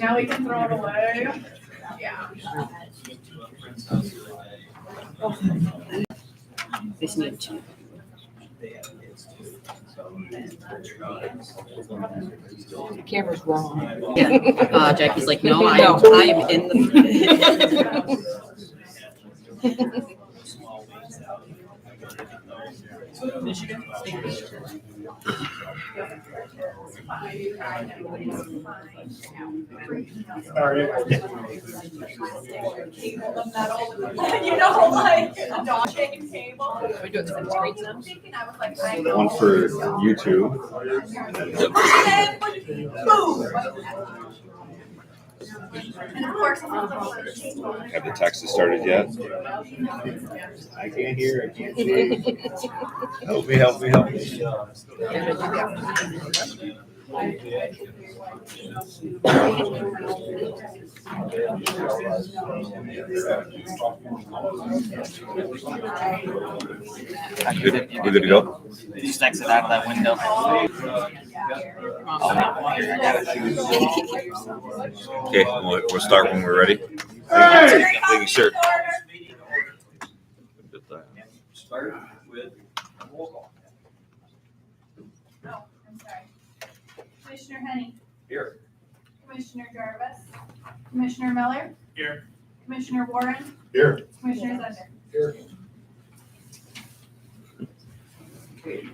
Now we can throw it away. Yeah. This need to. The camera's wrong. Yeah. Jackie's like, no, I am in the. Michigan. You know, like a dog shaking table. Are we doing this on the screen now? One for YouTube. And of course, Have the taxes started yet? I can't hear. I can't see. Help me, help me, help me. We're good to go? Just exit out of that window. Okay, we'll start when we're ready. Thank you, sir. Start with roll call. Oh, I'm sorry. Commissioner Henny. Here. Commissioner Jarvis. Commissioner Miller. Here. Commissioner Warren. Here. Commissioner Zender. Here. Okay.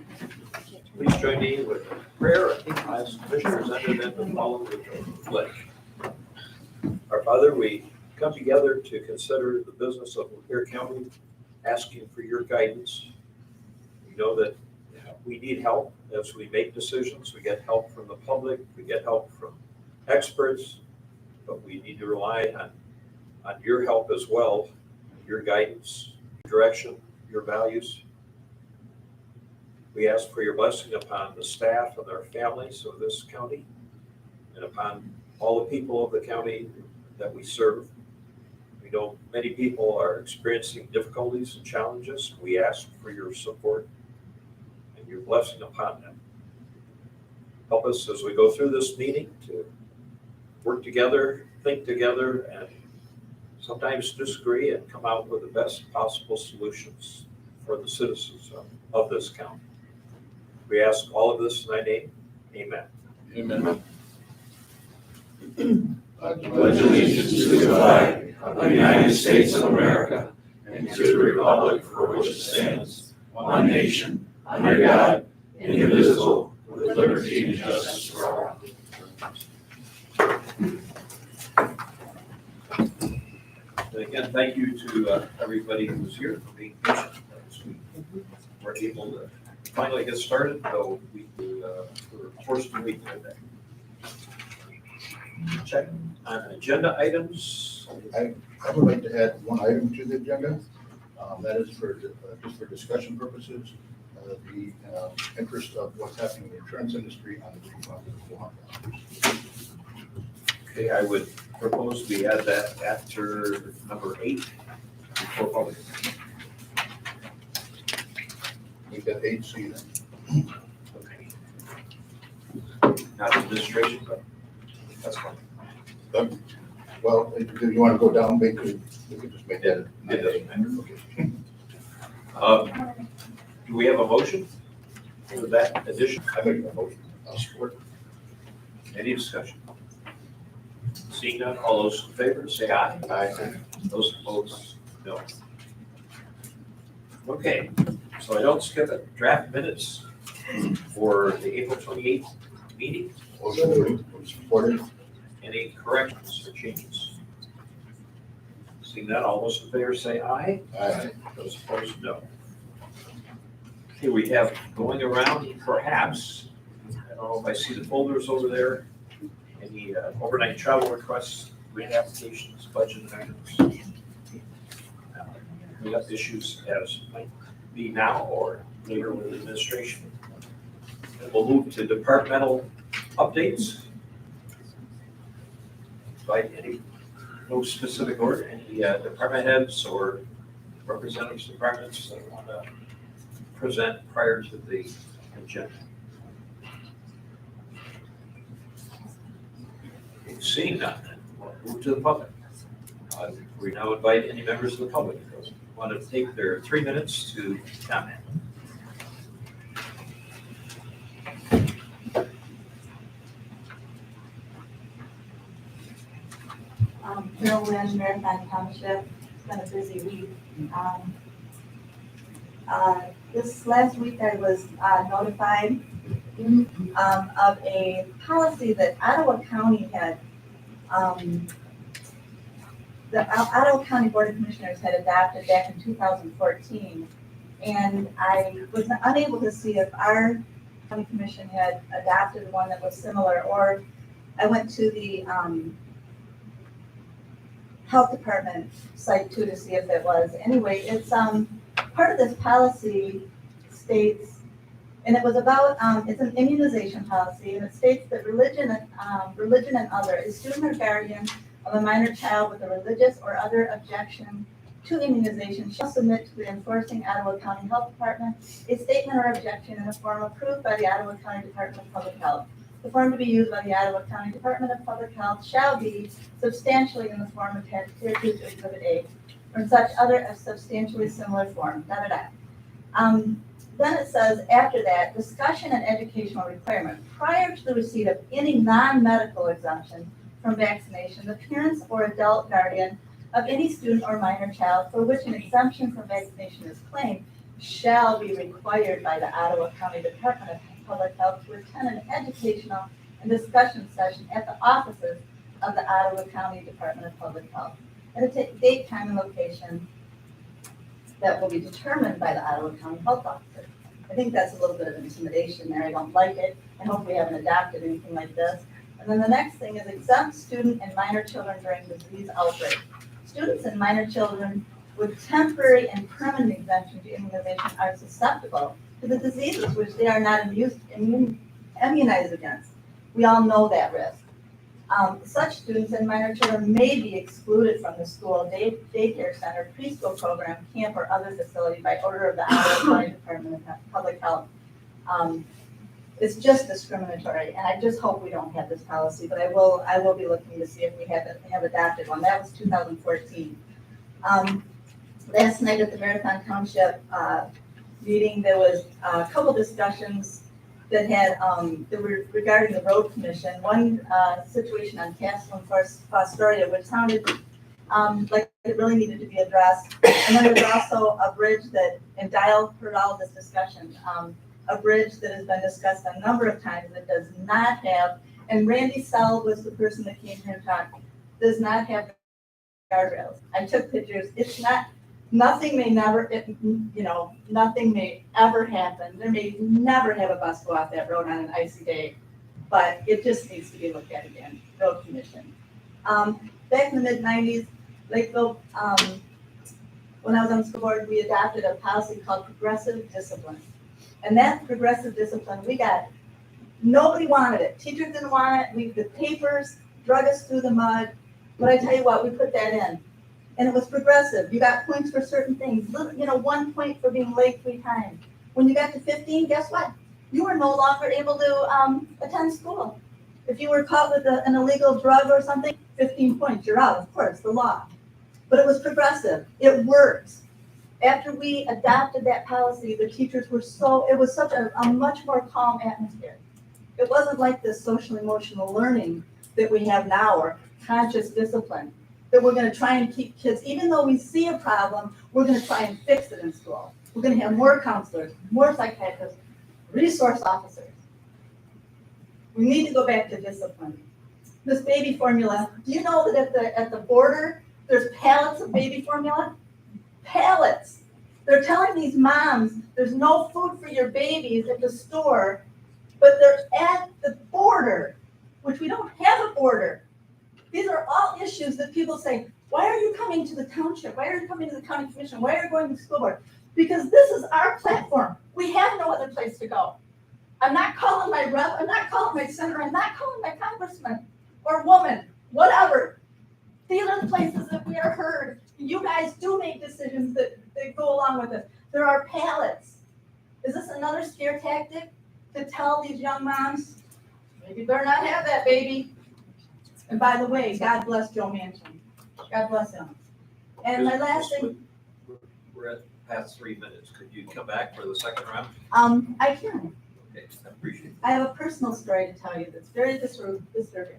Please join me with prayer. As commissioners under them to follow with the pledge. Our Father, we come together to consider the business of Lapeer County, asking for your guidance. We know that we need help as we make decisions. We get help from the public, we get help from experts, but we need to rely on your help as well, your guidance, direction, your values. We ask for your blessing upon the staff and their families of this county and upon all the people of the county that we serve. We know many people are experiencing difficulties and challenges. We ask for your support and your blessing upon them. Help us as we go through this meeting to work together, think together, and sometimes disagree and come out with the best possible solutions for the citizens of this county. We ask all of this in thy name. Amen. Amen. I pledge allegiance to the flag of the United States of America and to the republic for which it stands, one nation, under God, indivisible, with liberty and justice for all. And again, thank you to everybody who was here for being patient as we were able to finally get started, though we were forced to wait today. Check on agenda items. I would like to add one item to the agenda. That is for just for discussion purposes, the interest of what's happening in the insurance industry on the $400. Okay, I would propose we add that after number 8 before public. Make that 8C then. Okay. Not administration, but that's fine. Well, do you want to go down, we could just make that. It doesn't matter. Okay. Do we have a motion for that addition? I make a motion. I'll support. Any discussion? Seeing none, all those in favor, say aye. Aye. Those opposed, no. Okay, so I don't skip it. Draft minutes for the April 28th meeting. Motion supported. Any corrections or changes? Seeing none, all those in favor say aye. Aye. Those opposed, no. Okay, we have going around perhaps, I don't know if I see the folders over there, any overnight travel requests, grant applications, budget items. We got issues as might be now or later with administration. And we'll move to departmental updates. By any, no specific order, any department heads or representatives of departments that want to present prior to the agenda. Seeing none, we'll move to the public. We now invite any members of the public who want to take their 3 minutes to comment. Bill Lynn, Marathon Township. It's been a busy week. This last week I was notified of a policy that Ottawa County had, the Ottawa County Board of Commissioners had adopted back in 2014. And I was unable to see if our county commission had adopted one that was similar, or I went to the health department site too to see if it was. Anyway, it's part of this policy states, and it was about it's an immunization policy, and it states that religion and other is student or guardian of a minor child with a religious or other objection to immunization shall submit to the enforcing Ottawa County Health Department a statement or objection in a form approved by the Ottawa County Department of Public Health. The form to be used by the Ottawa County Department of Public Health shall be substantially in the form attached here to Exhibit A, or such other a substantially similar form, Then it says, after that, discussion and educational requirement. Prior to the receipt of any non-medical exemption from vaccination, the parents or adult guardian of any student or minor child for which an exemption from vaccination is claimed shall be required by the Ottawa County Department of Public Health to attend an educational and discussion session at the offices of the Ottawa County Department of Public Health at a date, time, and location that will be determined by the Ottawa County Health Officer. I think that's a little bit of intimidation there. I don't like it. I hope we haven't adopted anything like this. And then the next thing is exempt student and minor children during disease outbreak. Students and minor children with temporary and permanent exemption to immunization are susceptible to the diseases which they are not immunized against. We all know that risk. Such students and minor children may be excluded from the school, daycare center, preschool program, camp, or other facility by order of the Ottawa County Department of Public Health. It's just discriminatory, and I just hope we don't have this policy, but I will be looking to see if we have adopted one. That was 2014. Last night at the Marathon Township meeting, there was a couple discussions that were regarding the road commission. One situation on Castle and Fostoria, which sounded like it really needed to be addressed. And then there's also a bridge that, and Dial heard all of this discussion, a bridge that has been discussed a number of times that does not have, and Randy Sell was the person that came here and talked, does not have guardrails. I took pictures. It's not, nothing may ever happen. There may never have a bus go off that road on an icy day, but it just needs to be looked at again, road commission. Back in the mid-90s, Lakeville, when I was on the school board, we adopted a policy called progressive discipline. And that progressive discipline, nobody wanted it. Teachers didn't want it. The papers drug us through the mud. But I tell you what, we put that in. And it was progressive. You got points for certain things. 1 point for being late 3 times. When you got to 15, guess what? You were no longer able to attend school. If you were caught with an illegal drug or something, 15 points, you're out, of course, the law. But it was progressive. It worked. After we adopted that policy, the teachers it was such a much more calm atmosphere. It wasn't like this social emotional learning that we have now, or conscious discipline, that we're going to try and keep kids, even though we see a problem, we're going to try and fix it in school. We're going to have more counselors, more psychiatrists, resource officers. We need to go back to discipline. This baby formula, do you know that at the border, there's pallets of baby formula? Pallets. They're telling these moms there's no food for your babies at the store, but they're at the border, which we don't have a border. These are all issues that people say, why are you coming to the township? Why are you coming to the county commission? Why are you going to the school board? Because this is our platform. We have no other place to go. I'm not calling my rep, I'm not calling my senator, I'm not calling my congressman or woman, whatever. These are the places that we are heard. You guys do make decisions that go along with it. There are pallets. Is this another scare tactic to tell these young moms, maybe you better not have that baby? And by the way, God bless Joe Manchin. God bless him. And my last thing, We're at past 3 minutes. Could you come back for the second round? I can. Okay, I appreciate it. I have a personal story to tell you that's very disturbing.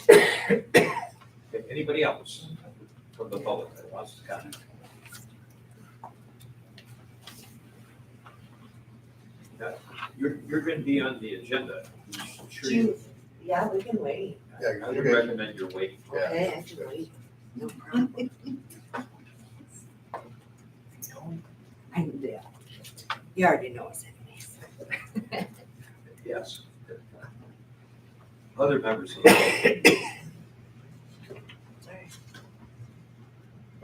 Okay, anybody else from the public that wants to comment? Now, you're going to be on the agenda. I'm sure you- Yeah, we can wait. Yeah, I would okay. recommend you're waiting. Yeah. Okay, I can wait. No problem. I can do it. You already know us anyways. Yes. Other members of the public. Sorry.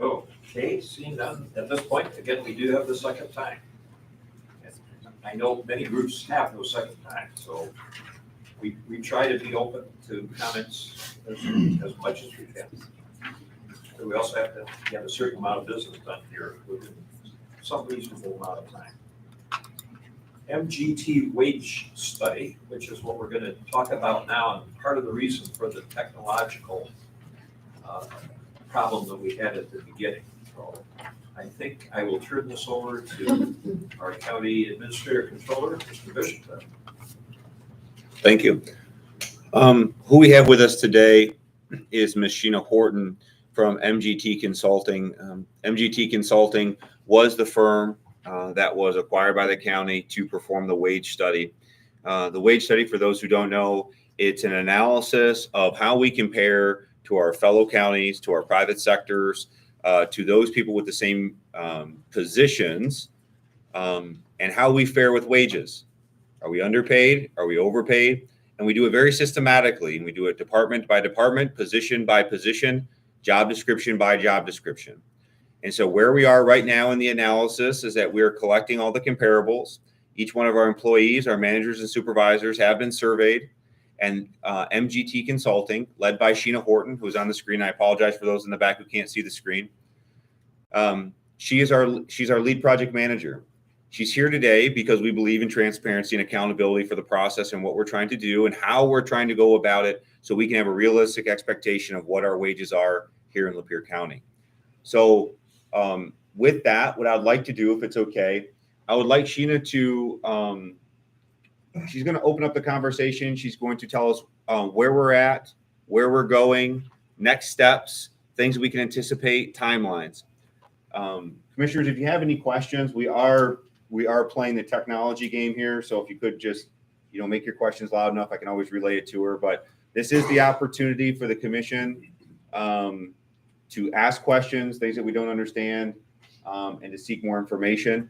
Okay, seeing none, at this point, again, we do have the second time. And I know many groups have no second time, so we try to be open to comments as much as we can. But we also have to get a certain amount of business done here within some reasonable amount of time. MGT wage study, which is what we're going to talk about now, and part of the reason for the technological problem that we had at the beginning. So I think I will turn this over to our county administrator controller, Mr. Bishop. Thank you. Who we have with us today is Ms. Sheena Horton from MGT Consulting. MGT Consulting was the firm that was acquired by the county to perform the wage study. The wage study, for those who don't know, it's an analysis of how we compare to our fellow counties, to our private sectors, to those people with the same positions, and how we fare with wages. Are we underpaid? Are we overpaid? And we do it very systematically. And we do it department by department, position by position, job description by job description. And so where we are right now in the analysis is that we're collecting all the comparables. Each one of our employees, our managers and supervisors have been surveyed. And MGT Consulting, led by Sheena Horton, who's on the screen. I apologize for those in the back who can't see the screen. She's our lead project manager. She's here today because we believe in transparency and accountability for the process and what we're trying to do and how we're trying to go about it so we can have a realistic expectation of what our wages are here in Lapeer County. So with that, what I'd like to do, if it's okay, I would like Sheena to, she's going to open up the conversation. She's going to tell us where we're at, where we're going, next steps, things we can anticipate, timelines. Commissioners, if you have any questions, we are playing the technology game here. So if you could just, make your questions loud enough, I can always relay it to her. But this is the opportunity for the commission to ask questions, things that we don't understand, and to seek more information.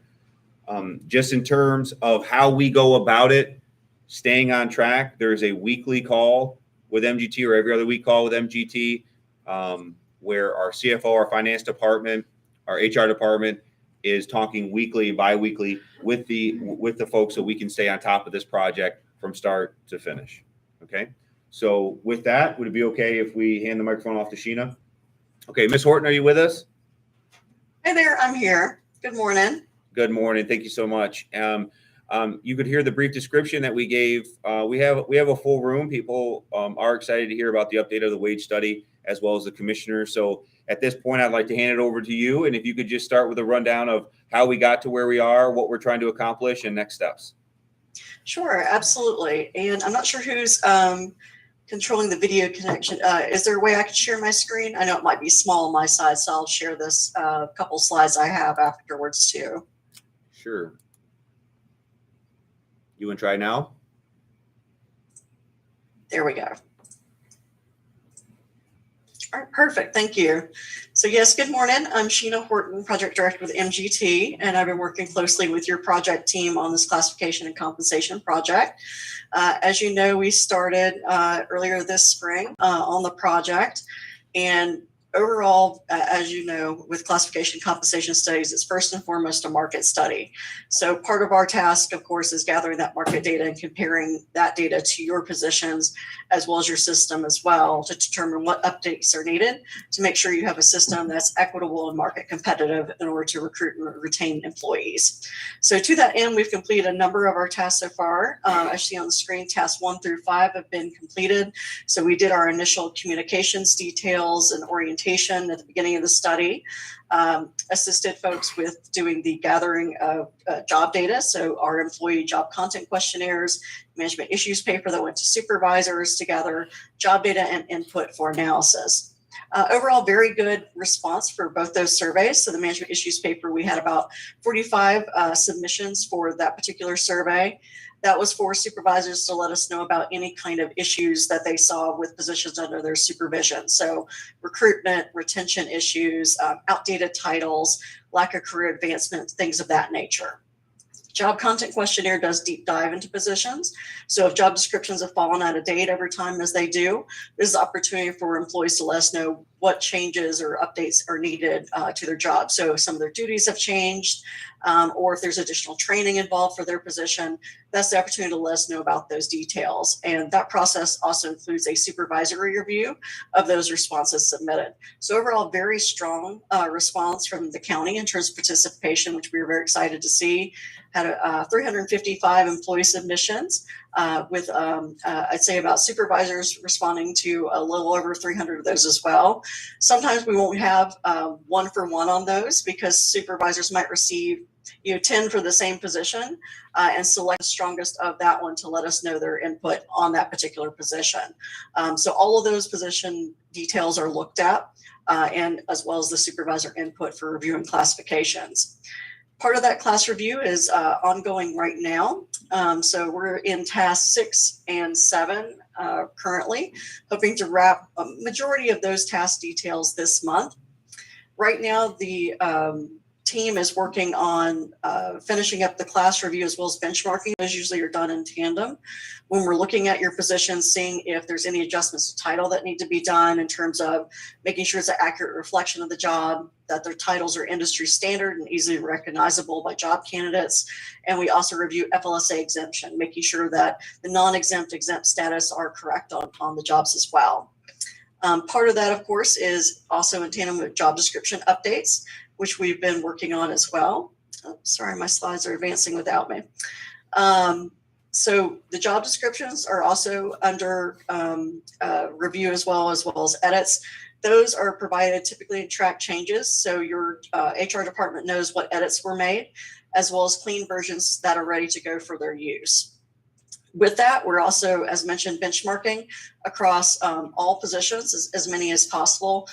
Just in terms of how we go about it, staying on track, there is a weekly call with MGT or every other week call with MGT, where our CFO, our finance department, our HR department is talking weekly and bi-weekly with the folks so we can stay on top of this project from start to finish. Okay. So with that, would it be okay if we hand the microphone off to Sheena? Okay. Ms. Horton, are you with us? Hey there, I'm here. Good morning. Good morning. Thank you so much. You could hear the brief description that we gave. We have a full room. People are excited to hear about the update of the wage study as well as the commissioner. So at this point, I'd like to hand it over to you. And if you could just start with a rundown of how we got to where we are, what we're trying to accomplish, and next steps. Sure, absolutely. And I'm not sure who's controlling the video connection. Is there a way I could share my screen? I know it might be small on my side, so I'll share this couple slides I have afterwards too. Sure. You want to try now? There we go. All right, perfect. Thank you. So yes, good morning. I'm Sheena Horton, Project Director with MGT, and I've been working closely with your project team on this classification and compensation project. As you know, we started earlier this spring on the project, and Overall, as you know, with classification compensation studies, it's first and foremost a market study. So part of our task, of course, is gathering that market data and comparing that data to your positions as well as your system as well to determine what updates are needed to make sure you have a system that's equitable and market competitive in order to recruit and retain employees. So to that end, we've completed a number of our tasks so far. As you see on the screen, tasks 1 through 5 have been completed. So we did our initial communications details and orientation at the beginning of the study, assisted folks with doing the gathering of job data. So our employee job content questionnaires, management issues paper that went to supervisors to gather job data and input for analysis. Overall, very good response for both those surveys. So the management issues paper, we had about 45 submissions for that particular survey. That was for supervisors to let us know about any kind of issues that they saw with positions under their supervision. So recruitment, retention issues, outdated titles, lack of career advancement, things of that nature. Job content questionnaire does deep dive into positions. So if job descriptions have fallen out of date over time as they do, this is an opportunity for employees to let us know what changes or updates are needed to their job. So if some of their duties have changed, or if there's additional training involved for their position, that's the opportunity to let us know about those details. And that process also includes a supervisory review of those responses submitted. So overall, very strong response from the county in terms of participation, which we were very excited to see. Had 355 employee submissions with, I'd say, about supervisors responding to a little over 300 of those as well. Sometimes we won't have 1-for-1 on those because supervisors might receive 10 for the same position and select the strongest of that one to let us know their input on that particular position. So all of those position details are looked at and as well as the supervisor input for review and classifications. Part of that class review is ongoing right now. So we're in task 6 and 7 currently, hoping to wrap a majority of those task details this month. Right now, the team is working on finishing up the class review as well as benchmarking. Those usually are done in tandem. When we're looking at your positions, seeing if there's any adjustments to title that need to be done in terms of making sure it's an accurate reflection of the job, that their titles are industry standard and easily recognizable by job candidates. And we also review FLSA exemption, making sure that the non-exempt exempt status are correct on the jobs as well. Part of that, of course, is also in tandem with job description updates, which we've been working on as well. Oh, sorry, my slides are advancing without me. So the job descriptions are also under review as well as edits. Those are provided typically in track changes, so your HR department knows what edits were made, as well as clean versions that are ready to go for their use. With that, we're also, as mentioned, benchmarking across all positions, as many as possible,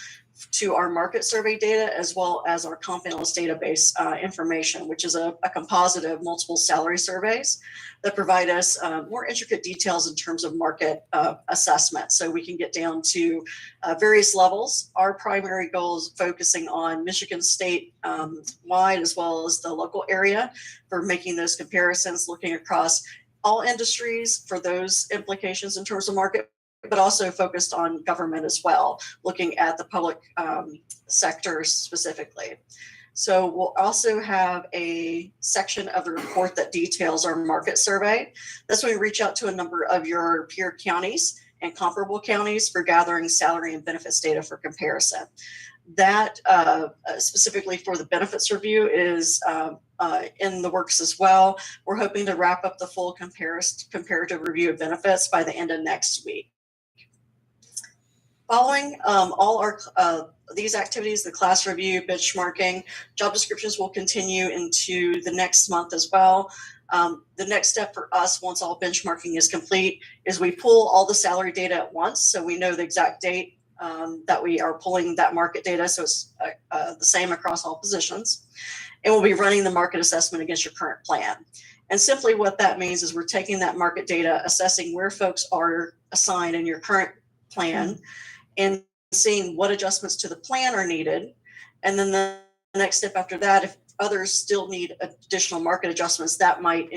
to our market survey data, as well as our comp analyst database information, which is a composite of multiple salary surveys that provide us more intricate details in terms of market assessment. So we can get down to various levels. Our primary goal is focusing on Michigan State wide, as well as the local area, for making those comparisons, looking across all industries for those implications in terms of market, but also focused on government as well, looking at the public sector specifically. So we'll also have a section of the report that details our market survey. That's when we reach out to a number of your peer counties and comparable counties for gathering salary and benefits data for comparison. That specifically for the benefits review is in the works as well. We're hoping to wrap up the full comparative review of benefits by the end of next week. Following all our these activities, the class review, benchmarking, job descriptions will continue into the next month as well. The next step for us, once all benchmarking is complete, is we pull all the salary data at once, so we know the exact date that we are pulling that market data, so it's the same across all positions. And we'll be running the market assessment against your current plan. And simply what that means is we're taking that market data, assessing where folks are assigned in your current plan, and seeing what adjustments to the plan are needed. And then the next step after that, if others still need additional market adjustments, that might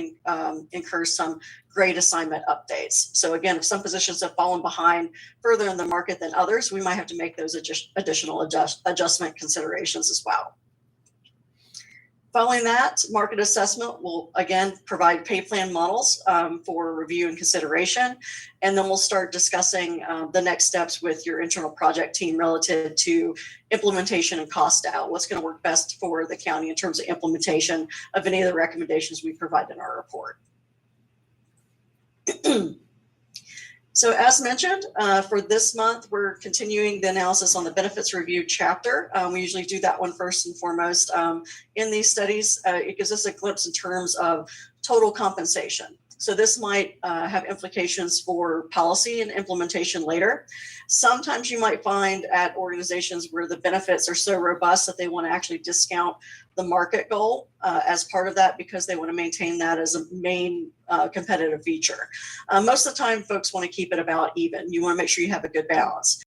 incur some grade assignment updates. So again, if some positions have fallen behind further in the market than others, we might have to make those additional adjustment considerations as well. Following that, market assessment will again provide pay plan models for review and consideration. And then we'll start discussing the next steps with your internal project team relative to implementation and cost out. What's going to work best for the county in terms of implementation of any of the recommendations we provide in our report. So as mentioned, for this month, we're continuing the analysis on the benefits review chapter. We usually do that one first and foremost. In these studies, it gives us a glimpse in terms of total compensation. So this might have implications for policy and implementation later. Sometimes you might find at organizations where the benefits are so robust that they want to actually discount the market goal as part of that because they want to maintain that as a main competitive feature. Most of the time, folks want to keep it about even. You want to make sure you have a good balance.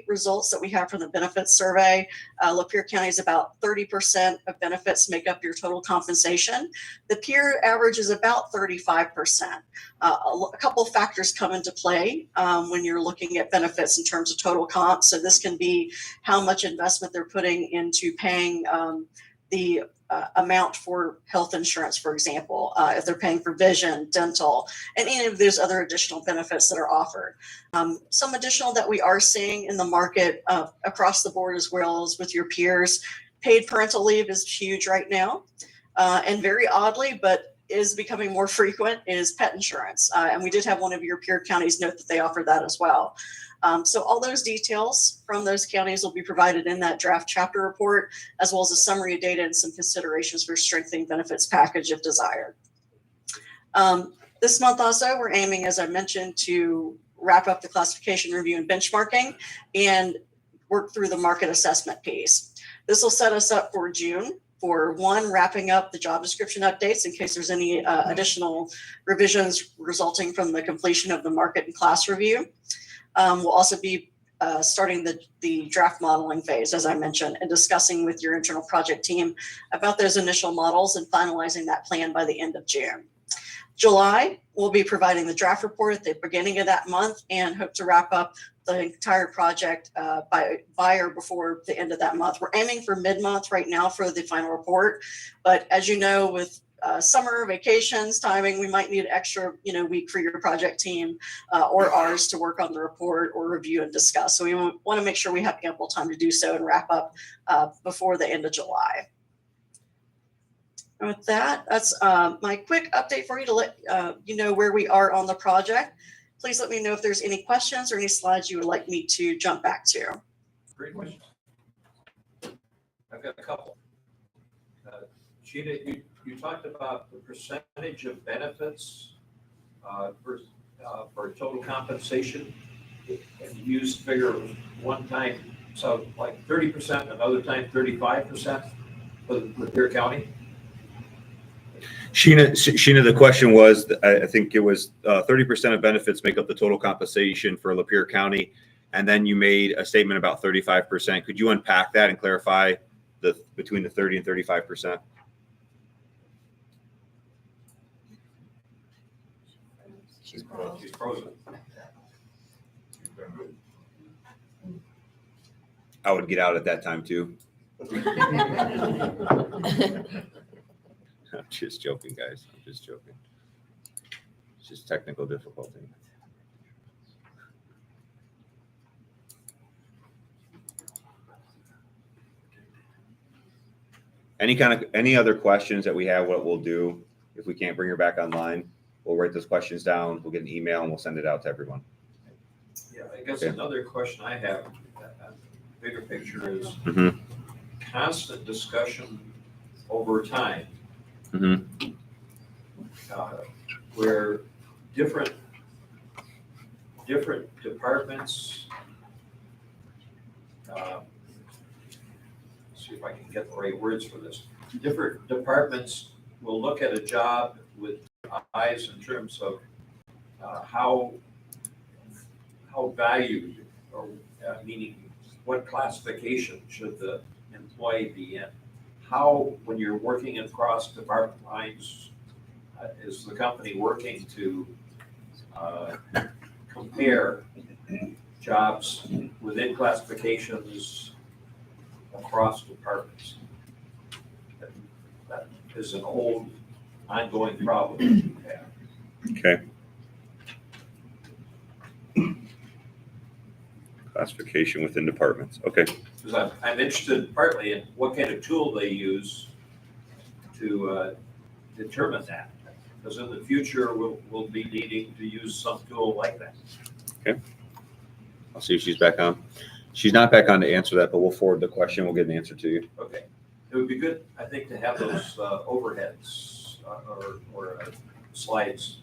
Results that we have from the benefits survey, Lapeer County is about 30% of benefits make up your total compensation. The peer average is about 35%. A couple of factors come into play when you're looking at benefits in terms of total comp. So this can be how much investment they're putting into paying the amount for health insurance, for example, if they're paying for vision, dental, and any of those other additional benefits that are offered. Some additional that we are seeing in the market across the board as well as with your peers, paid parental leave is huge right now. And very oddly, but is becoming more frequent, is pet insurance. And we did have one of your peer counties note that they offer that as well. So all those details from those counties will be provided in that draft chapter report, as well as a summary of data and some considerations for strengthening benefits package if desired. This month also, we're aiming, as I mentioned, to wrap up the classification review and benchmarking and work through the market assessment piece. This will set us up for June for one, wrapping up the job description updates in case there's any additional revisions resulting from the completion of the market and class review. We'll also be starting the draft modeling phase, as I mentioned, and discussing with your internal project team about those initial models and finalizing that plan by the end of June. July, we'll be providing the draft report at the beginning of that month and hope to wrap up the entire project by or before the end of that month. We're aiming for mid-month right now for the final report, but as you know, with summer vacations timing, we might need an extra week for your project team or ours to work on the report or review and discuss. So we want to make sure we have ample time to do so and wrap up before the end of July. And with that, that's my quick update for you to let you know where we are on the project. Please let me know if there's any questions or any slides you would like me to jump back to. Great questions. I've got a couple. Sheena, you talked about the percentage of benefits for total compensation. And you used figure one time, so like 30%, another time 35% for Lapeer County. Sheena, the question was, I think it was 30% of benefits make up the total compensation for Lapeer County, and then you made a statement about 35%. Could you unpack that and clarify between the 30 and 35%? She's frozen. I would get out at that time too. I'm just joking, guys. I'm just joking. It's just technical difficulty. Any other questions that we have? What we'll do if we can't bring her back online, we'll write those questions down. We'll get an email and we'll send it out to everyone. Yeah, I guess another question I have, bigger picture, is constant discussion over time. Where different departments, see if I can get the right words for this. Different departments will look at a job with eyes in terms of how valued, or meaning what classification should the employee be in. how, when you're working across department lines, is the company working to compare jobs within classifications across departments? That is an old, ongoing problem that we have. Okay. Classification within departments. Okay. Because I'm interested partly in what kind of tool they use to determine that. Because in the future, we'll be needing to use some tool like that. Okay. I'll see if she's back on. She's not back on to answer that, but we'll forward the question. We'll get an answer to you. Okay. It would be good, I think, to have those overheads or slides,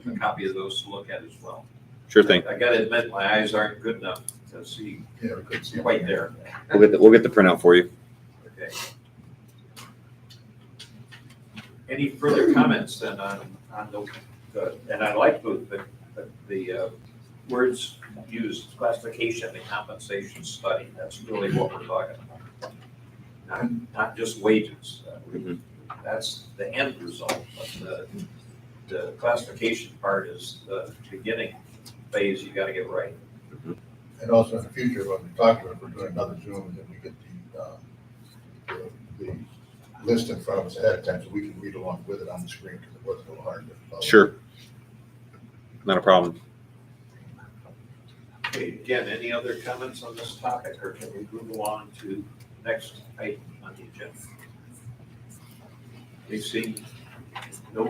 a copy of those to look at as well. Sure thing. I gotta admit, my eyes aren't good enough to see Yeah, we couldn't see it. quite there. We'll get the printout for you. Okay. Any further comments then on the, and I like the words used, classification and compensation study. That's really what we're talking about. Not just wages. That's the end result, but the classification part is the beginning phase you gotta get right. And also in the future, when we talk about, if we're doing another Zoom, and then we get the list in front of us ahead of time, so we can read along with it on the screen, because it was a little hard to follow. Sure. Not a problem. Okay, again, any other comments on this topic, or can we move along to the next item on the agenda? We see no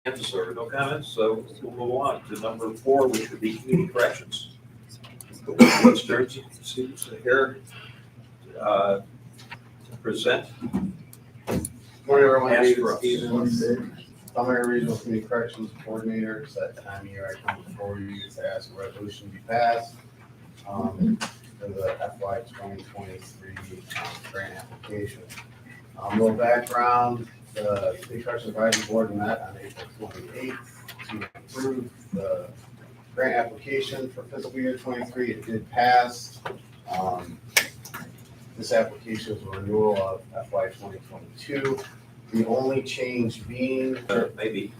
hands or no comments, so we'll move on to number 4, which would be community corrections. What's Stearns here to present? Morning, everyone. Ask David for us. Stevens, Palmyra Regional Community Corrections Coordinator. It's that time of year I come before you to ask a resolution be passed for the FY 2023 grant application. A little background, the State Corrections Advisory Board met on April 28th to approve the grant application for fiscal year 23. It did pass. This application is a renewal of FY 2022. The only change being, Maybe.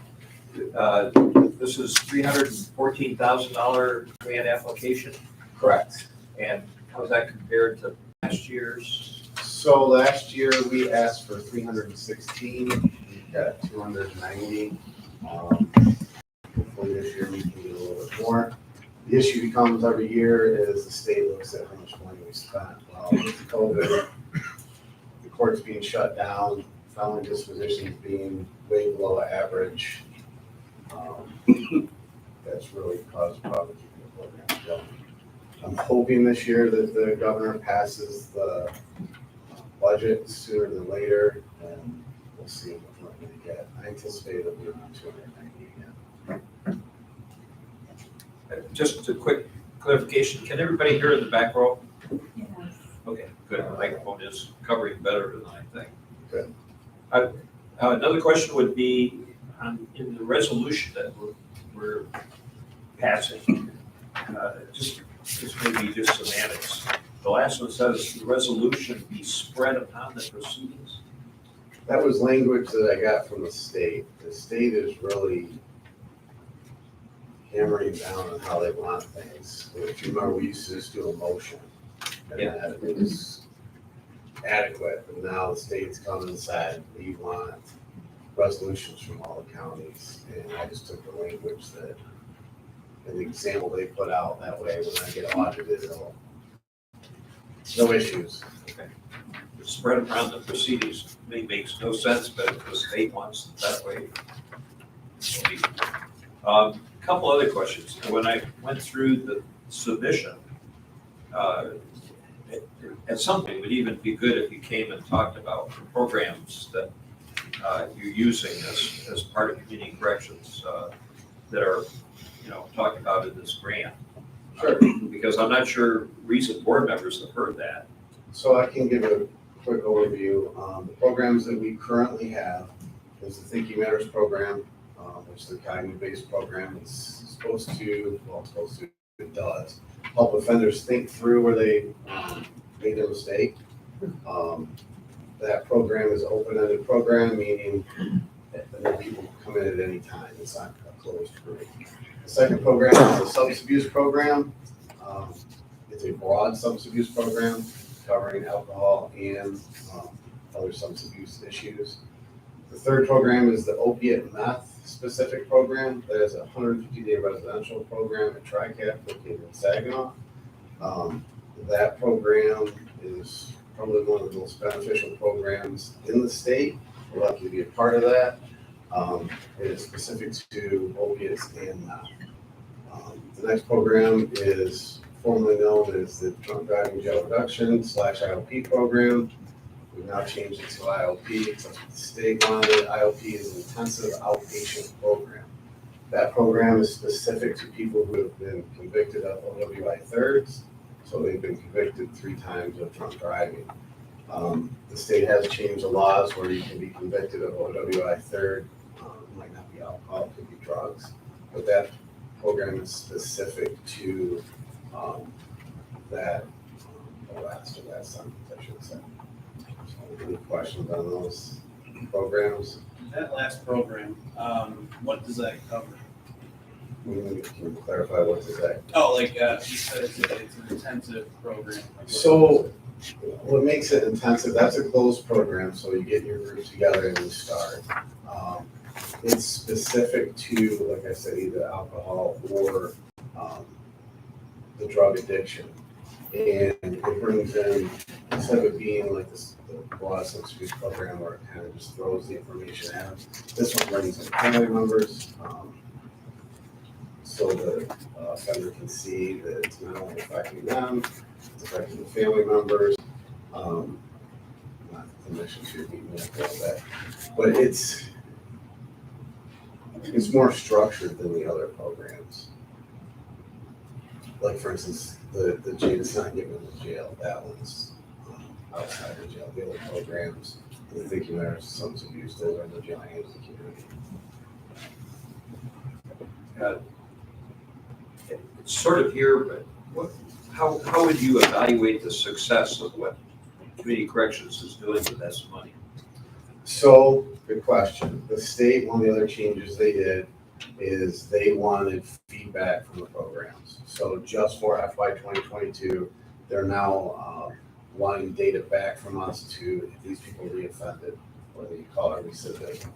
This is $314,000 grant application, correct. and how's that compared to last year's? So last year we asked for 316, we got 290. Hopefully this year we can do a little bit more. The issue becomes every year is the state looks at how much money we spent. Well, with COVID, the courts being shut down, felony dispositions being way below average. That's really caused a problem keeping the program going. I'm hoping this year that the governor passes the budget sooner than later, and we'll see what we're going to get. I anticipate it'll be around 290 again. Just a quick clarification, can everybody hear in the back row? Yes. Okay, good, the microphone is covering better than I think. Good. Another question would be, in the resolution that we're passing, just maybe just semantics. The last one says the resolution be spread upon the proceedings. That was language that I got from the state. The state is really hammering down on how they want things. If you remember, we used to just do a motion, and that it was adequate, but now the state's come and said, we want resolutions from all the counties, and I just took the language that, an example they put out, that way when I get audited, it'll, no issues. Okay. Spread upon the proceedings makes no sense, but if the state wants it that way. Couple other questions. When I went through the submission, at some point, it would even be good if you came and talked about the programs that you're using as part of community corrections that are, talked about in this grant. Sure. Because I'm not sure recent board members have heard that. So I can give a quick overview. The programs that we currently have is the Thinking Matters program, which is the cognitive-based program. It's supposed to, it does, help offenders think through where they made their mistake. That program is an open-ended program, meaning that people can come in at any time. It's not a closed group. The second program is a substance abuse program. It's a broad substance abuse program covering alcohol and other substance abuse issues. The third program is the opiate meth specific program. That is a 150-day residential program at TriCap located in Saginaw. That program is probably one of the most beneficial programs in the state. We're lucky to be a part of that. It is specific to opiates and meth. The next program is formerly known as the Drunk Driving Jail Reduction / IOP program. We've now changed it to IOP because that's what the state wanted. IOP is an intensive outpatient program. That program is specific to people who have been convicted of OWI thirds. So they've been convicted 3 times of drunk driving. The state has changed the laws where you can be convicted of OWI third. It might not be alcohol, it could be drugs. But that program is specific to that arrest or that sentence, I should say. So any questions on those programs? That last program, what does that cover? Can you clarify what to say? Oh, like, you said it's an intensive program. So what makes it intensive, that's a closed program, so you get your group together and you start. It's specific to, like I said, either alcohol or the drug addiction. And it brings in, instead of it being like this, the broad substance abuse program where it kind of just throws the information at them, this one brings in family members, so the offender can see that it's not only affecting them, it's affecting the family members. Not to mention to be that, but it's more structured than the other programs. Like for instance, the jail is not given in the jail. That one's outside the jail. The other programs, the thinking there's substance abuse, those are in the jail and the community. It's sort of here, but how would you evaluate the success of what community corrections is doing with this money? So, good question. The state, one of the other changes they did is they wanted feedback from the programs. So just for FY 2022, they're now wanting data back from us to if these people reoffended, or they call it recidivism.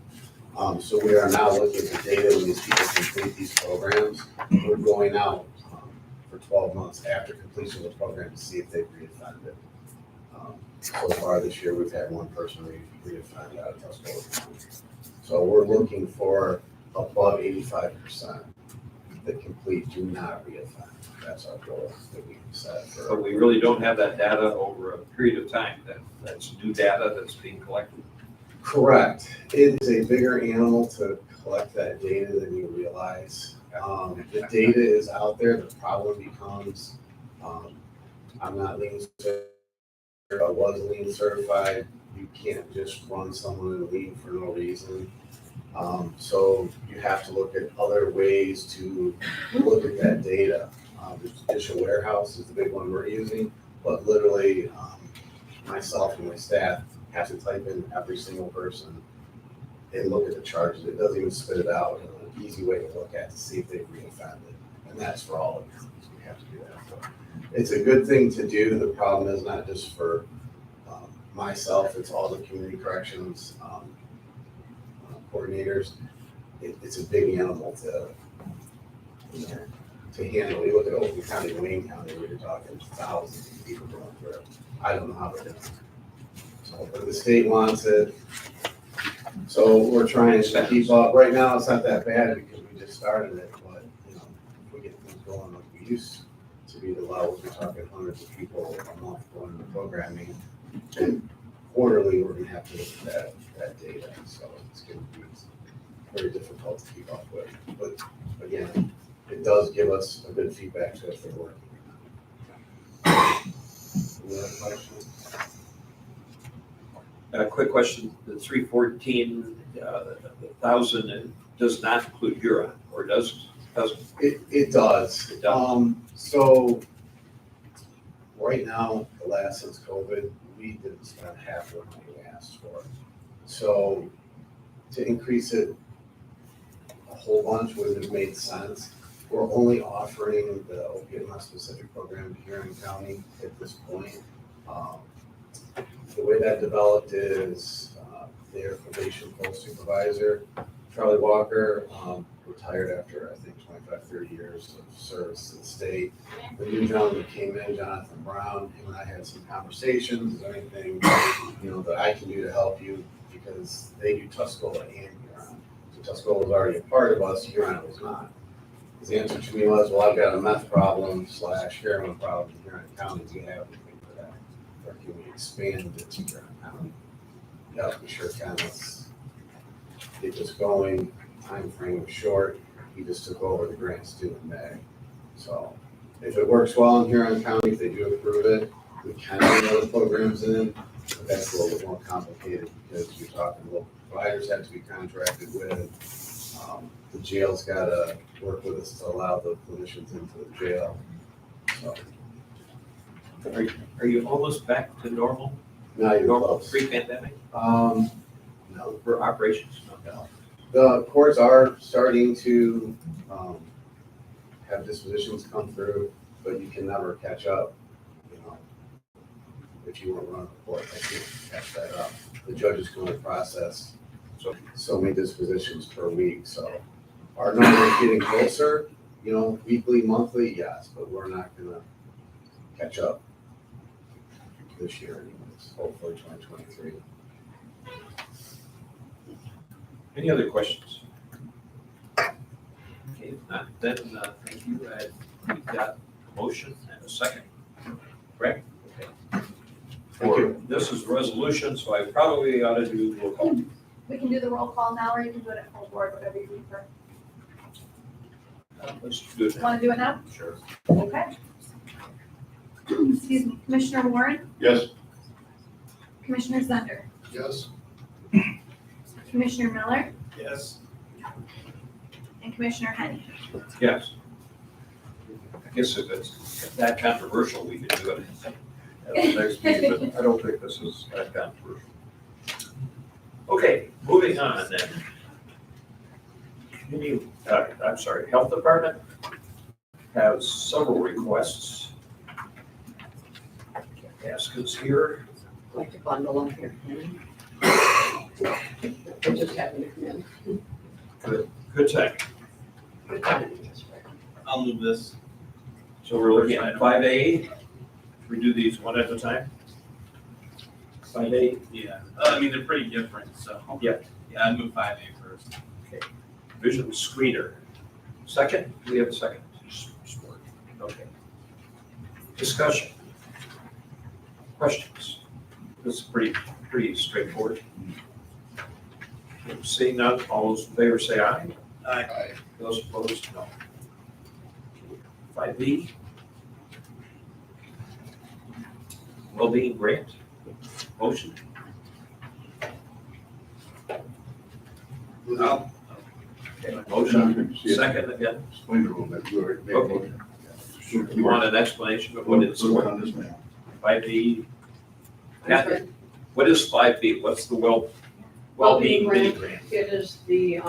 So we are now looking at the data when these people complete these programs. We're going out for 12 months after completion of the program to see if they've reoffended. So far this year, we've had one person reoffend out of Tuscaloosa County. So we're looking for above 85% that complete do not reoffend. That's our goal that we've set for. But we really don't have that data over a period of time. That's new data that's being collected. Correct. It is a bigger animal to collect that data than you realize. The data is out there. The problem becomes, I'm not lean certified. I was lean certified. You can't just run someone in lean for no reason. So you have to look at other ways to look at that data. The judicial warehouse is the big one we're using, but literally myself and my staff have to type in every single person and look at the charges. It doesn't even spit it out. An easy way to look at to see if they've reoffended, and that's for all of you. We have to do that. So it's a good thing to do. The problem is not just for myself; it's all the community corrections coordinators. It's a big animal to handle. You look at Oakland County, Wayne County, where you're talking thousands of people going through it. I don't know how they're doing it. So, but the state wants it. So we're trying to keep up. Right now, it's not that bad because we just started it, but if we get things going like we used to be the levels, we're talking hundreds of people a month going into programming. And quarterly, we're gonna have to look at that data. So it's gonna be very difficult to keep up with. But again, it does give us a good feedback to if they're working. Any other questions? Quick question, the 314,000 does not include Huron, or doesn't? It does. It does. So right now, since COVID, we didn't spend half what we had. asked for. So to increase it a whole bunch wouldn't have made sense. We're only offering the opiate non-specific program to Huron County at this point. The way that developed is their probation post supervisor, Charlie Walker, retired after, I think, 25, 30 years of service to the state. The new gentleman came in, Jonathan Brown, him and I had some conversations. Is there anything, that I can do to help you? Because they do Tuscola and Huron. So Tuscola was already a part of us, Huron was not. His answer to me was, well, I've got a meth problem / heroin problem in Huron County. Do you have anything for that? Or can we expand it to Huron County? Yeah, we sure can. Let's get this going. Time frame was short. He just took over the grants due in May. So if it works well in Huron County, if they do approve it, we can get other programs in. But that's a little bit more complicated because you're talking local providers have to be contracted with. The jail's got to work with us to allow the clinicians into the jail. So Are you almost back to normal? now you're Normal close. pre-pandemic No, for operations? No. the courts are starting to have dispositions come through, but you can never catch up. If you weren't running the court, I can't catch that up. The judges can only process so many dispositions per week. So our number is getting closer. Weekly, monthly, yes, but we're not gonna catch up this year anyways. Hopefully, 2023. Any other questions? Okay, if not, then, thank you. We've got a motion and a second, correct? Okay. Thank you. This is a resolution, so I probably ought to do roll call. We can do the roll call now, or you can do it at full board, whatever you prefer. Let's do it now. Want to do it now? Sure. Okay. Excuse me. Commissioner Warren, Yes. Commissioner Zunder, Yes. Commissioner Miller, Yes. and Commissioner Henny. Yes. I guess if it's that controversial, we could do it at the next meeting, but I don't think this is that controversial. Okay, moving on then. Health Department has several requests. Ask us here. Like to bundle them here. They just happened to come in. Good thing. I'll move this. So we're looking at 5A. We do these one at a time? 5A, Yeah, I mean, they're pretty different, so. Yeah. Yeah, I'd move 5A first. vision screener. Second, do we have a second? Support. Okay. Discussion. Questions? This is pretty straightforward. Seeing none, all those in favor say aye. Aye. Those opposed, no. 5B. Wellbeing grant. Motion. I'll- Okay, motion, second again. Explain the rule, that you already made a Okay. motion. You want an explanation of what it's Let's vote for? on this now. 5B. Kathy, what is 5B? What's the wellbeing mini grant? It is the,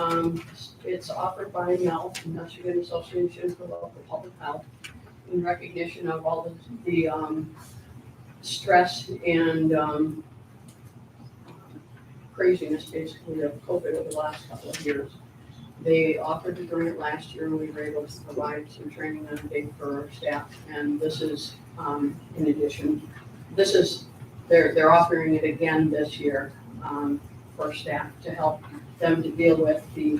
it's offered by MEL, Michigan Association for Local Public Health, in recognition of all the stress and craziness basically of COVID over the last couple of years. They offered the grant last year and we were able to provide some training on big for our staff. And this is, in addition, this is, they're offering it again this year for staff to help them to deal with the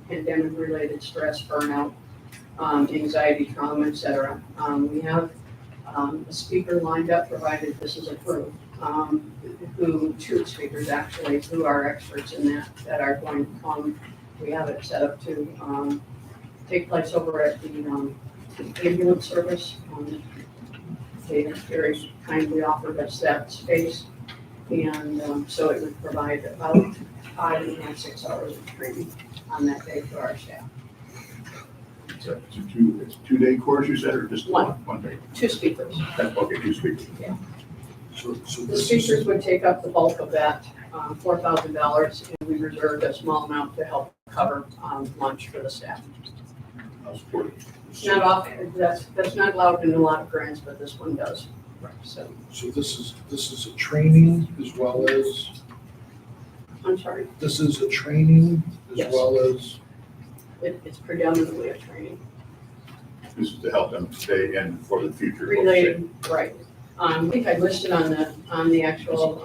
pandemic-related stress, burnout, anxiety, trauma, et cetera. We have a speaker lined up, provided this is approved, two speakers actually, who are experts in that are going to come. We have it set up to take place over at the ambulance service. They very kindly offered us that space. And so it would provide about 5.5 to 6 hours of training on that day for our staff. It's a 2-day course, you said, or just One. one day? 2 speakers. Okay, 2 speakers. Yeah. So The this is, speakers would take up the bulk of that, $4,000, and we reserved a small amount to help cover lunch for the staff. Not often, that's not allowed in a lot of grants, but this one does. So, so this is a training as well as, I'm sorry, this is a training as Yes. well as, it's predominantly a training This is to help them stay in for the future. related, right. I think I listed on the actual,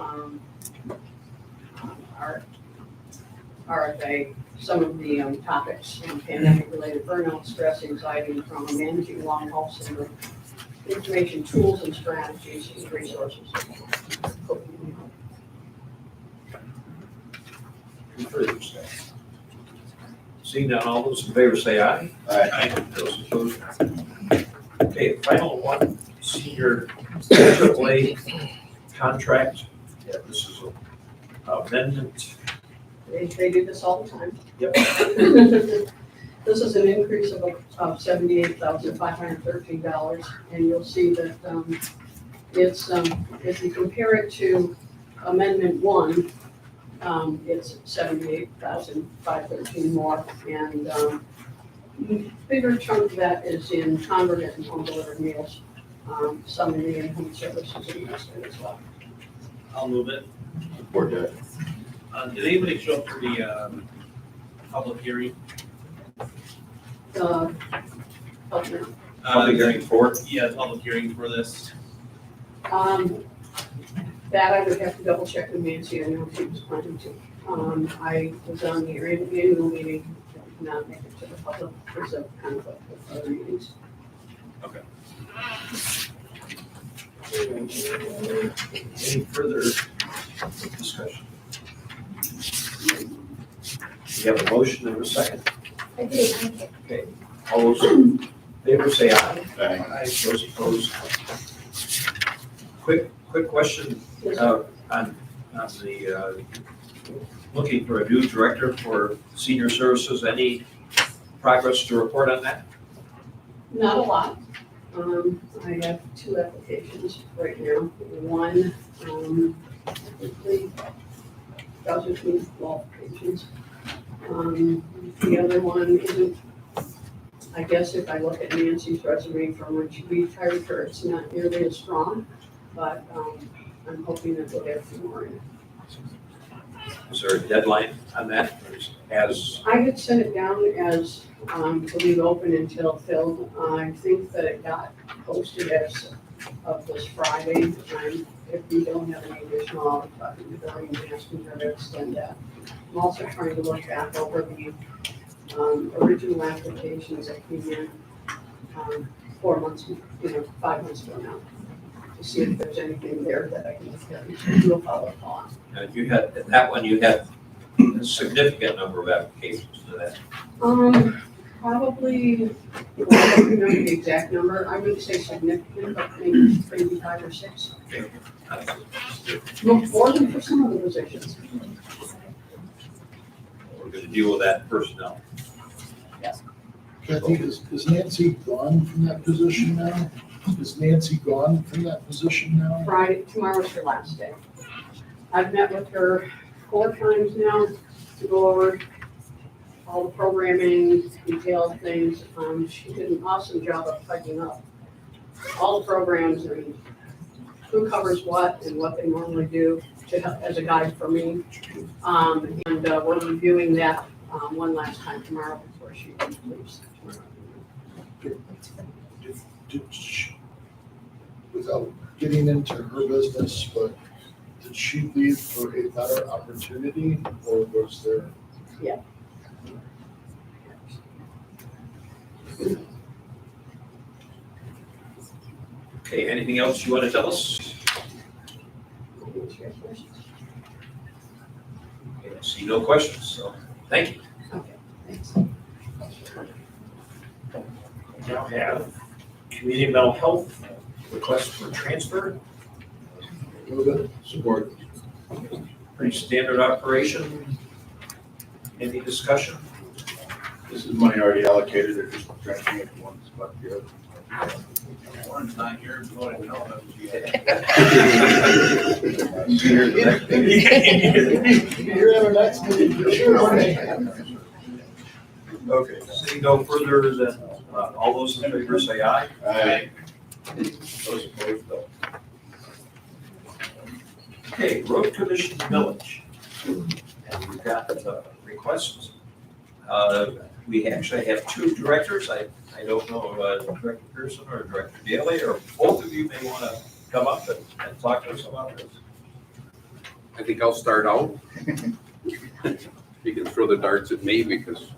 RFA, some of the topics, pandemic-related burnout, stress, anxiety, and trauma, managing long-haul syndrome, information, tools and strategies, and resources. Any further discussion? Seeing none, all those in favor say aye. Aye. Those opposed? Okay, final one, senior AAA contract. Yeah, this is an amendment. They do this all the time. Yep. This is an increase of $78,513, and you'll see that it's, if you compare it to Amendment 1, it's $78,513 more, and bigger chunk of that is in congregate and home delivered meals, some in the in-home services investment as well. I'll move it. Support that. Did anybody show up for the public hearing? Help me. Public hearing for it. Yeah, public hearing for this. That I would have to double check with Nancy, I know she was planning to. I was on the annual meeting, did not make it to the public, because of conflict with other meetings. Okay. Any further discussion? We have a motion and a second. I did. Okay, all those in favor say aye. Aye. Those opposed? Quick question on the, looking for a new director for senior services. Any progress to report on that? Not a lot. I have 2 applications right now. One, doesn't meet qualifications. The other one isn't, I guess if I look at Nancy's resume from when we hired her, it's not nearly as strong, but I'm hoping that we'll get a few more in. Is there a deadline on that? Or as, I had sent it down as to leave open until filled. I think that it got posted as of this Friday. And if we don't have any additional, I'll be talking to Doreen and asking her to extend that. I'm also trying to look back over the original applications that came in 4 months, 5 months ago now, to see if there's anything there that I can do a follow-up on. you had, that one, you had a significant number of applications to that. Probably, I don't remember the exact number. I wouldn't say significant, but maybe 5 or 6. More than for some of the positions. We're going to deal with that personnel. Kathy, is Nancy gone from that position now? Is Nancy gone from that position now? Friday, tomorrow's her last day. I've met with her 4 times now to go over all the programming, detailed things. She did an awesome job of typing up all the programs and who covers what and what they normally do to help as a guide for me. And we're reviewing that one last time tomorrow before she leaves tomorrow. Did she, without getting into her business, but did she leave for a better opportunity, or was there? Yeah. Okay, anything else you want to tell us? Answer your questions. Okay, I see no questions, so thank you. Okay, thanks. Now have community mental health request for transfer. Move it. Support. Pretty standard operation. Any discussion? This is money already allocated, they're just transferring it from one spot to the other. Warren's not here, so I don't know. You're at our next meeting. Okay, seeing no further than, all those in favor say aye. Aye. Those opposed, no. Okay, road commission millage. And we've got requests. We actually have two directors. I don't know, Director Pearson or Director Daly, or both of you may want to come up and talk to us about this. I think I'll start out. You can throw the darts at me because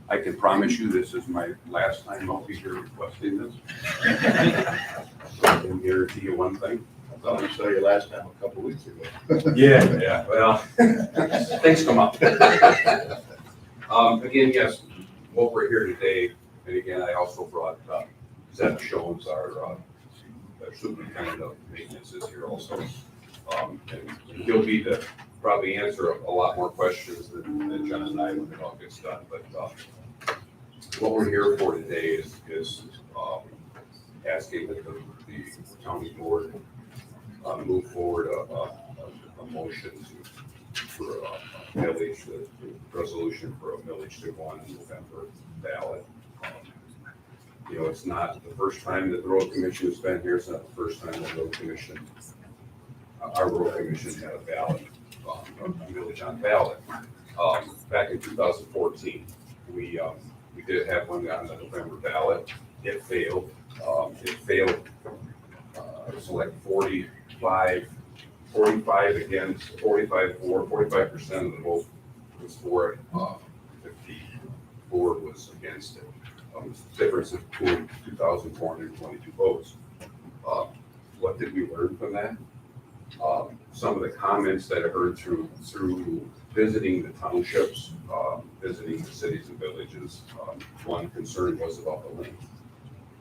I can promise you this is my last time I'll be here requesting this. I can guarantee you one thing. I thought I saw you last time a couple weeks ago. Yeah, well, things come up. Again, yes, what we're here today, and again, I also brought Zeb Jones, our superintendent of maintenance is here also. And he'll be to probably answer a lot more questions than John and I when it all gets done. But what we're here for today is asking that the county board move forward a motion for a millage, the resolution for a millage to go on November ballot. You know, it's not the first time that the road commission has been here. It's not the first time the road commission, our road commission had a ballot, a millage on ballot. Back in 2014, we did have one on the November ballot. It failed. It failed. It was like 45 against, 45 for, 45% of the vote was for it, 54 was against it. The difference of 2,422 votes. What did we learn from that? Some of the comments that I heard through visiting the townships, visiting the cities and villages, one concern was about the length.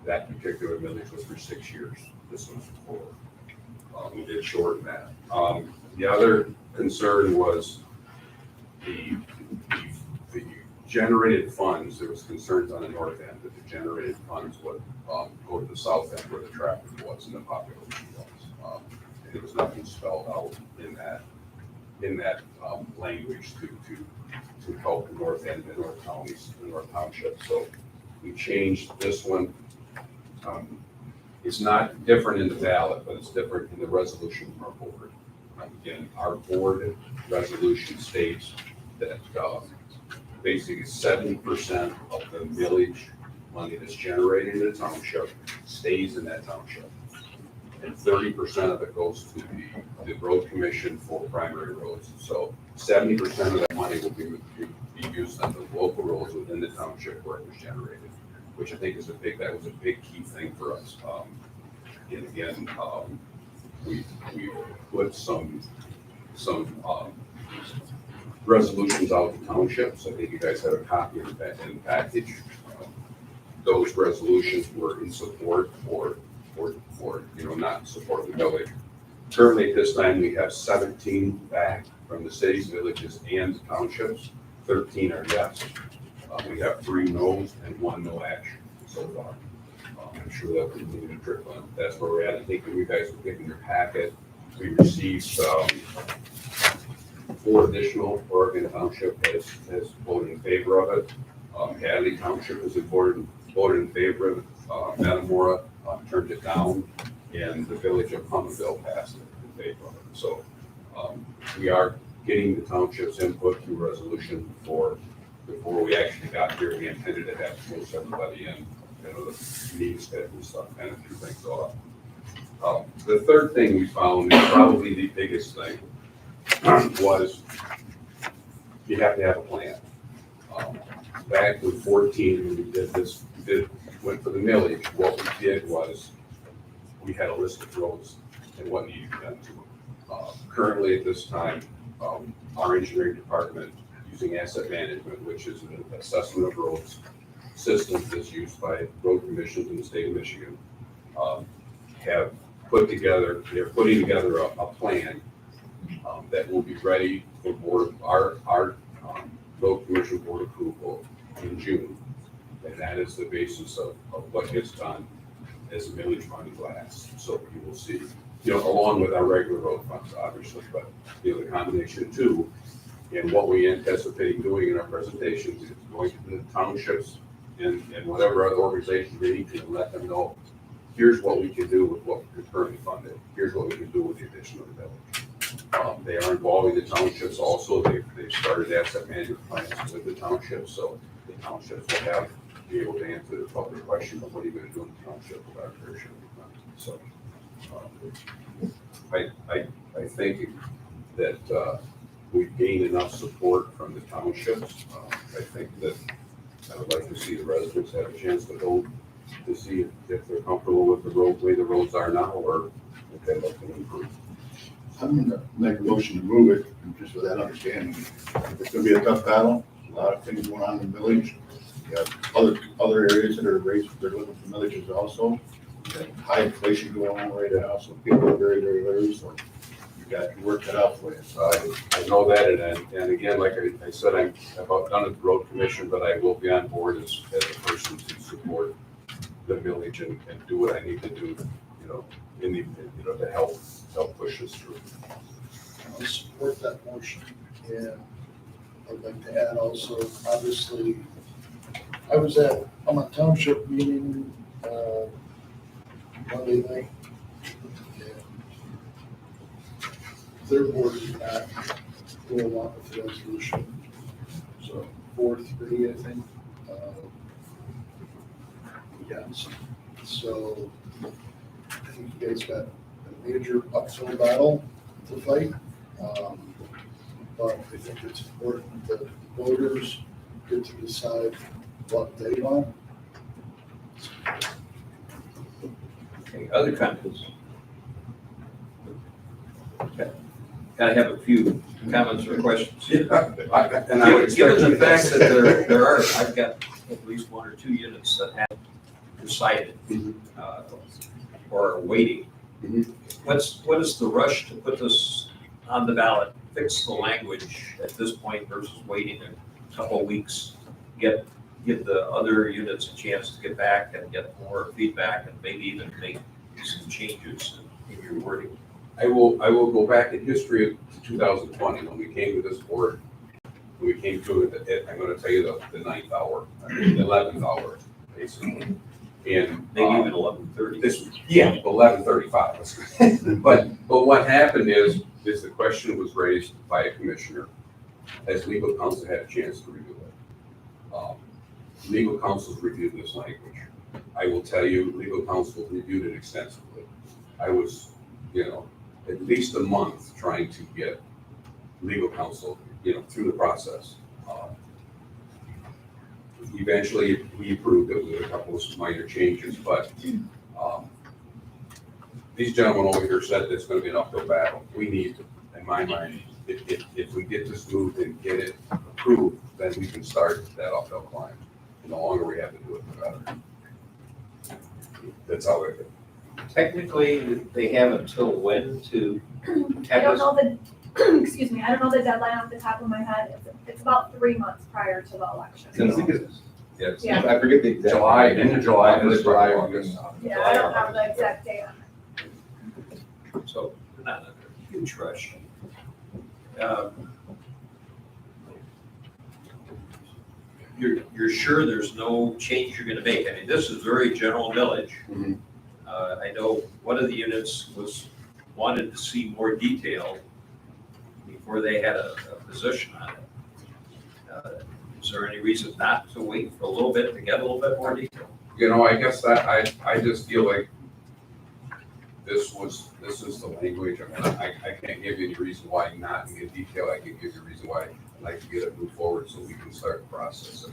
That particular millage was for 6 years. This one's for 4. We did shorten that. The other concern was the generated funds. There was concerns on the north end that the generated funds would go to the south end where the traffic was and the population was. And there was nothing spelled out in that language to help the north end, the north counties, the north township. So we changed this one. It's not different in the ballot, but it's different in the resolution from our board. Again, our board resolution states that basically 70% of the millage money that's generated in the township stays in that township. And 30% of it goes to the road commission for primary roads. So 70% of that money will be used on the local roads within the township where it was generated, which I think is that was a big key thing for us. And again, we put some resolutions out to townships. I think you guys have a copy of that in the package. Those resolutions were in support or not support the village. Currently at this time, we have 17 back from the cities, villages, and townships. 13 are yes. We have 3 no's and 1 no action so far. I'm sure that will continue to trickle in. That's where we're at. I think when you guys were getting your packet, we received 4 additional. Oregon Township has voted in favor of it. Hadley Township has voted in favor of it. Metamora turned it down, and the village of Hummaville passed it in favor of it. So we are getting the township's input through resolution before we actually got here. We intended to have most everybody in, the meeting schedule and stuff, kind of threw things off. The third thing we found is probably the biggest thing was you have to have a plan. Back in 14, when we did this, went for the millage, what we did was we had a list of roads and what needed to be done to them. Currently at this time, our engineering department, using asset management, which is an assessment of roads system that's used by road commissions in the state of Michigan, they're putting together a plan that will be ready for our road commission board approval in June. And that is the basis of what gets done. as a millage fund glass. So you will see, along with our regular road funds, obviously, but, the combination too. And what we anticipate doing in our presentations is going to the townships and whatever other organizations we need to let them know, here's what we can do with what we're currently funded. Here's what we can do with the additional village. They are involving the townships also. They've started asset management plans with the townships, so the townships will be able to answer the public question of what are you going to do in the township with our fair share of funds. So I think that we've gained enough support from the townships. I think that I would like to see the residents have a chance to vote to see if they're comfortable with the way the roads are now, or if they'd like to improve. I'm gonna make a motion to move it, and just with that understanding. It's gonna be a tough battle, a lot of things going on in the village. You have other areas that are raised, they're looking for villages also. You got high inflation going on right now, so people are very, very worried, so you got to work that out for you. So I know that, and again, like I said, I'm about done with the road commission, but I will be on board as a person to support the village and do what I need to do, to help push this through. I'll support that motion, and I'd like to add also, obviously, I was at a township meeting, Monday night, and their board did not go along with the resolution, so 4-3, I think. Yes, so I think you guys got a major uphill battle to fight. But I think it's important that voters get to decide what they want. Okay, other comments? Okay. I have a few comments or questions. And I would Given the expect fact that there are, I've got at least 1 or 2 units that have decided or are waiting. What is the rush to put this on the ballot, fix the language at this point versus waiting a couple of weeks, give the other units a chance to get back and get more feedback and maybe even make some changes in your wording? I will go back in history to 2020 when we came to this board. When we came to it, I'm going to tell you the 9th hour, the 11th hour, basically. And Maybe even 11:30. 11:35. But what happened is the question was raised by a commissioner as legal counsel had a chance to review it. Legal counsel's reviewed this language. I will tell you, legal counsel reviewed it extensively. I was, at least a month trying to get legal counsel, through the process. Eventually, we approved it with a couple of minor changes, but these gentlemen over here said it's going to be an uphill battle. We need, in my mind, if we get this moved and get it approved, then we can start that uphill climb. And the longer we have to do it, the better. That's how I think. Technically, they have until when to I have don't this? know the, excuse me, I don't know the deadline off the top of my head. It's about 3 months prior to the election. Yes. Yeah. I forget the exact. July, into July, August. Yeah, I don't have the exact date on it. So not a huge rush. You're sure there's no change you're gonna make? I mean, this is very general millage. Mhm. I know one of the units wanted to see more detail before they had a position on it. Is there any reason not to wait for a little bit to get a little bit more detail? I guess that I just feel like this is the language. I mean, I can't give you any reason why not in detail. I can give you a reason why I'd like to get it moved forward so we can start the process, I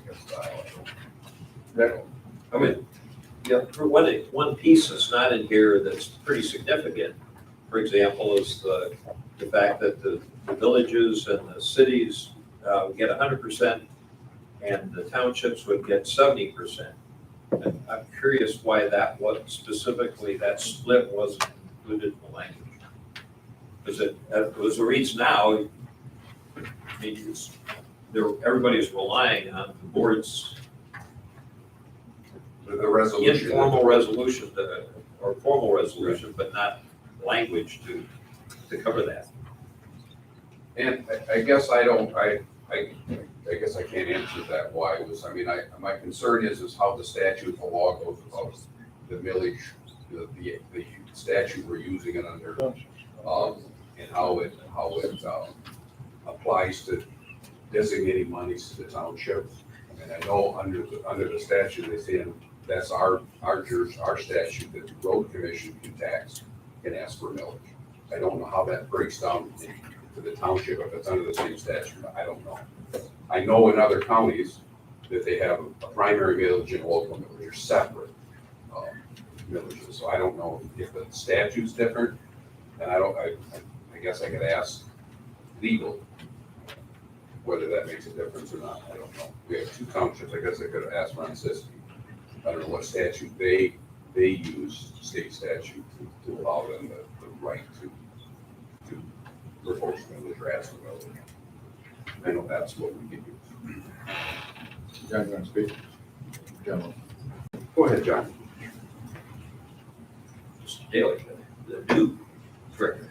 guess. I mean, for one piece that's not in here that's pretty significant, for example, is the fact that the villages and the cities would get 100% and the townships would get 70%. And I'm curious why that was specifically, that split wasn't included in the language. Because as it reads now, I mean, everybody's relying on the board's The resolution. informal resolution, or formal resolution, but not language to cover that. And I guess I guess I can't answer that why it was, I mean, my concern is how the statute, the law goes about the millage, the statute we're using it under, and how it applies to designating monies to the township. And I know under the statute, they say that's our statute that the road commission can ask for millage. I don't know how that breaks down to the township, if it's under the same statute, I don't know. I know in other counties that they have a primary millage and a local millage, they're separate millages, so I don't know if the statute's different, and I guess I could ask legal whether that makes a difference or not, I don't know. We have two townships, I guess I could have asked Ron Siskey. I don't know what statute they use, state statute, to allow them the right to propose millage or ask for millage. I know that's what we can use. John, you want to speak? John. Go ahead, John. Mr. Daly, the new director.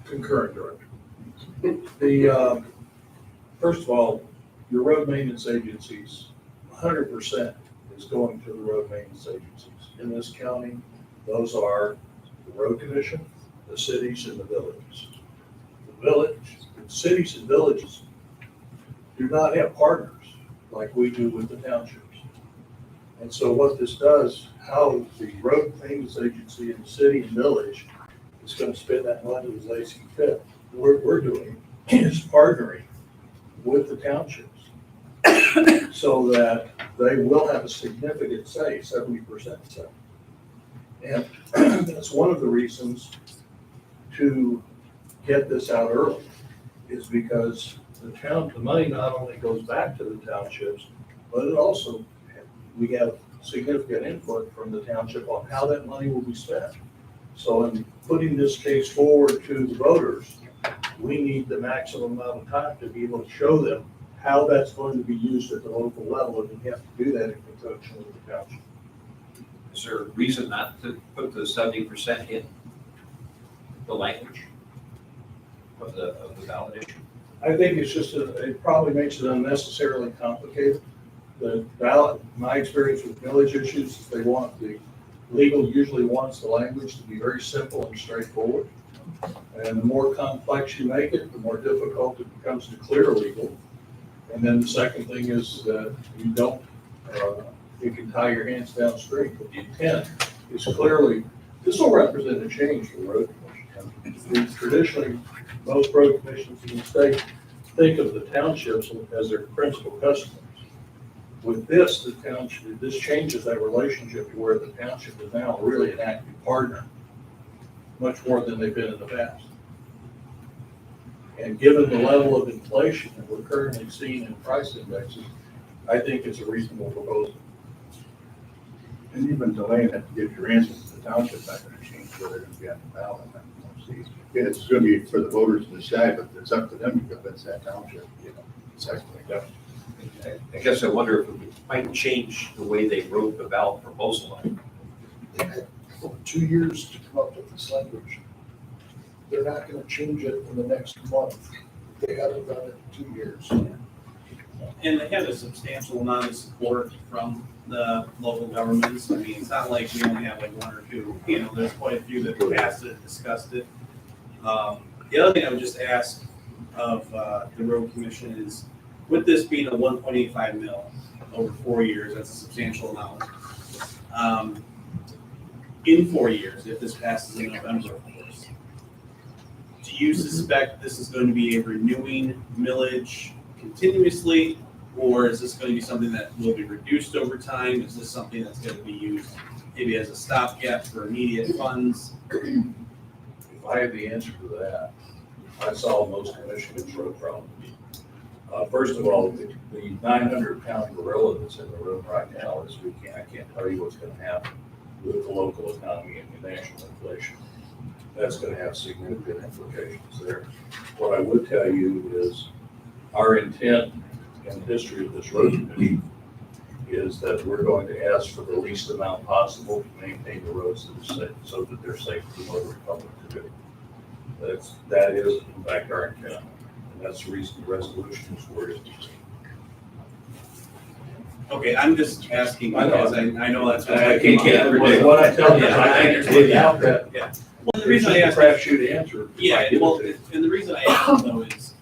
Concurrent director. The, first of all, your road maintenance agencies, 100% is going to the road maintenance agencies. In this county, those are the road commission, the cities, and the villages. The cities and villages do not have partners like we do with the townships. And so what this does, how the road maintenance agency in the city and village is going to spend that money as they see fit. What we're doing is partnering with the townships so that they will have a significant say, 70% say. And that's one of the reasons to get this out early, is because the money not only goes back to the townships, but it also, we have significant input from the township on how that money will be spent. So in putting this case forward to the voters, we need the maximum amount of time to be able to show them how that's going to be used at the local level, and we have to do that in conjunction with the township. Is there a reason not to put the 70% in the language of the ballot issue? I think it's just, it probably makes it unnecessarily complicated. The ballot, my experience with village issues, is the legal usually wants the language to be very simple and straightforward. And the more complex you make it, the more difficult it becomes to clear legal. And then the second thing is that you can tie your hands downstream, but the intent is clearly, this will represent a change for the road commission. Traditionally, most road commissions in the state think of the townships as their principal customers. With this, this changes that relationship to where the township is now really an active partner, much more than they've been in the past. And given the level of inflation that we're currently seeing in price indexes, I think it's a reasonable proposal. And even delaying it to get your answers, the township's not going to change where they're going to be on the ballot. It's going to be for the voters to decide, but it's up to them to convince that township, I guess I wonder if it might change the way they wrote the ballot proposal. They had over 2 years to come up with this language. They're not going to change it in the next month. They haven't done it in 2 years. And they have a substantial amount of support from the local governments. I mean, it's not like we only have like one or two, there's quite a few that passed it, discussed it. The other thing I would just ask of the road commission is, with this being a 1.85 mil over 4 years, that's a substantial amount. In 4 years, if this passes in November, of course, do you suspect this is going to be a renewing millage continuously, or is this going to be something that will be reduced over time? Is this something that's going to be used maybe as a stopgap for immediate funds? If I had the answer to that, I solve most of Michigan's road problems. First of all, the 900-pound gorilla that's in the room right now is I can't tell you what's going to happen with the local economy and the national inflation. That's going to have significant implications there. What I would tell you is our intent and the history of this road committee is that we're going to ask for the least amount possible to maintain the roads that are safe, so that they're safe for the motor public to do. That is in fact our intent, and that's the reason the resolution is worded. Okay, I'm just asking because I know that's. I can't predict. What I tell you, Yeah, I think without that, Yeah. Well, the reason I asked. crapshoot answer. Yeah, well, and the reason I asked though is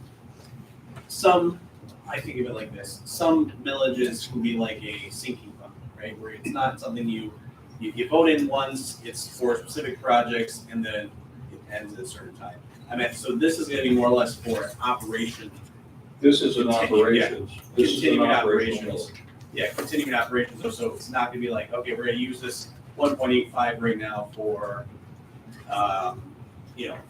I think of it like this, some villages can be like a sinking fund, right? Where it's not something you vote in once, it's for specific projects, and then it ends at a certain time. I mean, so this is gonna be more or less for operation. This is an operations. This is an Continuing operational. operations. Yeah, continuing operations, so it's not gonna be like, okay, we're gonna use this 1.85 right now for,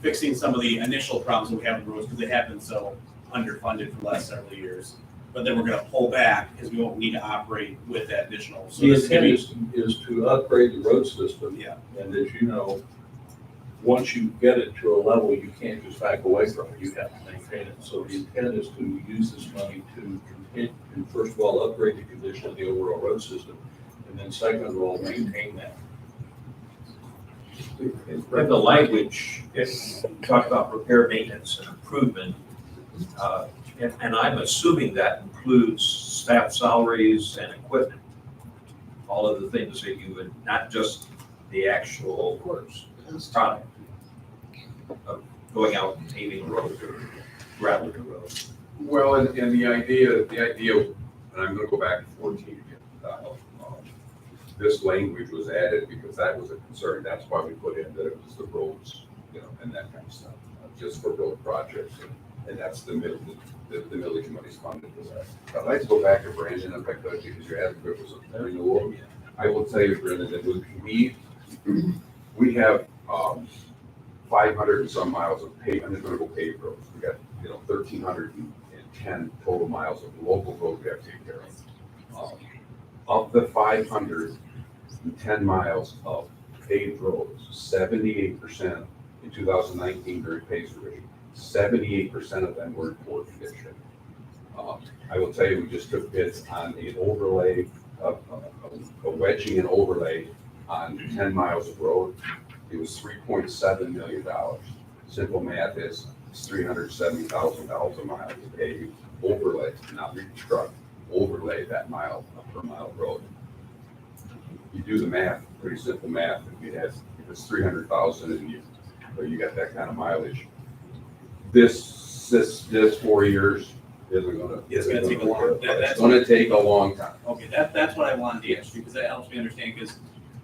fixing some of the initial problems that we have in roads, because they have been so underfunded for the last several years. But then we're gonna pull back, because we won't need to operate with that additional. So The this is gonna intent be, is to upgrade the road system. Yeah. And as you know, once you get it to a level, you can't just back away from it, you have to maintain it. So the intent is to use this money to first of all, upgrade the condition of the overall road system, and then second of all, maintain that. In the language, it's talk about repair, maintenance, and improvement. And I'm assuming that includes staff salaries and equipment. All of the things that you would, not just the actual product of going out and paving a road or graveling a road. Well, and the idea, and I'm gonna go back to 14 again. This language was added because that was a concern. That's why we put in that it was the roads, and that kind of stuff, just for road projects. And that's the millage money's funded for that. I'd like to go back to Brandon if I could, because your advocate was a renewal. I will tell you, Brandon, that we have 500 and some miles of paved, I'm just gonna go paved roads. We got 1,310 total miles of local road we have to take care of. Of the 510 miles of paved roads, 78% in 2019 during PACE revision, 78% of them were in poor condition. I will tell you, we just took bids on an overlay, a wedging and overlay on 10 miles of road. It was $3.7 million. Simple math is it's $370,000 a mile to pave, overlay, not reconstruct, overlay that mile per mile road. You do the math, pretty simple math. If it's 300,000 and you got that kind of mileage, this 4 years isn't gonna. It's gonna take a long. It's gonna take a long time. Okay, that's what I wanted to ask you, because that helps me understand, because,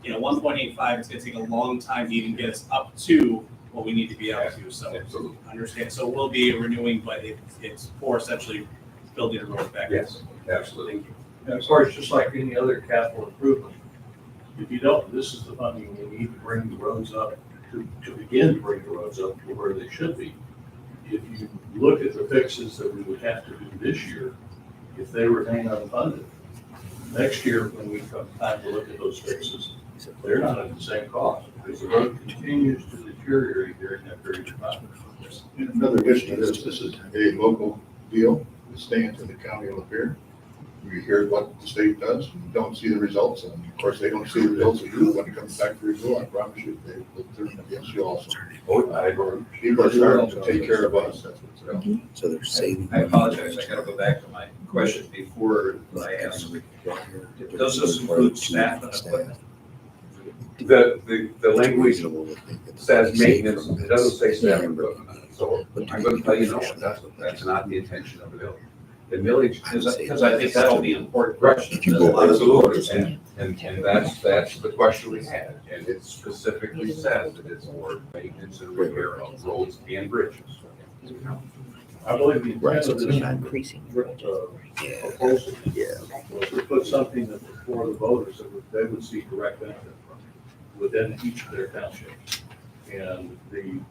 1.85, it's gonna take a long time to even get us up to what we need to be up to, so. Absolutely. Understand, so we'll be renewing, but it's for essentially building a road back. Yes, absolutely. Thank you. And of course, just like any other capital improvement, if you don't, this is the funding we need to bring the roads up, to begin to bring the roads up to where they should be. If you look at the fixes that we would have to do this year, if they remain unfunded, next year, when we come time to look at those fixes, they're not at the same cost, because the road continues to deteriorate during that period of time. In another addition to this is a local deal, it's staying to the county of Lapeer. We hear what the state does, and don't see the results, and of course, they don't see the results of you when it comes back to review. I promise you, they will turn against you also. People are starting to take care of us, that's what's about. So they're saving. I apologize, I gotta go back to my question before I asked. Does this include staff and equipment? The language says maintenance, it doesn't say staff and equipment. So I'm gonna tell you, no, that's not the intention of the village. The millage, Because I think that'll be an important question. absolutely, and that's the question we had, and it specifically says that it's for maintenance and repair of roads and bridges. I believe the Right, intent so of it's this not increasing. proposal Yeah. was to put something that before the voters, that they would see direct benefit from within each of their townships. And the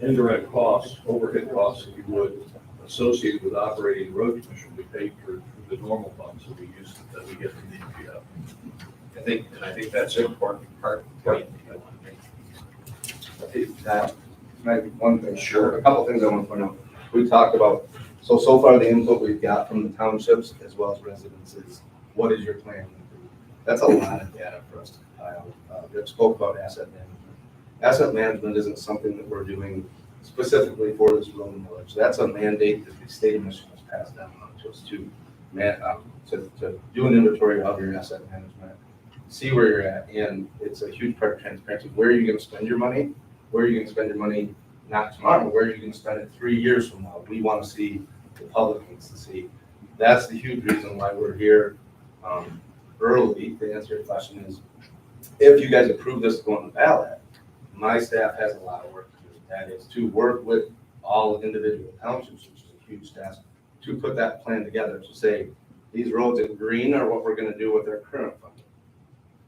indirect costs, overhead costs, if you would, associated with operating the road commission will be paid through the normal funds that we use, that we get from the EPA. I think that's an important part. Point. Maybe one thing, sure, a couple things I want to point out. We talked about, so far the input we've got from the townships as well as residents is what is your plan? That's a lot of data for us to compile. We spoke about asset management. Asset management isn't something that we're doing specifically for this road and village. That's a mandate that the state of Michigan has passed down to us to do an inventory of your asset management, see where you're at, and it's a huge part of transparency. Where are you going to spend your money? Where are you going to spend your money not tomorrow? Where are you going to spend it 3 years from now? We want to see, the public needs to see. That's the huge reason why we're here early. To answer your question is, if you guys approve this to go on the ballot, my staff has a lot of work to do. That is to work with all individual townships, which is a huge task, to put that plan together to say, these roads in green are what we're going to do with their current funding.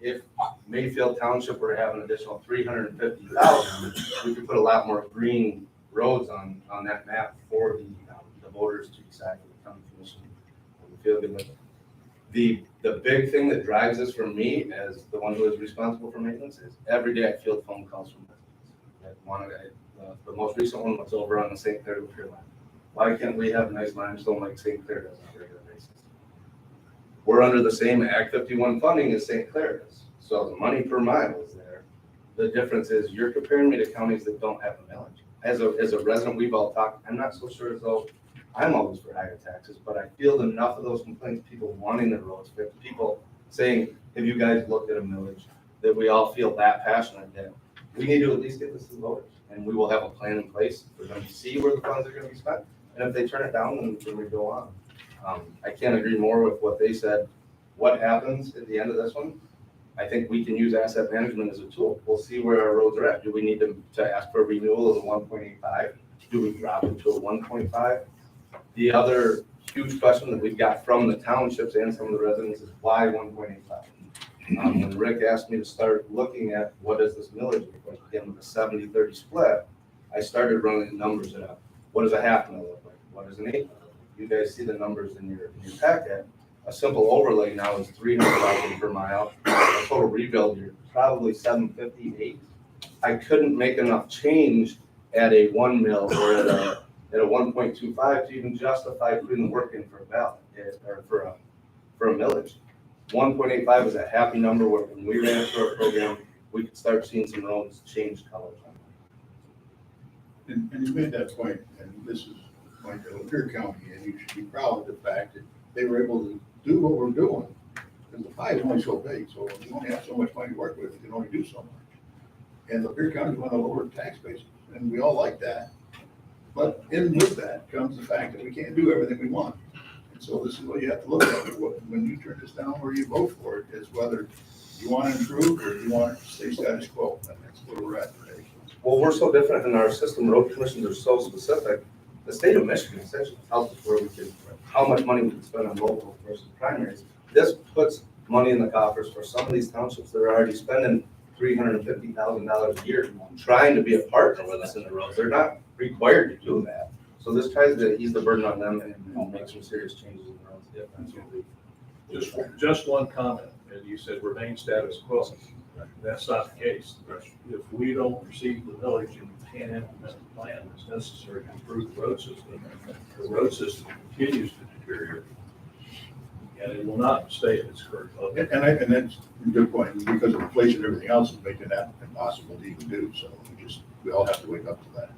If Mayfield Township were to have an additional $350,000, we could put a lot more green roads on that map for the voters to decide for the county commission. We feel good with it. The big thing that drives this for me as the one who is responsible for maintenance is every day I field phone calls from residents. The most recent one was over on the St. Clair Lapeer line. Why can't we have nice limestone like St. Clair does on a regular basis? We're under the same Act 51 funding as St. Clair does. So the money per mile is there. The difference is you're comparing me to counties that don't have a millage. As a resident, we've all talked, I'm not so sure as though I'm always for higher taxes, but I feel enough of those complaints, people wanting the roads fixed, people saying, have you guys looked at a millage, that we all feel that passionate that we need to at least get this to the voters. And we will have a plan in place for them to see where the funds are going to be spent. And if they turn it down, then we go on. I can't agree more with what they said. What happens at the end of this one? I think we can use asset management as a tool. We'll see where our roads are at. Do we need to ask for a renewal of the 1.85? Do we drop it to a 1.5? The other huge question that we've got from the townships and some of the residents is why 1.85? When Rick asked me to start looking at what does this millage look like, again with a 70-30 split, I started running the numbers up. What does a half mil look like? What does an eighth mil look like? You guys see the numbers in your packet. A simple overlay now is $300,000 per mile. A total rebuild, you're probably $750,000. I couldn't make enough change at a 1 mil or at a 1.25 to even justify putting the work in for a ballot or for a millage. 1.85 is a happy number where when we ran it through our program, we could start seeing some roads change colors. And you made that point, and this is like Lapeer County, and you should be proud of the fact that they were able to do what we're doing. Because the pie is only so big, so you only have so much money to work with, you can only do so much. And Lapeer County is one of the lower tax bases, and we all like that. But in with that comes the fact that we can't do everything we want. And so this is what you have to look at. When you turn this down or you vote for it, is whether you want to improve or you want to stay status quo. And that's where we're at today. Well, we're so different in our system. Road commissions are so specific. The state of Michigan essentially tells us where we can, how much money we can spend on local versus primaries. This puts money in the coffers for some of these townships that are already spending $350,000 a year trying to be a partner with us in the roads. They're not required to do that. So this tries to ease the burden on them and make some serious changes in the roads. Just one comment, and you said remain status quo. That's not the case. If we don't receive the village and we can't implement the plan that's necessary to improve the road system continues to deteriorate. And it will not stay at its current level. And that's a good point, because of inflation and everything else is making that impossible to even do. So we all have to wake up to that.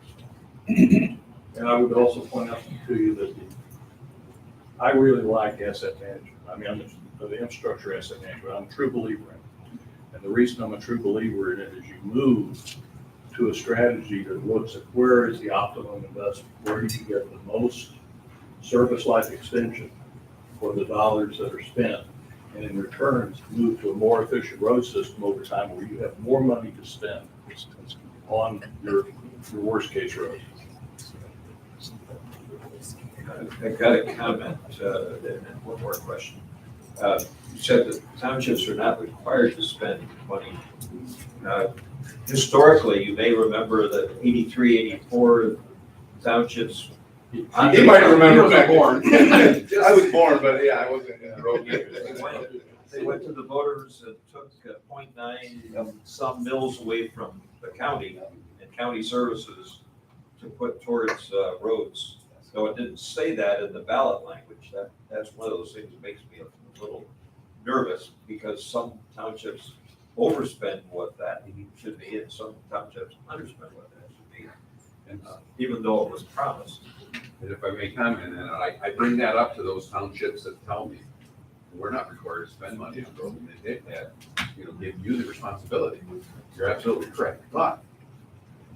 And I would also point out to you that I really like asset management. I mean, I'm the infrastructure asset management. I'm a true believer in it. And the reason I'm a true believer in it is you move to a strategy that looks at where is the optimum investment, where you can get the most service life extension for the dollars that are spent. And in return, move to a more efficient road system over time where you have more money to spend on your worst case road. I've got a comment and one more question. You said that townships are not required to spend money. Historically, you may remember that 83, 84 townships. He might remember back born. I was born, but yeah, I wasn't in the road yet. They went to the voters and took 0.9 of some mills away from the county and county services to put towards roads. So it didn't say that in the ballot language. That's one of those things that makes me a little nervous because some townships overspend what that should be and some townships underspend what that should be. And even though it was promised. And if I may comment, and I bring that up to those townships that tell me, we're not required to spend money on roads, and they had, give you the responsibility. You're absolutely correct, but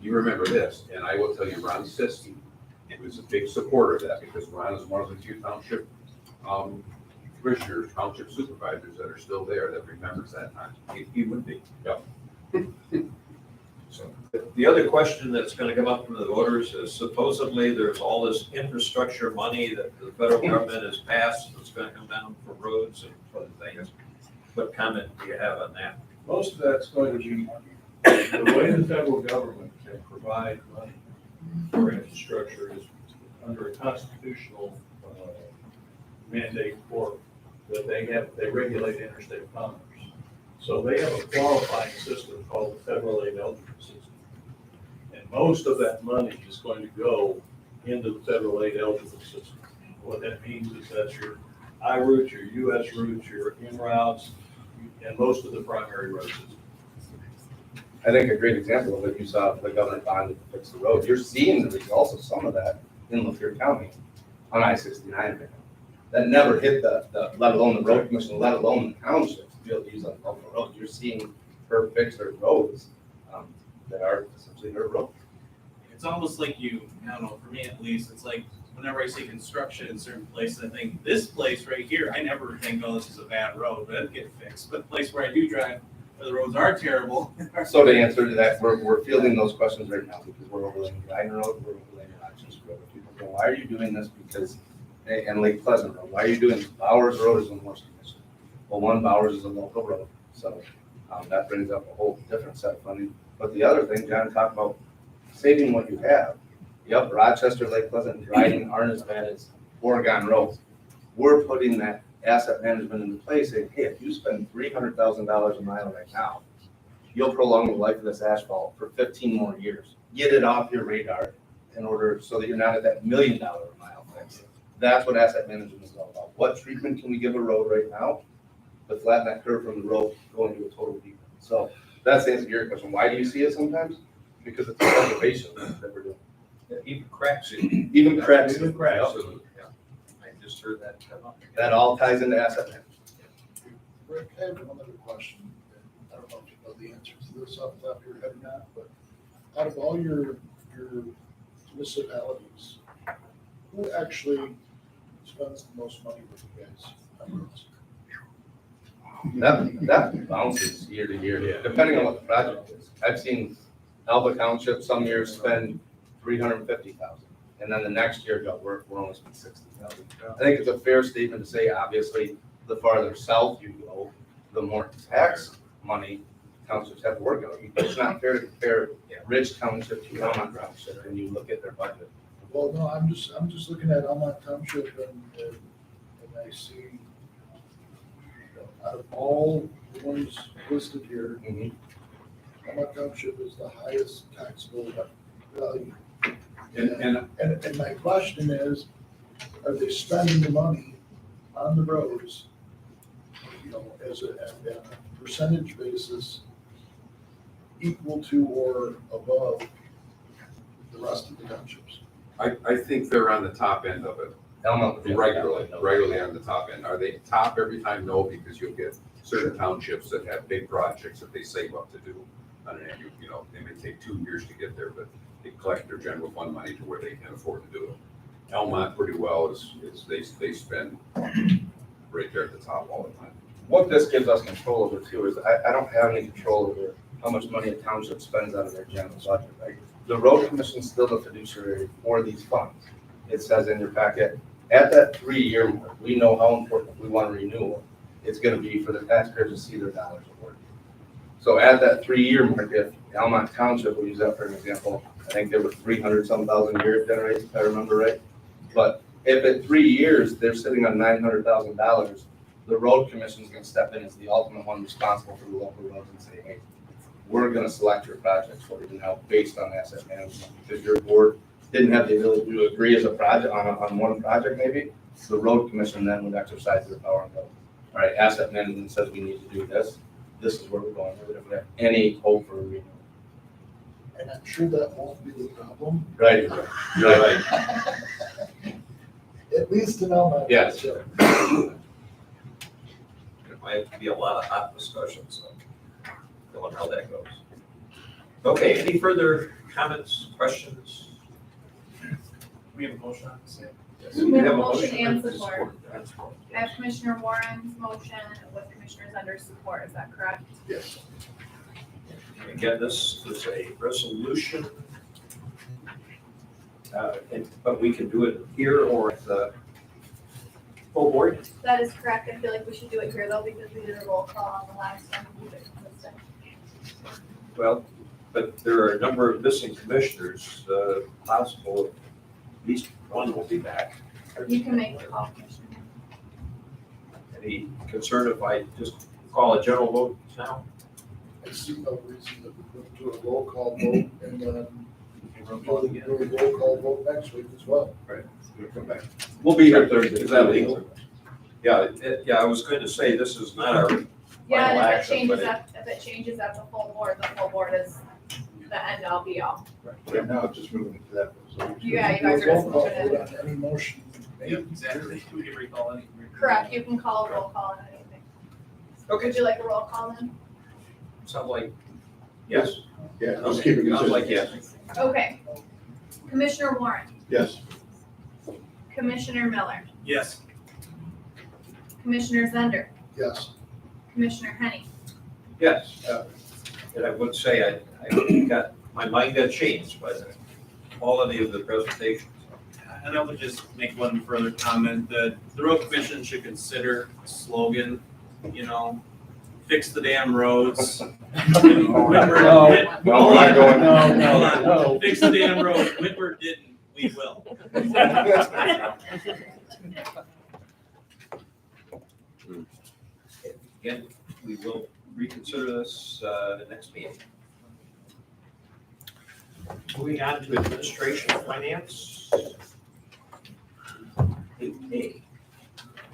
you remember this, and I will tell you, Ron Siskey was a big supporter of that, because Ron is one of the few township commissioners, township supervisors that are still there that remembers that time. He would be. Yep. So the other question that's gonna come up from the voters is supposedly there's all this infrastructure money that the federal government has passed that's gonna come down for roads and other things. What comment do you have on that? Most of that's going to be, the way the federal government can provide money for infrastructure is under a constitutional mandate for, that they regulate interstate commerce. So they have a qualifying system called the federal aid eligible system. And most of that money is going to go into the federal aid eligible system. What that means is that's your I routes, your US routes, your in routes, and most of the primary road systems. I think a great example of it, you saw the government bond to fix the road. You're seeing the results of some of that in Lapeer County on I-69 right now. That never hit the, let alone the road commission, let alone the township to be able to use on the road. You're seeing her fix her roads that are essentially her road. It's almost like I don't know, for me at least, it's like whenever I see construction in certain places, I think this place right here, I never think, oh, this is a bad road, but it'll get fixed. But the place where I do drive, where the roads are terrible. So to answer to that, we're fielding those questions right now because we're overlaying Guyton Road, we're overlaying Rochester Road. People go, why are you doing this? Because, and Lake Pleasant Road, why are you doing this? Bowers Road is a Morse Commission. Well, one, Bowers is a local road, so that brings up a whole different set of funding. But the other thing, John talked about saving what you have. Yep, Rochester, Lake Pleasant, and Dryden aren't as bad as Oregon roads. We're putting that asset management into place, saying, hey, if you spend $300,000 a mile right now, you'll prolong the life of this asphalt for 15 more years. Get it off your radar in order so that you're not at that $1 million a mile fix. That's what asset management is all about. What treatment can we give a road right now to flatten that curve from the road going to a total defect? So that's the answer to your question. Why do you see it sometimes? Because it's a preservation that we're doing. Even cracks. Even cracks. Even cracks. Absolutely, yeah. I just heard that come up. That all ties into asset management. Rick, I have one other question. I don't know if you know the answer to this off the top of your head or not, but out of all your municipalities, who actually spends the most money with you guys on roads? That bounces year to year, depending on what the project is. I've seen Alva Township some years spend $350,000, and then the next year go, we're only spending $60,000. I think it's a fair statement to say, obviously, the farther south you go, the more tax money townships have to work on. It's not fair to compare Rich Township to Elmont Township, and you look at their budget. Well, no, I'm just looking at Elmont Township and I see, you know, out of all the ones listed here, Elmont Township is the highest taxable value. And my question is, are they spending the money on the roads, you know, as a percentage basis equal to or above the rest of the townships? I think they're on the top end of it. Regularly on the top end. Are they top every time? No, because you'll get certain townships that have big projects that they save up to do on an annual, they may take 2 years to get there, but they collect their general fund money to where they can afford to do it. Elmont pretty well is they spend right there at the top all the time. What this gives us control over too is I don't have any control over how much money a township spends out of their general budget, right? The road commission is still the fiduciary for these funds. It says in your packet, at that 3-year mark, we know how important, if we want a renewal, it's gonna be for the taxpayers to see their dollars at work. So at that 3-year mark, if Elmont Township, we'll use that for an example, I think there were 300-some thousand a year generated, if I remember right. But if at 3 years, they're sitting on $900,000, the road commission is gonna step in as the ultimate one responsible for the local roads and say, hey, we're gonna select your projects for you now based on asset management, because your board didn't have the ability to agree as a project on one project maybe, the road commission then would exercise their power and go, all all right, asset management says we need to do this, this is where we're going with it, if we have any hope for renewal. And I'm sure that won't be the problem. Right, you're right. At least in Elma. Yes. There might be a lot of hot discussions on how that goes. Okay, any further comments, questions? We have a motion on the same. Yes, We have a a motion and and support. And support. I have Commissioner Warren's motion with Commissioners under support, is that correct? Yes. And again, this is a resolution. But we can do it here or at the full board. That is correct, I feel like we should do it here though, because we did a roll call on the last one, to keep it consistent. Well, but there are a number of missing commissioners, possible at least one will be back. You can make the call, Commissioner. Any concern if I just call a general vote now? I see no reason that we couldn't do a roll call vote and then Roll call again. do a roll call vote next week as well. Right. We'll come back. We'll be here Thursday. Is that legal? Yeah, I was going to say, this is not our Yeah, final and action, but if it changes at the full board is the end all be all. Right now, it's just moving to that. So Yeah, you guys are roll just call moving it. vote on any motion made. Yep, exactly. We can recall any. Correct, you can call a roll call on anything. Would you like a roll call then? sounds like, yes. Yeah, let's keep it consistent. Sounds like yes. Okay. Commissioner Warren, Yes. Commissioner Miller, Yes. Commissioner Zender, Yes. Commissioner Henny. Yes, and I would say my mind got changed by the quality of the presentation. And I would just make one further comment that the road commission should consider a slogan, fix the damn roads. No, we're not going. No. Fix the damn road. Whitworth didn't, we will. Again, we will reconsider this the next meeting. Moving on to administration and finance. 8A.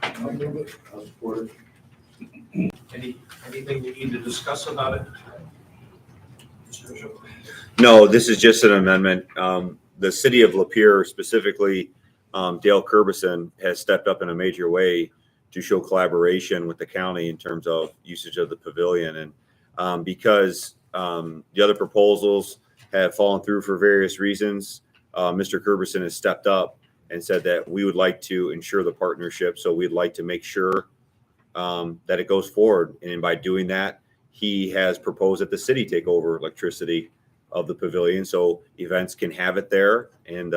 I'll move it. I'll support it. Anything we need to discuss about it? Mr. Bishop? No, this is just an amendment. The city of Lapeer, specifically Dale Curbison, has stepped up in a major way to show collaboration with the county in terms of usage of the pavilion. And because the other proposals have fallen through for various reasons, Mr. Curbison has stepped up and said that we would like to ensure the partnership. So we'd like to make sure that it goes forward. And by doing that, he has proposed that the city take over electricity of the pavilion so events can have it there and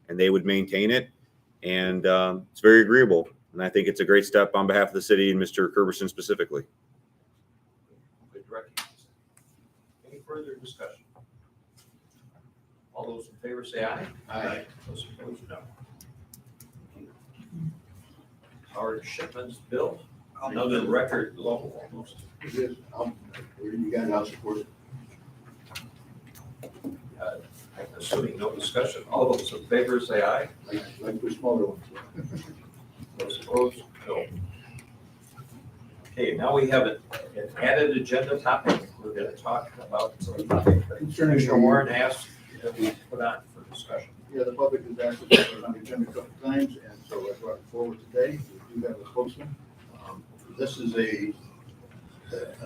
they would maintain it. And it's very agreeable. And I think it's a great step on behalf of the city and Mr. Curbison specifically. Good direction. Any further discussion? All those in favor say aye. Aye. Those opposed, no. Our shipments bill, another record low almost. Yes, you got it, I'll support it. I'm assuming no discussion. All those in favor say aye. Like the smaller ones. Those opposed, no. Okay, now we have an added agenda topic. We're going to talk about some topic that Commissioner Warren asked that we put on for discussion. Yeah, the public has asked us to put it on the agenda a couple times, and so I brought it forward today. We do have a spokesman. This is an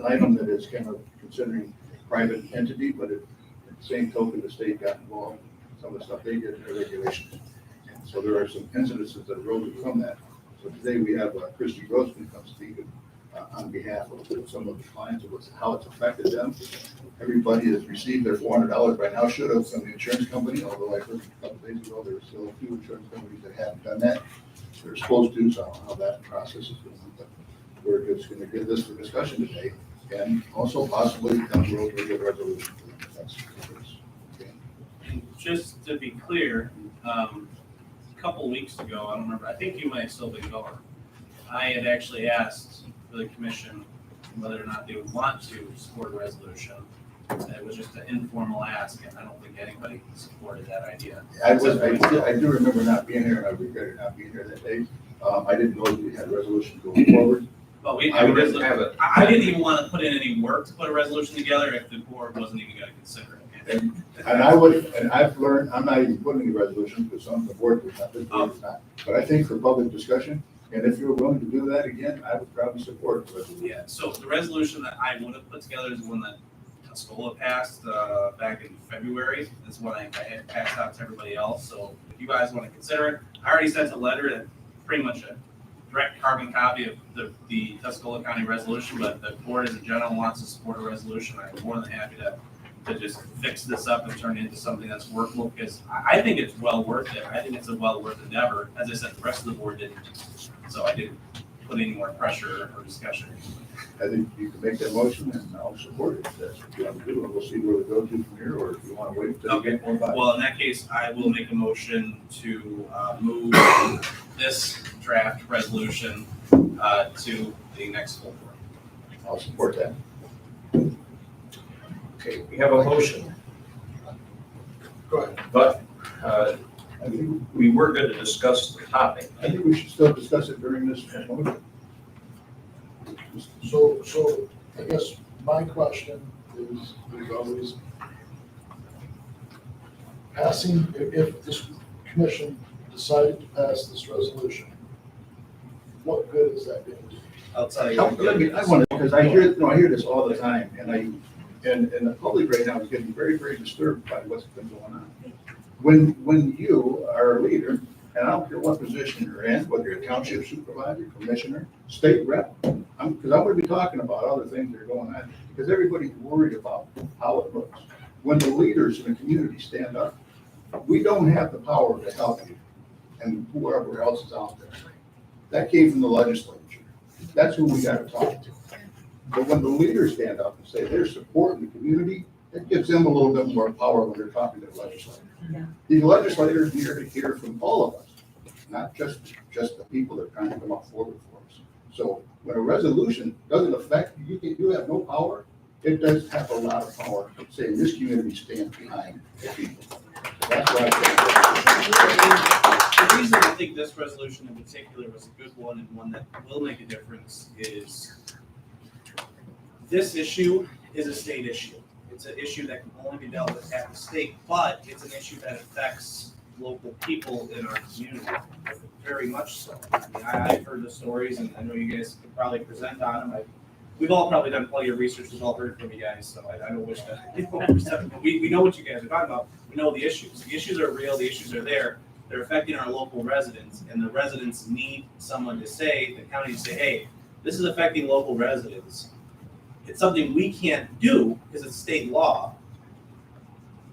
item that is kind of considering a private entity, but at the same token, the state got involved in some of the stuff they did in their regulations. And so there are some incidences that arose from that. So today we have Christy Grossman come speak on behalf of some of the clients of how it's affected them. Everybody has received their $400 by now, should have, from the insurance company, although I heard a couple days ago, there are still a few insurance companies that haven't done that. They're supposed to, so I don't know how that process is going, but we're just going to get this for discussion today, and also possibly down the road we'll get a resolution. That's okay. Just to be clear, a couple weeks ago, I don't remember, I think you might have still been going. I had actually asked the commission whether or not they would want to support a resolution. It was just an informal ask, and I don't think anybody supported that idea. I do remember not being here, and I regretted not being here that day. I didn't know that we had a resolution going forward, But we I have a wouldn't resolution. have it. I didn't even want to put in any work to put a resolution together if the board wasn't even gonna consider it. And I would, and I've learned, I'm not even putting any resolutions, because some of the board was not, this board is not. But I think for public discussion, and if you're willing to do that again, I would probably support the resolution. Yeah, so the resolution that I would have put together is one that Tuscola passed back in February. That's what I had passed out to everybody else. So if you guys want to consider it, I already sent a letter that pretty much a direct carbon copy of the Tuscola County resolution, but the board as a general wants to support a resolution. I'm more than happy to just fix this up and turn it into something that's workable, because I think it's well worth it. I think it's a well worth endeavor. As I said, the rest of the board didn't. So I didn't put any more pressure or discussion. I think you can make that motion, and I'll support it. If that's what you want to do, and we'll see where it goes from here, or if you want to wait until you get more by. Well, in that case, I will make a motion to move this draft resolution to the next full board. I'll support that. Okay, we have a motion. Go ahead. But I think, we were going to discuss the topic. I think we should still discuss it during this motion. So I guess my question is always passing, if this commission decided to pass this resolution, what good is that going to do? I'll tell you. I want to, because I hear this all the time, and the public right now is getting very, very disturbed by what's been going on. When you are a leader, and I don't care what position you're in, whether you're a township supervisor, commissioner, state rep, because I'm going to be talking about other things that are going on, because everybody's worried about how it looks. When the leaders in the community stand up, we don't have the power to help you, and whoever else is out there. That came from the legislature. That's who we got to talk to. But when the leaders stand up and say they're supporting the community, it gives them a little bit more power when they're talking to the legislators. Yeah. The legislators need to hear from all of us, not just the people that are trying to come up forward for us. So when a resolution doesn't affect you, you have no power. It does have a lot of power saying this community stands behind the people. So that's why The reason I think this resolution in particular was a good one and one that will make a difference is this issue is a state issue. It's an issue that can only be dealt with at the state, but it's an issue that affects local people in our community, very much so. I mean, I've heard the stories, and I know you guys could probably present on them. We've all probably done plenty of research. We've all heard from you guys, so I don't wish to present, but we know what you guys are talking about. We know the issues. The issues are real. The issues are there. They're affecting our local residents, and the residents need someone to say, the county to say, hey, this is affecting local residents. It's something we can't do because it's state law.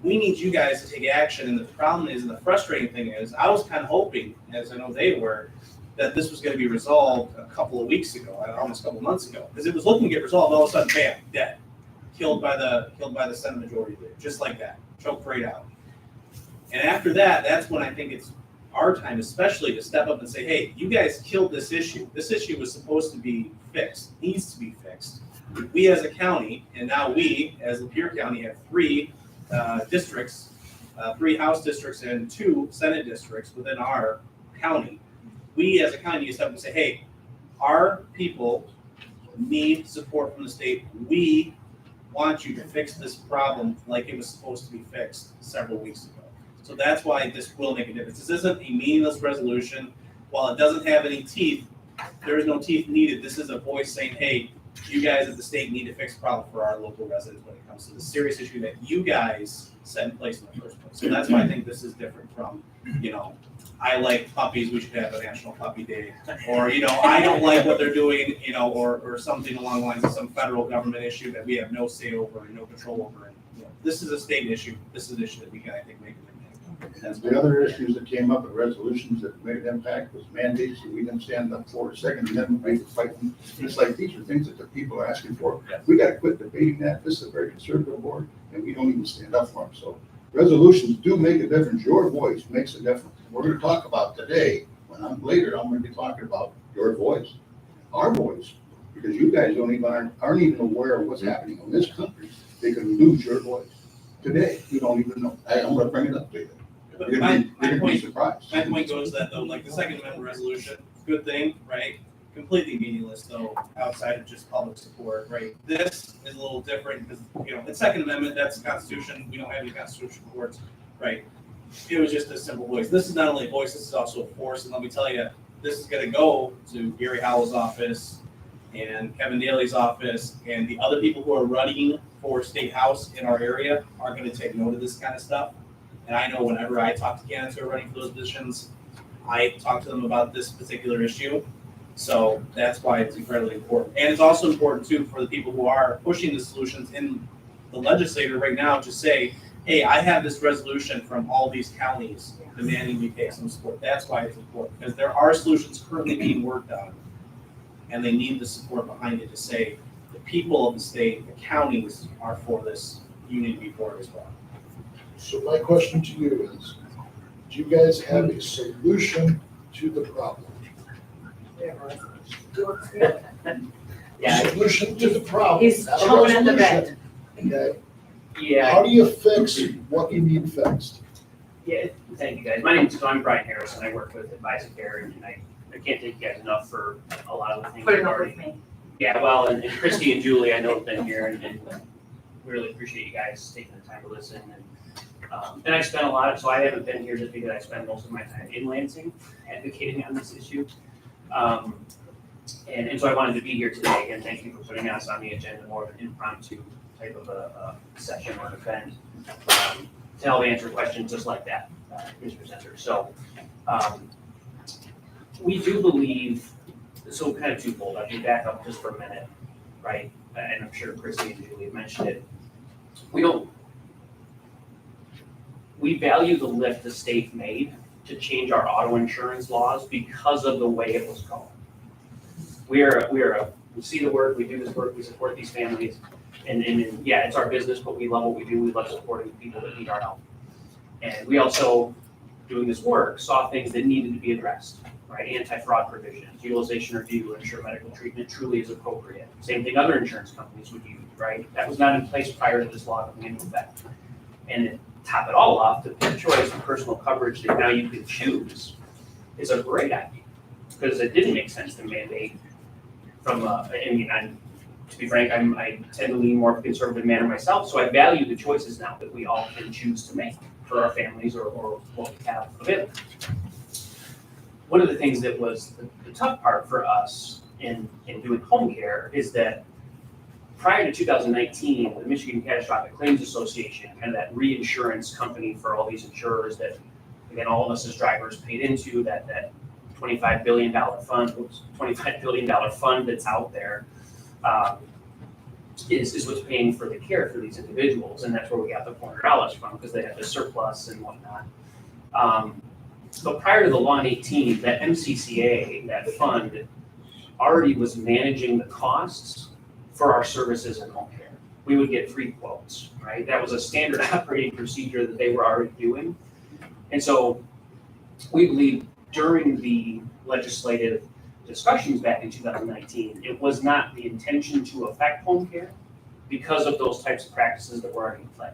We need you guys to take action, and the problem is, and the frustrating thing is, I was kind of hoping, as I know they were, that this was going to be resolved a couple of weeks ago, almost a couple of months ago, because it was looking to get resolved. All of a sudden, bam, dead, killed by the Senate Majority Leader, just like that, choked right out. And after that, that's when I think it's our time, especially, to step up and say, hey, you guys killed this issue. This issue was supposed to be fixed, needs to be fixed. We as a county, and now we as Lapeer County have three districts, 3 House districts and 2 Senate districts within our county. We as a county need to step up and say, hey, our people need support from the state. We want you to fix this problem like it was supposed to be fixed several weeks ago. So that's why this will make a difference. This isn't a meaningless resolution. While it doesn't have any teeth, there is no teeth needed. This is a voice saying, hey, you guys at the state need to fix the problem for our local residents when it comes to the serious issue that you guys set in place in the first place. So that's why I think this is different from, I like puppies, we should have a national puppy day. Or, I don't like what they're doing, or something along the lines of some federal government issue that we have no say over and no control over. And, this is a state issue. This is an issue that we can, I think, make an impact. the other issues that came up, and resolutions that made an impact, was mandates that we didn't stand up for. Second Amendment right to fight. It's like, these are things that the people are asking for. We got to quit debating that. This is a very conservative board, and we don't even stand up for them. So resolutions do make a difference. Your voice makes a difference. We're going to talk about today. When I'm later, I'm going to be talking about your voice, our voice, because you guys aren't even aware of what's happening in this country. They can lose your voice today. You don't even know. I'm going to bring it up to you. But You're my going to be point surprised. goes that though, like the Second Amendment resolution, good thing, right? completely meaningless though, outside of just public support, right? This is a little different because, you know, the Second Amendment, that's the Constitution, we don't have any constitutional courts, right? It was just a simple voice. This is not only a voice, this is also a force, and let me tell you, this is gonna go to Gary Howell's office and Kevin Daly's office, and the other people who are running for state house in our area are gonna take note of this kind of stuff. And I know whenever I talk to candidates who are running for those positions, I talk to them about this particular issue. So that's why it's incredibly important. And it's also important too for the people who are pushing the solutions in the legislature right now to say, hey, I have this resolution from all these counties demanding we pay some support. That's why it's important, because there are solutions currently being worked on, and they need the support behind it to say the people of the state, the counties are for this, you need to be for it as well. So my question to you is, do you guys have a solution to the problem? Solution to the problem. He's not a chomping at the resolution, bit. Okay, Yeah, how do you fix what you need fixed? yeah, thank you guys. My name is, I'm Brian Harrison. I work with Advisor and I can't thank you guys enough for a lot of the things. Putting you've up already- with me. Yeah, well, and Christy and Julie, I know have been here and we really appreciate you guys taking the time to listen. And I spent a lot of, so I haven't been here just because I spend most of my time in Lansing advocating on this issue. And so I wanted to be here today. Again, thank you for putting us on the agenda, more of an impromptu type of a session or event to help answer questions just like that, Mr. Presenter. So we do believe, so kind of twofold. I'll back up just for a minute, right? And I'm sure Chrissy and Julie have mentioned it. We value the lift the state made to change our auto insurance laws because of the way it was going. We see the work, we do this work, we support these families, and yeah, it's our business, but we love what we do, we love supporting people that need our help. And we also, doing this work, saw things that needed to be addressed, right? Anti-fraud provisions, utilization review, to ensure medical treatment truly is appropriate. Same thing other insurance companies would use, right? That was not in place prior to this law coming into effect. And to top it all off, the choice of personal coverage that now you can choose is a great idea, because it didn't make sense to mandate from, to be frank, I tend to lean more of a conservative manner myself, so I value the choices now that we all can choose to make for our families or what we have available. One of the things that was the tough part for us in doing home care is that prior to 2019, the Michigan Catastrophic Claims Association, kind of that reinsurance company for all these insurers that, again, all of us as drivers paid into, that $25 billion fund that's out there, is what's paying for the care for these individuals, and that's where we got the $400 from, because they had the surplus and whatnot. But prior to the law in 18, that MCCA, that fund, already was managing the costs for our services in home care. We would get free quotes, right? That was a standard operating procedure that they were already doing. And so we believe during the legislative discussions back in 2019, it was not the intention to affect home care because of those types of practices that were already in play.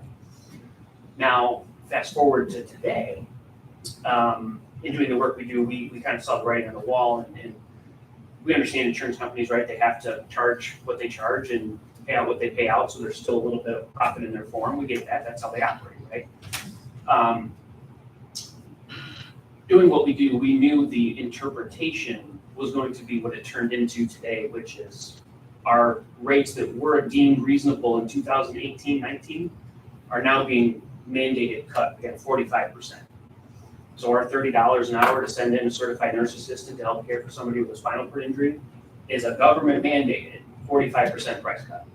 Now, fast forward to today, in doing the work we do, we kind of saw the writing on the wall, and we understand insurance companies, right? They have to charge what they charge and pay out what they pay out, so there's still a little bit of profit in their form. We get that, that's how they operate, right? Doing what we do, we knew the interpretation was going to be what it turned into today, which is our rates that were deemed reasonable in 2018-19 are now being mandated cut, again, 45%. So our $30 an hour to send in a certified nurse assistant to help care for somebody with a spinal cord injury is a government mandated 45% price cut.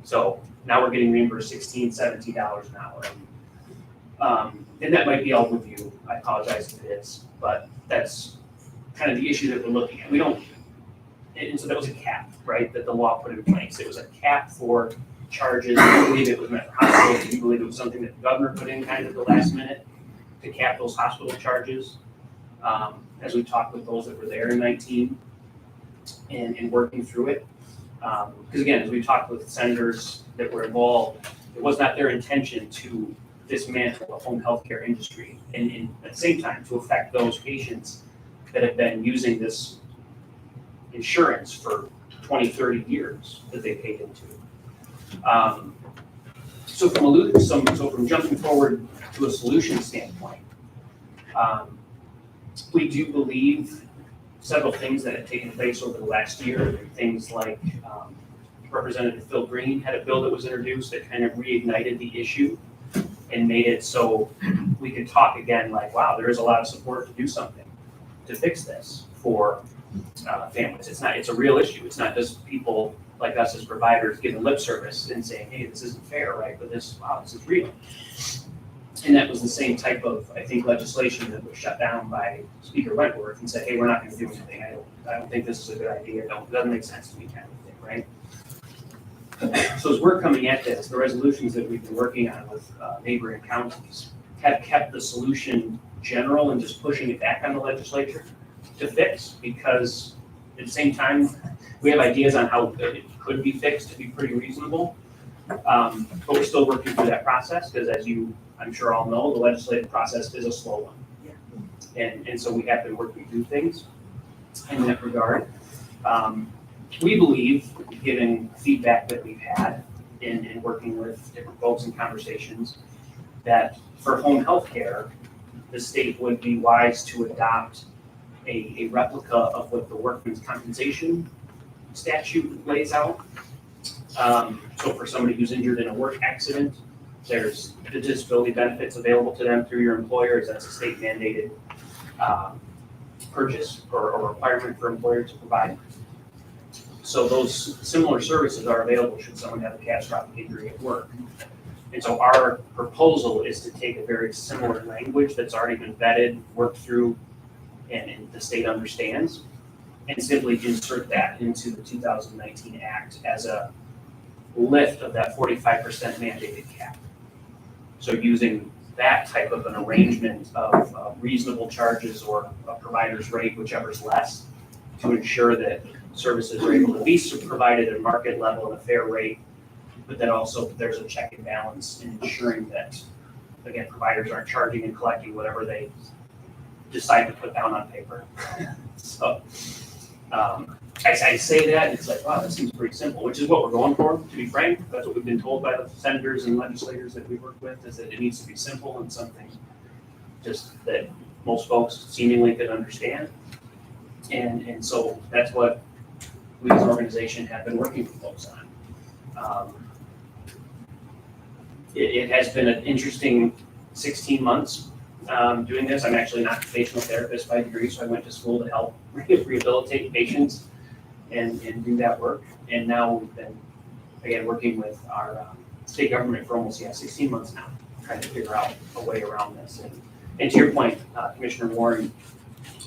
So now we're getting reimbursed $16, $17 an hour. And that might be all with you. I apologize if it is, but that's kind of the issue that we're looking at. We don't, and so that was a cap, right, that the law put in place. It was a cap for charges. I believe it was meant for hospitals. We believe it was something that the governor put in kind of at the last minute to cap those hospital charges. As we talked with those that were there in 19 and working through it. Because again, as we talked with senators that were involved, it was not their intention to dismantle the home healthcare industry and at the same time to affect those patients that have been using this insurance for 20, 30 years that they paid into. So from jumping forward to a solution standpoint, we do believe several things that have taken place over the last year, things like Representative Phil Green had a bill that was introduced that kind of reignited the issue and made it so we could talk again like, wow, there is a lot of support to do something to fix this for families. It's a real issue. It's not just people like us as providers giving lip service and saying, hey, this isn't fair, right? But this is real. And that was the same type of, I think, legislation that was shut down by Speaker Wentworth and said, hey, we're not going to do anything. I don't think this is a good idea. It doesn't make sense to me, kind of thing, right? So as we're coming at this, the resolutions that we've been working on with neighboring counties have kept the solution general and just pushing it back on the legislature to fix, because at the same time, we have ideas on how it could be fixed to be pretty reasonable. But we're still working through that process because, as you, I'm sure all know, the legislative process is a slow one. And so we have been working through things in that regard. We believe, given feedback that we've had in working with different folks in conversations, that for home health care, the state would be wise to adopt a replica of what the workman's compensation statute lays out. So for somebody who's injured in a work accident, there's the disability benefits available to them through your employers. That's a state mandated purchase or requirement for employers to provide. So those similar services are available should someone have a catastrophic injury at work. And so our proposal is to take a very similar language that's already been vetted, worked through, and the state understands, and simply insert that into the 2019 Act as a lift of that 45% mandated cap. So using that type of an arrangement of reasonable charges or a provider's rate, whichever's less, to ensure that services are able to be provided at market level at a fair rate, but then also there's a check and balance in ensuring that, again, providers aren't charging and collecting whatever they decide to put down on paper. So I say that, it's like, wow, that seems pretty simple, which is what we're going for, to be frank. That's what we've been told by the senators and legislators that we work with, is that it needs to be simple and something just that most folks seemingly could understand. And so that's what we as an organization have been working with folks on. It has been an interesting 16 months doing this. I'm actually an occupational therapist by degree, so I went to school to help rehabilitate patients and do that work. And now we've been, again, working with our state government for almost 16 months now, trying to figure out a way around this. And to your point, Commissioner Warren,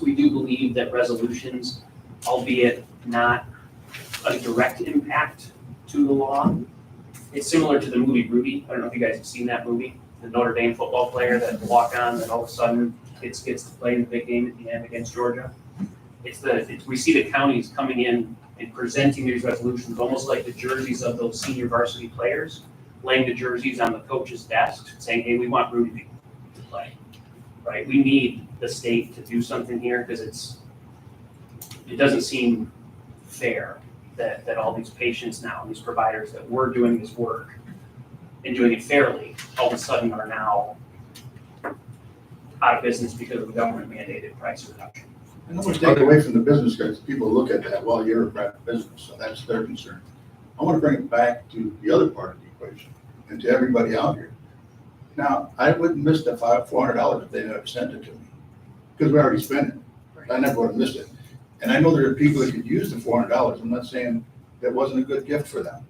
we do believe that resolutions, albeit not a direct impact to the law, it's similar to the movie Rudy. I don't know if you guys have seen that movie, the Notre Dame football player that walk on that all of a sudden gets to play in the big game at the end against Georgia. We see the counties coming in and presenting these resolutions almost like the jerseys of those senior varsity players, laying the jerseys on the coach's desk, saying, hey, we want Rudy to play, right? We need the state to do something here because it doesn't seem fair that all these patients now, these providers that were doing this work and doing it fairly, all of a sudden are now out of business because of the government mandated price reduction. I don't want to take away from the business guys. People look at that, well, you're a private business, so that's their concern. I want to bring it back to the other part of the equation and to everybody out here. Now, I wouldn't miss the $400 if they never sent it to me, because we already spent it. I never would have missed it. And I know there are people that could use the $400. I'm not saying that wasn't a good gift for them.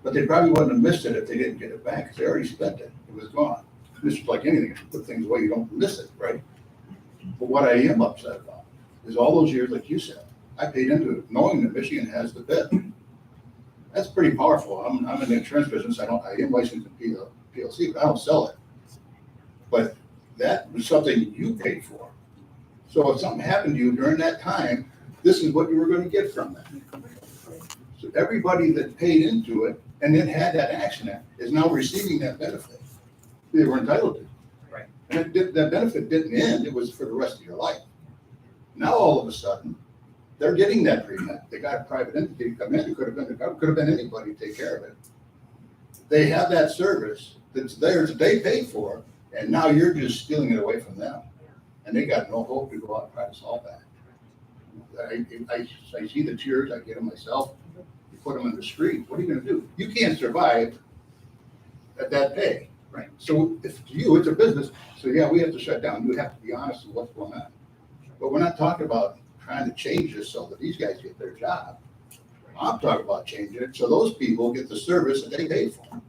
But they probably wouldn't have missed it if they didn't get it back, because they already spent it. It was gone. This is like anything. If you put things away, you don't miss it, right? But what I am upset about is all those years, like you said, I paid into it, knowing that Michigan has the bid. That's pretty powerful. I'm in the insurance business. I am licensed in PLC, but I don't sell it. But that was something you paid for. So if something happened to you during that time, this is what you were going to get from that. So everybody that paid into it and then had that accident is now receiving that benefit they were entitled to. Right. And that benefit didn't end. It was for the rest of your life. Now, all of a sudden, they're getting that treatment. They got a private entity come in, it could have been anybody to take care of it. They have that service that's theirs, they pay for, and now you're just stealing it away from them. And they got no hope to go out and try to solve that. I see the tears, I get them myself. You put them in the street, what are you gonna do? You can't survive at that pay, right? So if to you, it's a business, so yeah, we have to shut down. You have to be honest with what's going on. But we're not talking about trying to change this so that these guys get their job. I'm talking about changing it so those people get the service that they pay for.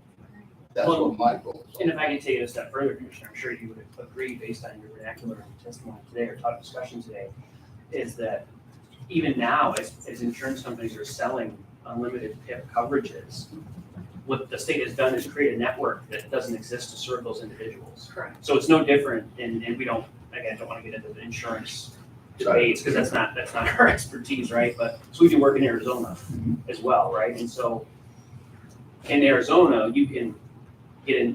That's what my goal is. And if I can take it a step further, Commissioner, I'm sure you would agree based on your vernacular testimony today or talk discussion today, is that even now, as insurance companies are selling unlimited PIP coverages, what the state has done is create a network that doesn't exist to serve those individuals. Correct. So it's no different, and we don't, again, don't want to get into the insurance debates, because that's not our expertise, right? But, so we do work in Arizona as well, right? And so in Arizona, you can get in,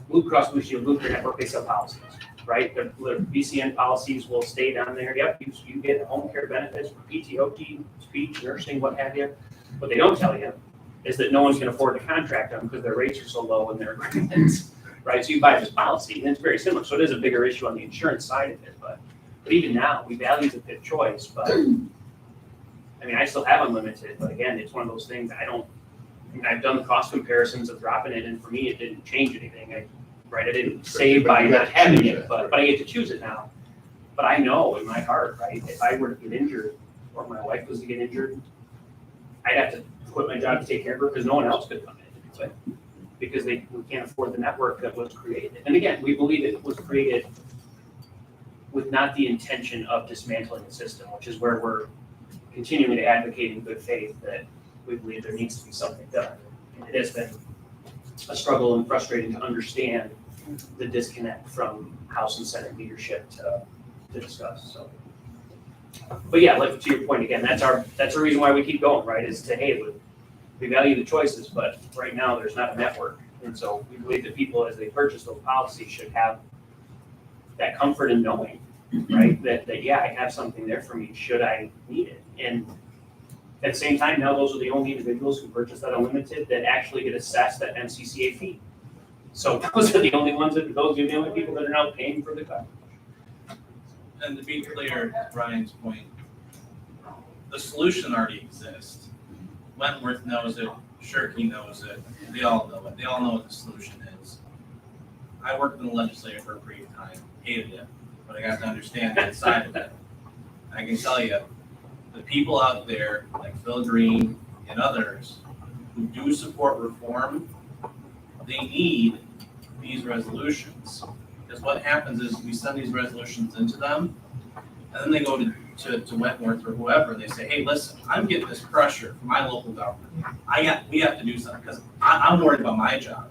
Blue Cross Blue Shield, Blue Cross Network, they sell policies, right? The BCN policies will stay down there. Yep, you get home care benefits for PTOT, speech, nursing, what have you. What they don't tell you is that no one's can afford to contract them because their rates are so low in their agreements, right? So you buy this policy, and it's very similar. So it is a bigger issue on the insurance side of it, but even now, we value the PIP choice, but I mean, I still have unlimited, but again, it's one of those things I've done the cost comparisons of dropping it, and for me, it didn't change anything. I didn't save by not having it, but I get to choose it now. But I know in my heart, right, if I were to get injured, or my wife was to get injured, I'd have to quit my job to take care of her because no one else could come in. But because we can't afford the network that was created. And again, we believe it was created with not the intention of dismantling the system, which is where we're continuing to advocate in good faith that we believe there needs to be something done. And it has been a struggle and frustrating to understand the disconnect from House and Senate leadership to discuss. So, but yeah, like to your point again, that's a reason why we keep going, right? Is to hey, we value the choices, but right now there's not a network, and so we believe that people as they purchase those policies should have that comfort in knowing, right, that yeah, I have something there for me should I need it. And at the same time, now those are the only individuals who purchase that unlimited that actually get assessed that MCCA fee. So those are the only ones those are the only people that are now paying for the coverage. And to be clear, to Brian's point, the solution already exists. Wentworth knows it, Shirkey knows it, they all know it. They all know what the solution is. I worked in the legislature for a brief time, hated it, but I got to understand that side of it. I can tell you, the people out there, like Phil Green and others, who do support reform, they need these resolutions. Because what happens is we send these resolutions into them, and then they go to Wentworth or whoever, and they say, hey, listen, I'm getting this pressure from my local government. We have to do something, because I'm worried about my job.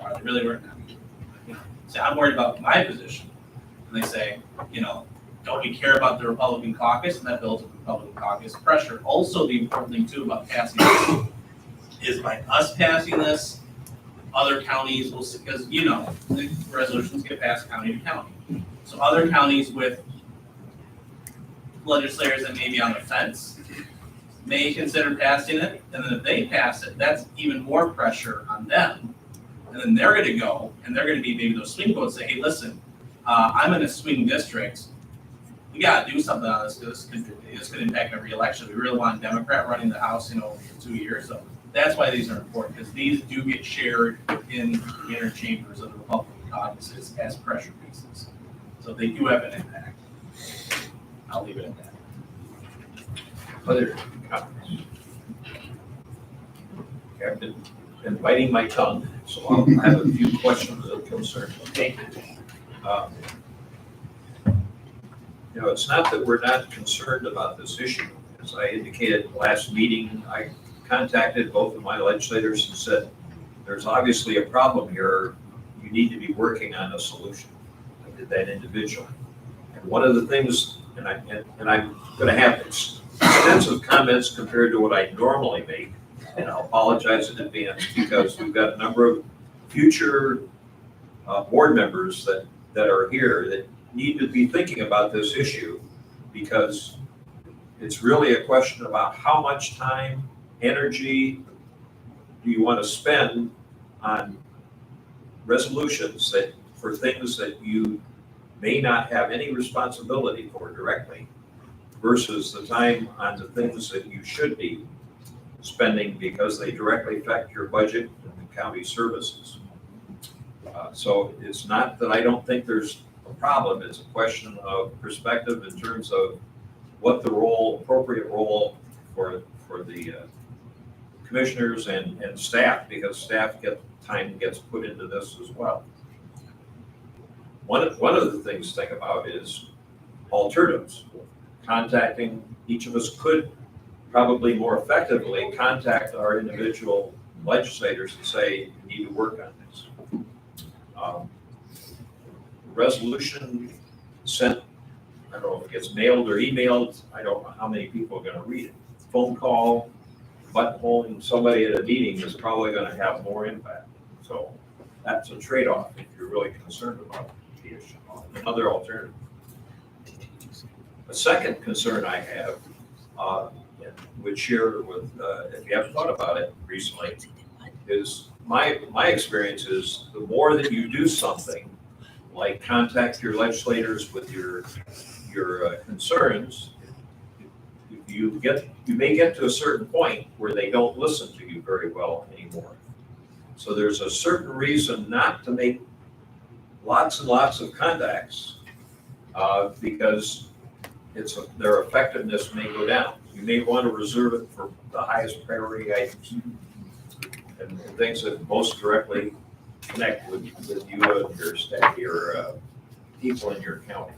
Are they really worried about me? Say, I'm worried about my position. And they say, don't we care about the Republican caucus? And that builds up Republican caucus pressure. Also, the important thing too about passing this is by us passing this, other counties will, because the resolutions get passed county to county. So other counties with legislators that may be on the fence may consider passing it, and then if they pass it, that's even more pressure on them. And then they're gonna go, and they're gonna be maybe those swing votes, say, hey, listen, I'm in a swing district. We gotta do something on this, because this could impact our reelection. We really want a Democrat running the House, for 2 years. So that's why these are important, because these do get shared in the inner chambers of the Republican caucuses as pressure pieces. So they do have an impact. I'll leave it at that. Other comments? I've been biting my tongue, so I'll have a few questions of concern. Thank you. It's not that we're not concerned about this issue. As I indicated last meeting, I contacted both of my legislators and said, there's obviously a problem here. You need to be working on a solution. I did that individually. And one of the things, and I'm going to have extensive comments compared to what I normally make, and I'll apologize in advance because we've got a number of future board members that are here that need to be thinking about this issue, because It's really a question about how much time, energy do you want to spend on resolutions that, for things that you may not have any responsibility for directly versus the time on the things that you should be spending because they directly affect your budget and the county services. So it's not that I don't think there's a problem, it's a question of perspective in terms of what the appropriate role for the commissioners and staff, because staff time gets put into this as well. One of the things to think about is alternatives. Contacting, each of us could probably more effectively contact our individual legislators and say, you need to work on this. Resolution sent, I don't know if it gets mailed or emailed, I don't know how many people are gonna read it. Phone call, buttonholing somebody at a meeting is probably gonna have more impact. So that's a trade-off if you're really concerned about the issue. Another alternative. A second concern I have, and would share with, if you haven't thought about it recently, is my experience is the more that you do something, like contact your legislators with your concerns, you may get to a certain point where they don't listen to you very well anymore. So there's a certain reason not to make lots and lots of contacts because their effectiveness may go down. You may want to reserve it for the highest priority items and things that most directly connect with you and your staff, your people in your county.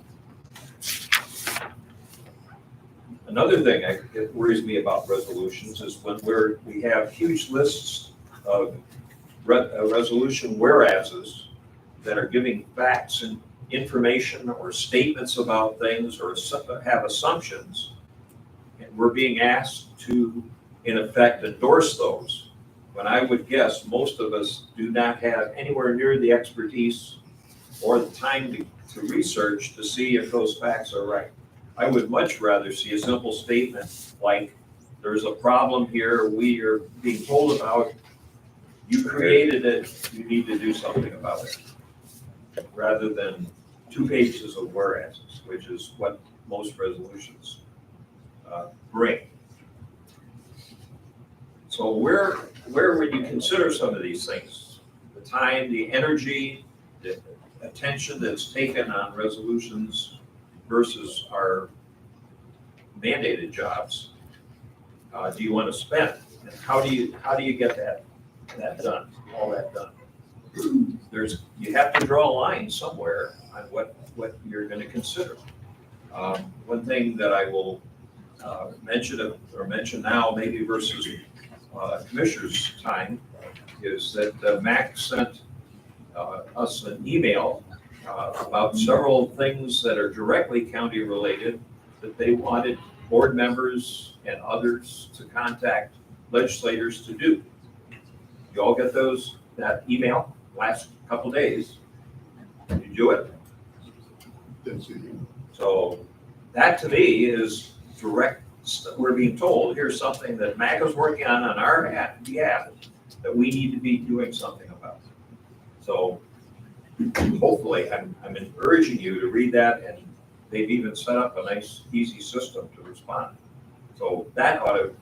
Another thing that worries me about resolutions is when we have huge lists of resolution whereases that are giving facts and information or statements about things or have assumptions, and we're being asked to, in effect, endorse those. When I would guess most of us do not have anywhere near the expertise or the time to research to see if those facts are right. I would much rather see a simple statement like, there's a problem here, we are being told about, you created it, you need to do something about it. Rather than 2 pages of whereases, which is what most resolutions bring. So where would you consider some of these things? The time, the energy, the attention that's taken on resolutions versus our mandated jobs do you want to spend? And how do you get that done, all that done? You have to draw a line somewhere on what you're going to consider. One thing that I will mention now, maybe versus commissioner's time, is that Mac sent us an email about several things that are directly county related that they wanted board members and others to contact legislators to do. You all get that email last couple days? Did you do it? Didn't see you. So that to me is direct. We're being told here's something that MAC is working on our behalf that we need to be doing something about. So hopefully I'm urging you to read that, and they've even set up a nice easy system to respond. So that ought to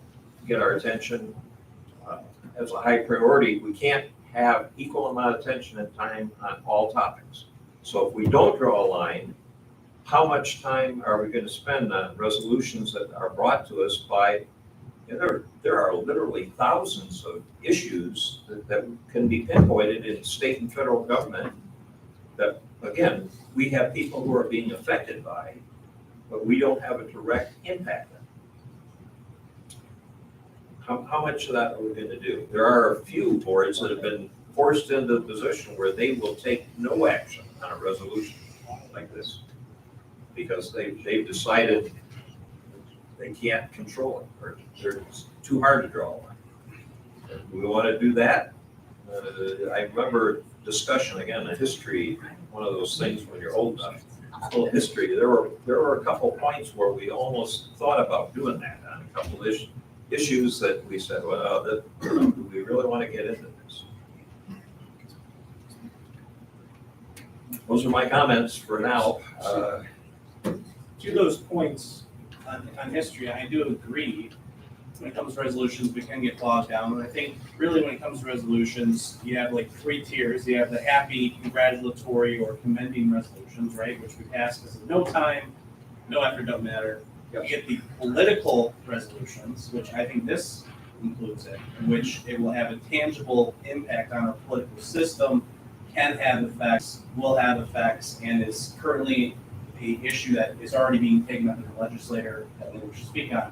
get our attention as a high priority. We can't have equal amount of attention and time on all topics. So if we don't draw a line, how much time are we going to spend on resolutions that are brought to us by, there are literally thousands of issues that can be pinpointed in state and federal government that, again, we have people who are being affected by, but we don't have a direct impact on. How much of that are we going to do? There are a few boards that have been forced into the position where they will take no action on a resolution like this because they've decided they can't control it, or it's too hard to draw a line. Do we want to do that? I remember discussion, again, a history, one of those things when you're old enough. little history, there were a couple points where we almost thought about doing that on a couple issues that we said, well, do we really want to get into this? Those are my comments for now. To those points on history, I do agree. When it comes to resolutions, we can get bogged down. And I think really when it comes to resolutions, you have like 3 tiers. You have the happy, congratulatory, or commending resolutions, right? Which we pass because of no time, no effort, don't matter. You get the political resolutions, which I think this includes it, in which it will have a tangible impact on our political system, can have effects, will have effects, and is currently a issue that is already being taken up in the legislature that we should speak on.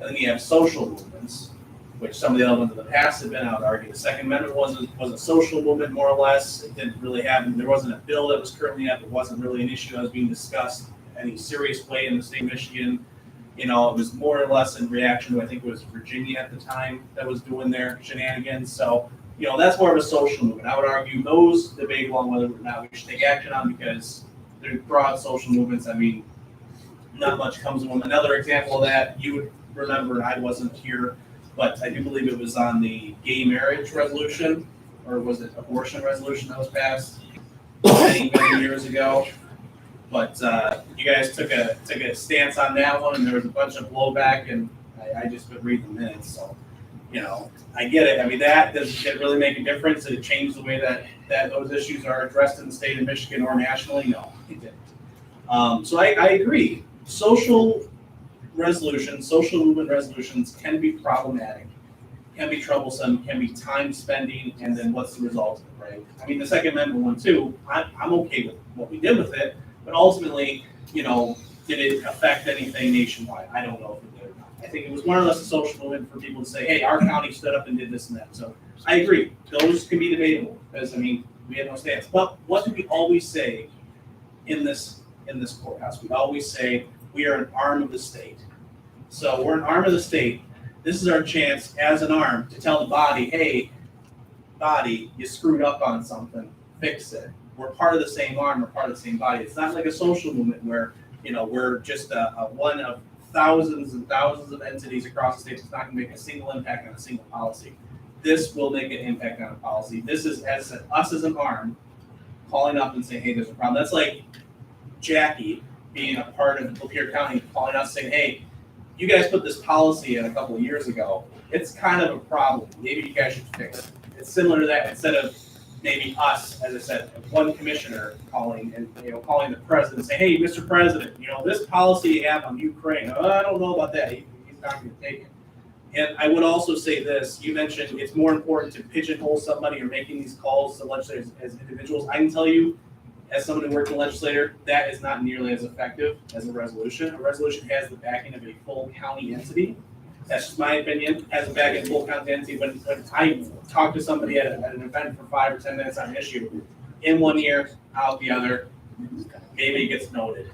And then you have social movements, which some of the other ones in the past have been out arguing. The Second Amendment was a social movement, more or less. It didn't really have, there wasn't a bill that was currently up. It wasn't really an issue that was being discussed in any serious way in the state of Michigan. You know, it was more or less in reaction to, I think it was Virginia at the time that was doing their shenanigans. So, you know, that's more of a social movement. I would argue those debate along whether or not we should take action on, because they're broad social movements. I mean, not much comes of them. Another example of that, you would remember, and I wasn't here, but I do believe it was on the gay marriage resolution, or was it abortion resolution that was passed many years ago? But you guys took a stance on that one, and there was a bunch of blowback, and I just would read the minutes. So, you know, I get it. I mean, does it really make a difference? Did it change the way that those issues are addressed in the state of Michigan or nationally? No, it didn't. So I agree. Social resolutions, social movement resolutions can be problematic, can be troublesome, can be time spending, and then what's the result of it, right? I mean, the Second Amendment one too, I'm okay with what we did with it, but ultimately, you know, did it affect anything nationwide? I don't know if it did or not. I think it was more or less a social movement for people to say, hey, our county stood up and did this and that. So I agree, those can be debatable, because I mean, we had no stance. But what do we always say in this courthouse? We always say we are an arm of the state. So we're an arm of the state. This is our chance as an arm to tell the body, hey, body, you screwed up on something, fix it. We're part of the same arm, we're part of the same body. It's not like a social movement where, you know, we're just a one of thousands and thousands of entities across the state that's not going to make a single impact on a single policy. This will make an impact on a policy. This is, as I said, us as an arm calling up and saying, hey, there's a problem. That's like Jackie being a part of Lapeer County calling us saying, hey, you guys put this policy in a couple of years ago. It's kind of a problem. Maybe you guys should fix it. It's similar to that. Instead of maybe us, as I said, one commissioner calling and, you know, calling the president and saying, hey, Mr. President, you know, this policy you have on Ukraine, I don't know about that. He's not going to take it. And I would also say this, you mentioned it's more important to pigeonhole somebody or making these calls to legislators as individuals. I can tell you, as someone who worked in the legislature, that is not nearly as effective as a resolution. A resolution has the backing of a full county entity. That's just my opinion, has a backing of a full county entity. When I talk to somebody at an event for 5 or 10 minutes on an issue, in one ear, out the other, maybe it gets noted.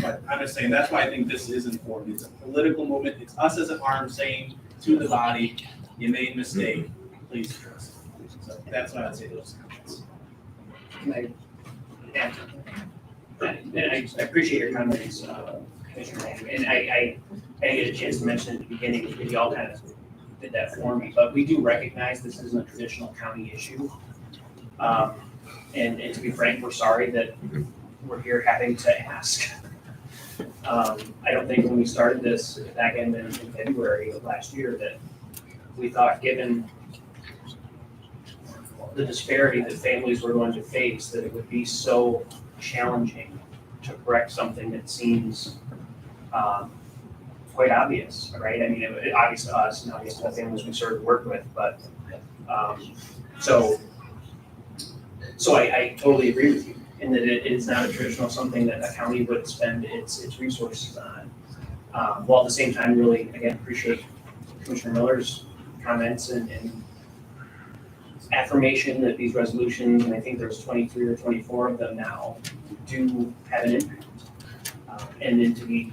But I'm just saying, that's why I think this is important. It's a political movement. It's us as an arm saying to the body, you made a mistake, please address it. So that's what I'd say to those comments. And I appreciate your comments, Commissioner Andrew. And I didn't get a chance to mention at the beginning, because you all kind of did that for me, but we do recognize this isn't a traditional county issue. And to be frank, we're sorry that we're here having to ask. I don't think when we started this back in February of last year that we thought, given the disparity that families were going to face, that it would be so challenging to correct something that seems quite obvious, right? I mean, it obvious to us and obvious to the families we sort of work with, but so I totally agree with you in that it is not a traditional something that a county would spend its resources on. While at the same time, really, again, appreciate Commissioner Miller's comments and affirmation that these resolutions, and I think there's 23 or 24 of them now, do have an impact. And then to be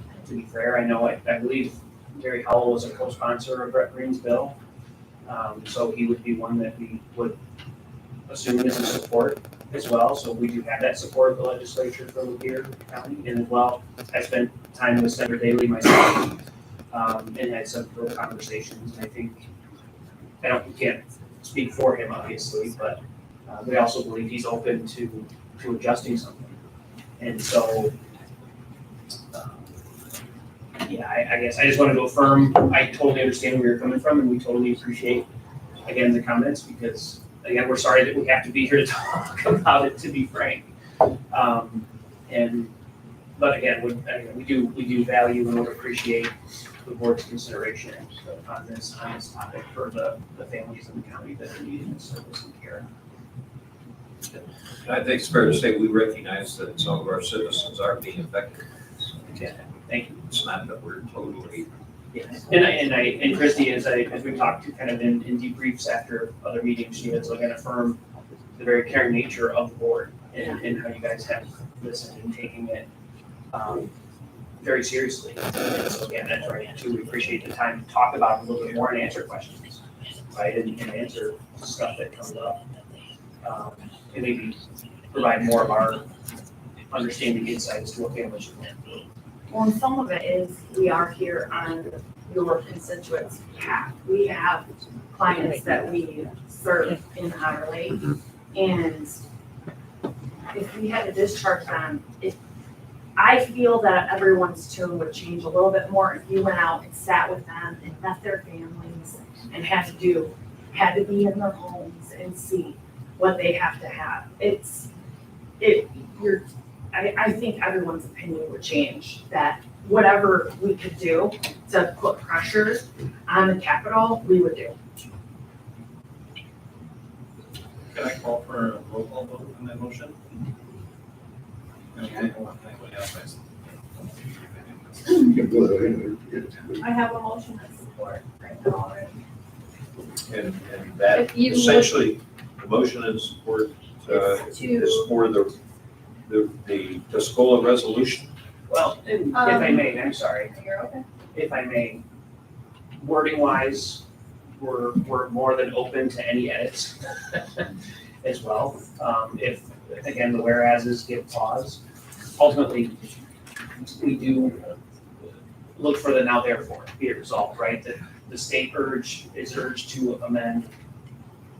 fair, I know I believe Gary Howell was a co-sponsor of Brett Green's bill, so he would be one that we would assume is in support. as well, so we do have that support of the legislature for Lapeer County. And as well, I spent time with Senator Daley myself, and had some real conversations. And I think, we can't speak for him, obviously, but we also believe he's open to adjusting something. And so, I guess I just wanted to affirm, I totally understand where you're coming from, and we totally appreciate, again, the comments, because, again, we're sorry that we have to be here to talk about it, to be frank. But again, we do value and would appreciate the board's consideration on this topic for the families in the county that are needing the service and care. I think it's fair to say we recognize that some of our citizens are being affected. Yeah, thank you. It's not that we're totally. Yes, and Christy, as we talked to kind of in debriefs after other meetings, she has again affirmed the very caring nature of the board and how you guys have listened and taking it very seriously. And so again, that's right too. We appreciate the time to talk about it a little bit more and answer questions, right? And answer stuff that comes up. And maybe provide more of our understanding insights to what families should plan for. Well, and some of it is we are here on your constituents' behalf. We have clients that we serve in hourly, and if we had to discharge them, I feel that everyone's tune would change a little bit more if you went out and sat with them and met their families and had to be in their homes and see what they have to have. I think everyone's opinion would change, that whatever we could do to put pressure on the Capitol, we would do. Can I call for a roll call vote on that motion? Anybody else? I have a motion of support right now already. And that If you essentially, the motion and support It's to- is for the Tuscola resolution. Well, and if I may, I'm sorry, You're okay. if I may, wording wise, we're more than open to any edits as well. If, again, the whereases give pause, ultimately, we do look for the now therefore be it resolved, right? That the state is urged to amend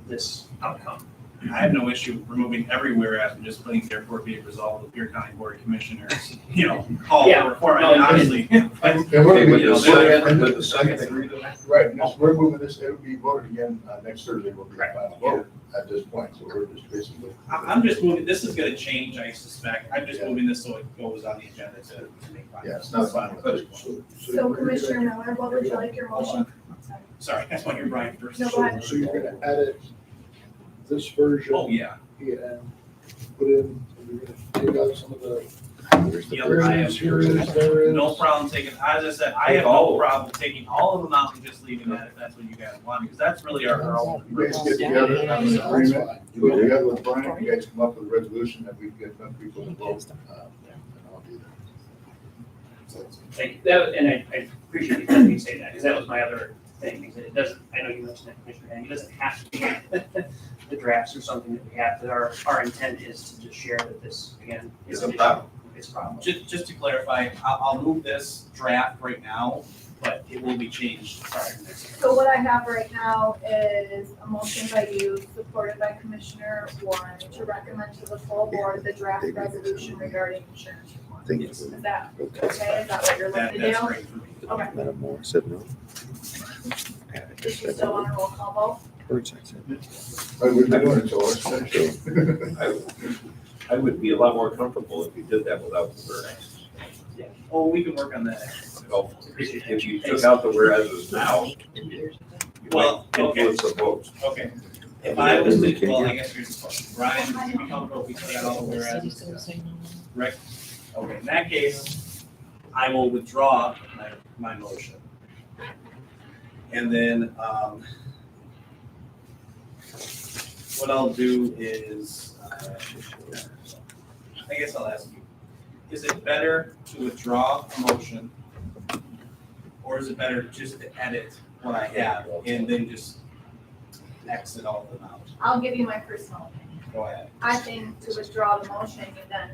this outcome. I have no issue removing every whereas and just putting therefore be it resolved with Lapeer County Board of Commissioners, call Yeah. for it. No, I mean, honestly. And Okay, we're, with the second, with the second agree to that? right, we're moving this, it'll be voted again, next Thursday will be the final vote at this point, so we're just basically. I'm just moving, this is gonna change, I suspect. I'm just moving this so it goes on the agenda to make final. Yeah, it's not final at this point. So Commissioner Miller, what would you like your motion? Sorry, that's why you're Brian first. No, go ahead. So you're gonna edit this version Oh, yeah. and put in, you're gonna take out some of the. Yep, I have, Here is, there is. no problem taking, as I said, I have no problem taking all of them out and just leaving that if that's what you guys want, because that's really our own. You guys get together, have an agreement, you go together with Brian, you guys come up with a resolution that we get enough people to vote, and I'll do that. Thank you. And I appreciate you letting me say that, because that was my other thing, because it doesn't, I know you mentioned that, Commissioner Henning, it doesn't have to be the drafts or something that we have, that our intent is to just share that this, again, is an issue. It's a problem. Just to clarify, I'll move this draft right now, but it will be changed. Sorry. So what I have right now is a motion by you, supported by Commissioner Warren, to recommend to the full board the draft resolution regarding insurance reform. Thank you. Is that okay? Is that what you're looking to That's do? great for me. Okay. Madam Moore said no. Does you still want a roll call Birds, I said. We've been doing it till it's finished. I would be a lot more comfortable if you did that without the whereas. Oh, we can work on that. So, if you took out the whereas now, you Well, might okay. influence the votes. Okay. If I was to, well, I guess here's the question. Brian, would you be comfortable if we took out all the whereas? Rick? Okay, in that case, I will withdraw my motion. And then, what I'll do is, I guess I'll ask you, is it better to withdraw a motion? Or is it better just to edit what I have and then just exit all of them out? I'll give you my personal opinion. Go ahead. I think to withdraw the motion, you then,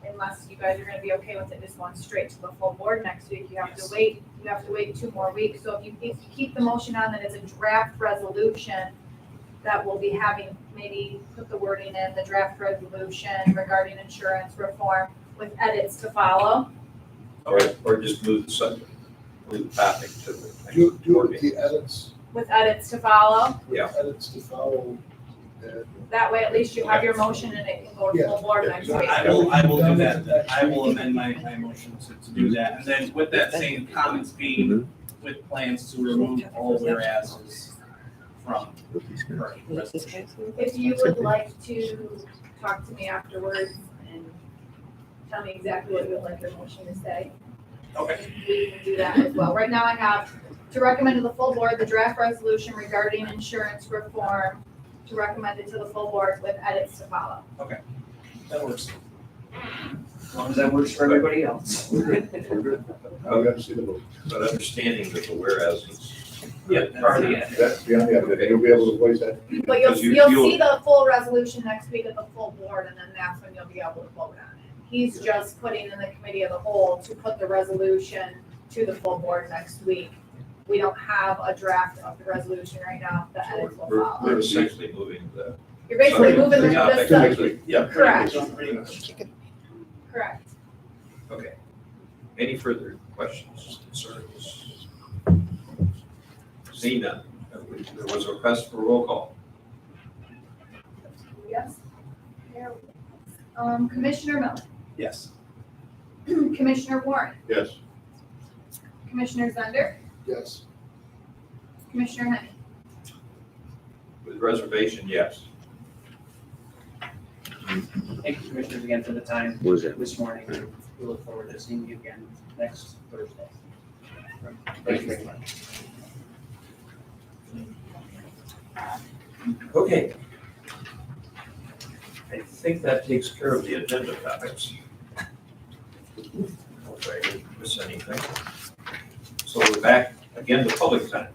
unless you guys are gonna be okay with it, just going straight to the full board next week, you have to wait 2 more weeks. So if you keep the motion on that it's a draft resolution, that we'll be having, maybe put the wording in, the draft resolution regarding insurance reform with edits to follow. Or just move the subject, move the topic to the next Do board the meeting. edits, With edits to follow, edits to follow. that way at least you have your motion and it can go to full board next week. I will do that. I will amend my motion to do that. And then with that same comments being with plans to remove all whereases from current resolution. If you would like to talk to me afterwards and tell me exactly what you would like your motion to say. Okay. We can do that as well. Right now I have to recommend to the full board the draft resolution regarding insurance reform, to recommend it to the full board with edits to follow. That works. As long as that works for everybody else. I've got to see the vote. But understanding that the whereas is. Yeah. Already in. That's beyond the edit. You'll be able to voice that. But you'll Because you- see you'll- the full resolution next week at the full board, and then that's when you'll be able to vote on it. He's just putting in the committee of the whole to put the resolution to the full board next week. We don't have a draft of the resolution right now, the edits will We're follow. essentially moving the. You're basically moving the topic the next sub, week. Yep. correct, Pretty much. correct. Okay. Any further questions, concerns? Seeing none, there was a request for roll call. Yes. Commissioner Miller, Yes. Commissioner Warren, Yes. Commissioner Zender, Yes. Commissioner Henny. With reservation, yes. Thank you, commissioners, again for the time What is that? this morning. We look forward to seeing you again next Thursday. Thank you very much. Okay. I think that takes care of the agenda topics. Hope I didn't miss anything. So we're back again to public time.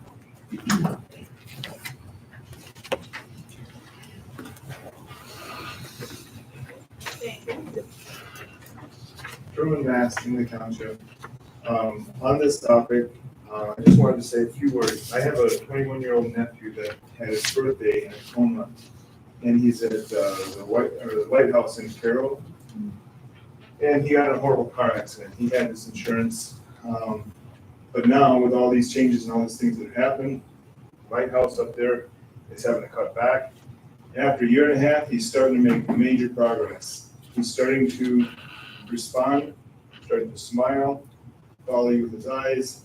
Truman Mass, in the township. On this topic, I just wanted to say a few words. I have a 21-year-old nephew that had his birthday in Tacoma, and he's at the White House in Carroll. And he got in a horrible car accident. He had this insurance, but now with all these changes and all these things that have happened, White House up there is having to cut back. And after a year and a half, he's starting to make major progress. He's starting to respond, starting to smile, follow you with his eyes.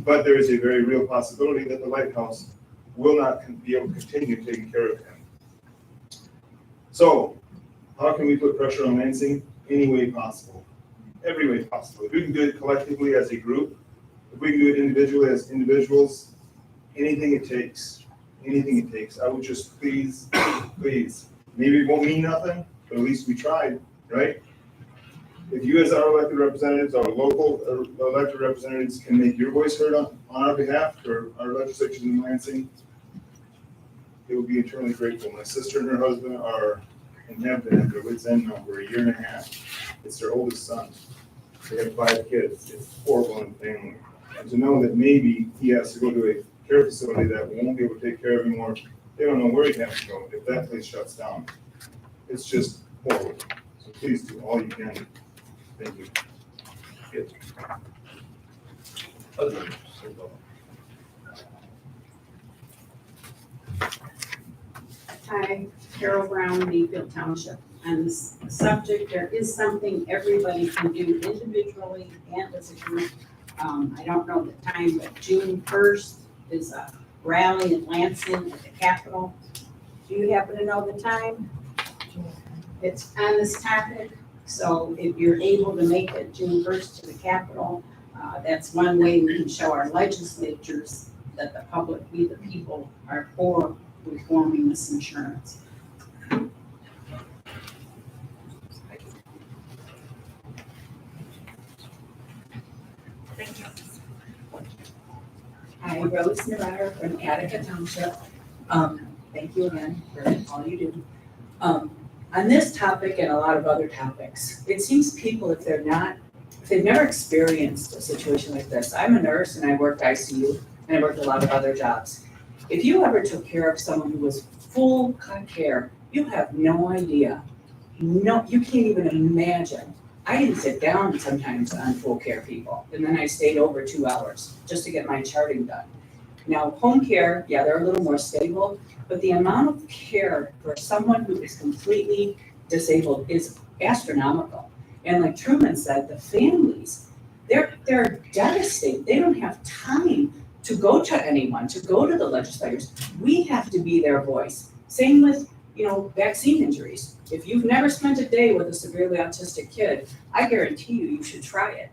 But there is a very real possibility that the White House will not be able to continue taking care of him. So, how can we put pressure on Lansing? Any way possible, every way possible. If we can do it collectively as a group, if we can do it individually as individuals, anything it takes, anything it takes. I would just please, maybe it won't mean nothing, but at least we tried, right? If you as our elected representatives, our local elected representatives can make your voice heard on our behalf for our legislatures in Lansing, it would be eternally grateful. My sister and her husband are and have been at their wits' end now for a year and a half. It's their oldest son. They have 5 kids. It's horrible in the family. And to know that maybe he has to go to a care facility that won't be able to take care of him, or they don't know where he has to go if that place shuts down. It's just horrible. So please do all you can. Thank you. Good. Hi, Carol Brown, Mayfield Township. On this subject, there is something everybody can do individually and as a group. I don't know the time, but June 1st is a rally in Lansing at the Capitol. Do you happen to know the time? It's on this topic, so if you're able to make it June 1st to the Capitol, that's one way we can show our legislatures that the public, we the people, are for reforming this insurance. Thank you. Hi, Rose Navarro from Attica Township. Thank you again for all you do. On this topic and a lot of other topics, it seems people, if they've never experienced a situation like this, I'm a nurse and I worked ICU and I worked a lot of other jobs. If you ever took care of someone who was full care, you have no idea. No, you can't even imagine. I didn't sit down sometimes on full care people, and then I stayed over 2 hours just to get my charting done. Now, home care, yeah, they're a little more stable, but the amount of care for someone who is completely disabled is astronomical. And like Truman said, the families, they're devastated. They don't have time to go to anyone, to go to the legislators. We have to be their voice. Same with, vaccine injuries. If you've never spent a day with a severely autistic kid, I guarantee you should try it.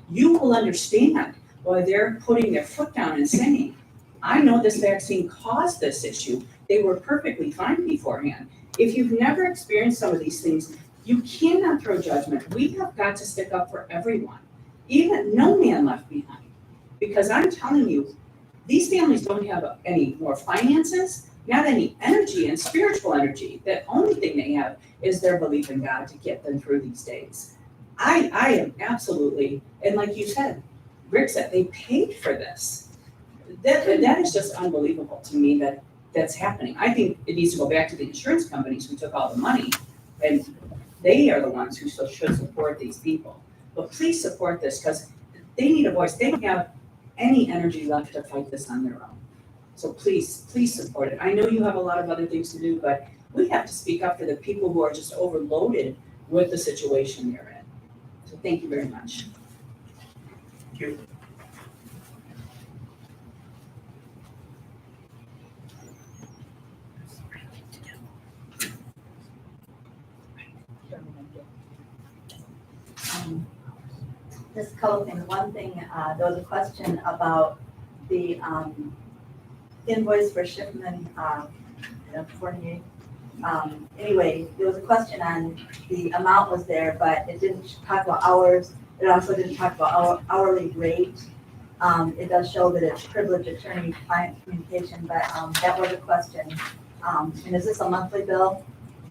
You will understand why they're putting their foot down and saying, I know this vaccine caused this issue. They were perfectly fine beforehand. If you've never experienced some of these things, you cannot throw judgment. We have got to stick up for everyone, even no man left behind. Because I'm telling you, these families don't have any more finances, not any energy and spiritual energy. The only thing they have is their belief in God to get them through these days. I am absolutely, and like you said, Rick said, they paid for this. That is just unbelievable to me that's happening. I think it needs to go back to the insurance companies who took all the money, and they are the ones who should support these people. But please support this, because they need a voice. They don't have any energy left to fight this on their own. So please support it. I know you have a lot of other things to do, but we have to speak up for the people who are just overloaded with the situation they're in. So thank you very much. Thank you. Just a couple of things. One thing, there was a question about the invoice for Shipman Fournier. Anyway, there was a question on the amount was there, but it didn't talk about hours. It also didn't talk about hourly rate. It does show that it's privileged attorney-client communication, but that was a question. And is this a monthly bill?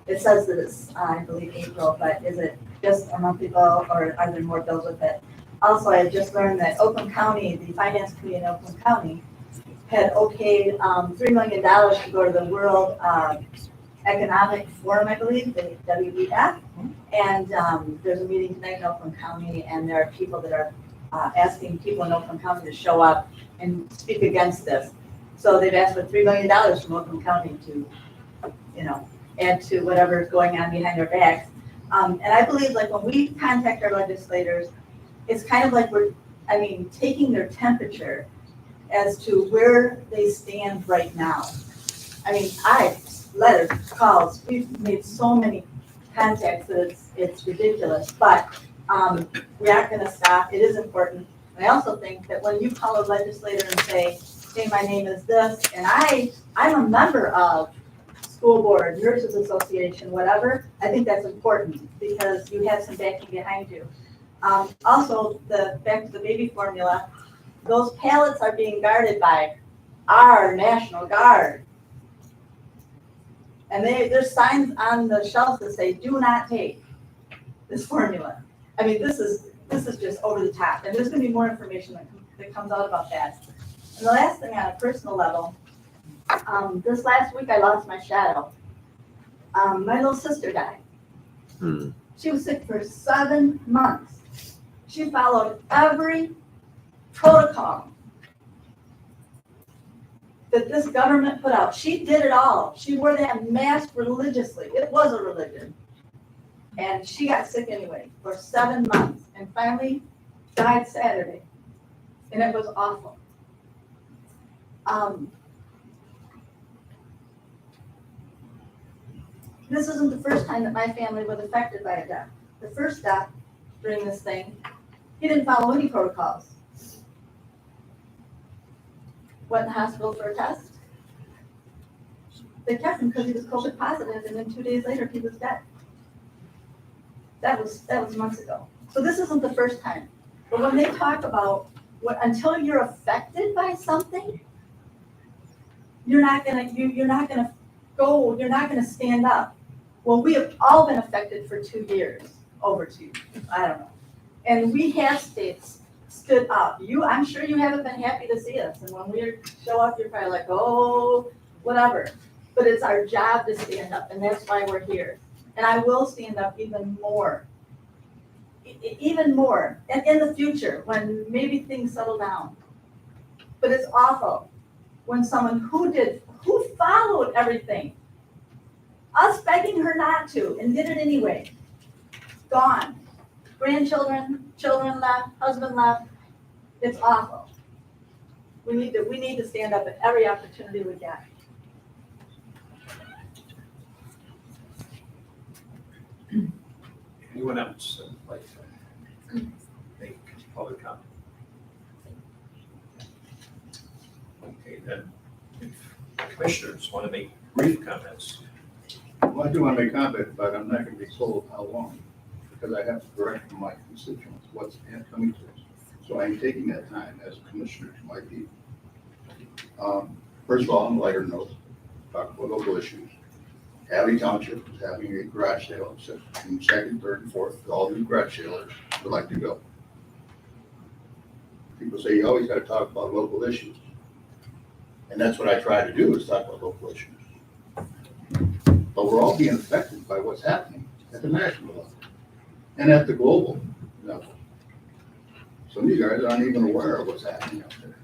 It says that it's, I believe, April, but is it just a monthly bill, or are there more bills with it? Also, I just learned that Oakland County, the Finance Committee in Oakland County, had okayed $3 million to go to the World Economic Forum, I believe, the WEF. And there's a meeting tonight in Oakland County, and there are people that are asking people in Oakland County to show up and speak against this. So they've asked for $3 million from Oakland County to, add to whatever is going on behind their backs. And I believe, like, when we contact our legislators, it's kind of like taking their temperature as to where they stand right now. Letters, calls, we've made so many contacts that it's ridiculous, but we aren't gonna stop. It is important. And I also think that when you call a legislator and say, hey, my name is this, and I'm a member of school board, nurses association, whatever, I think that's important because you have some backing behind you. Also, back to the baby formula, those pallets are being guarded by our National Guard. And there's signs on the shelves that say, do not take this formula. This is just over the top. And there's gonna be more information that comes out about that. And the last thing on a personal level, this last week I lost my shadow. My little sister died. She was sick for 7 months. She followed every protocol that this government put out. She did it all. She wore that mask religiously. It was a religion. And she got sick anyway for 7 months and finally died Saturday. And it was awful. This isn't the first time that my family was affected by a death. The first death during this thing, he didn't follow any protocols. Went in the hospital for a test. They kept him because he was COVID positive, and then 2 days later he was dead. That was months ago. So this isn't the first time. But when they talk about until you're affected by something, you're not gonna stand up Well, we have all been affected for 2 years, over 2, I don't know. And we have stood up. I'm sure you haven't been happy to see us. And when we show up, you're probably like, oh, whatever. But it's our job to stand up, and that's why we're here. And I will stand up even more. Even more, and in the future, when maybe things settle down. But it's awful when someone who followed everything, us begging her not to, and did it anyway, gone. Grandchildren, children left, husband left. It's awful. We need to stand up at every opportunity we get. Anyone else that would like to make public comment? Okay, then, if commissioners want to make brief comments. Well, I do want to make comment, but I'm not going to be told how long, because I have to direct from my constituents what's coming to us. So I'm taking that time as a commissioner to my people. First of all, on a lighter note, talk about local issues. Hadley Township is having a garage sale, June 2nd, 3rd, and 4th. All new garage sailors would like to go. People say you always got to talk about local issues. And that's what I try to do, is talk about local issues. But we're all being affected by what's happening at the national level and at the global level. Some of you guys aren't even aware of what's happening out there.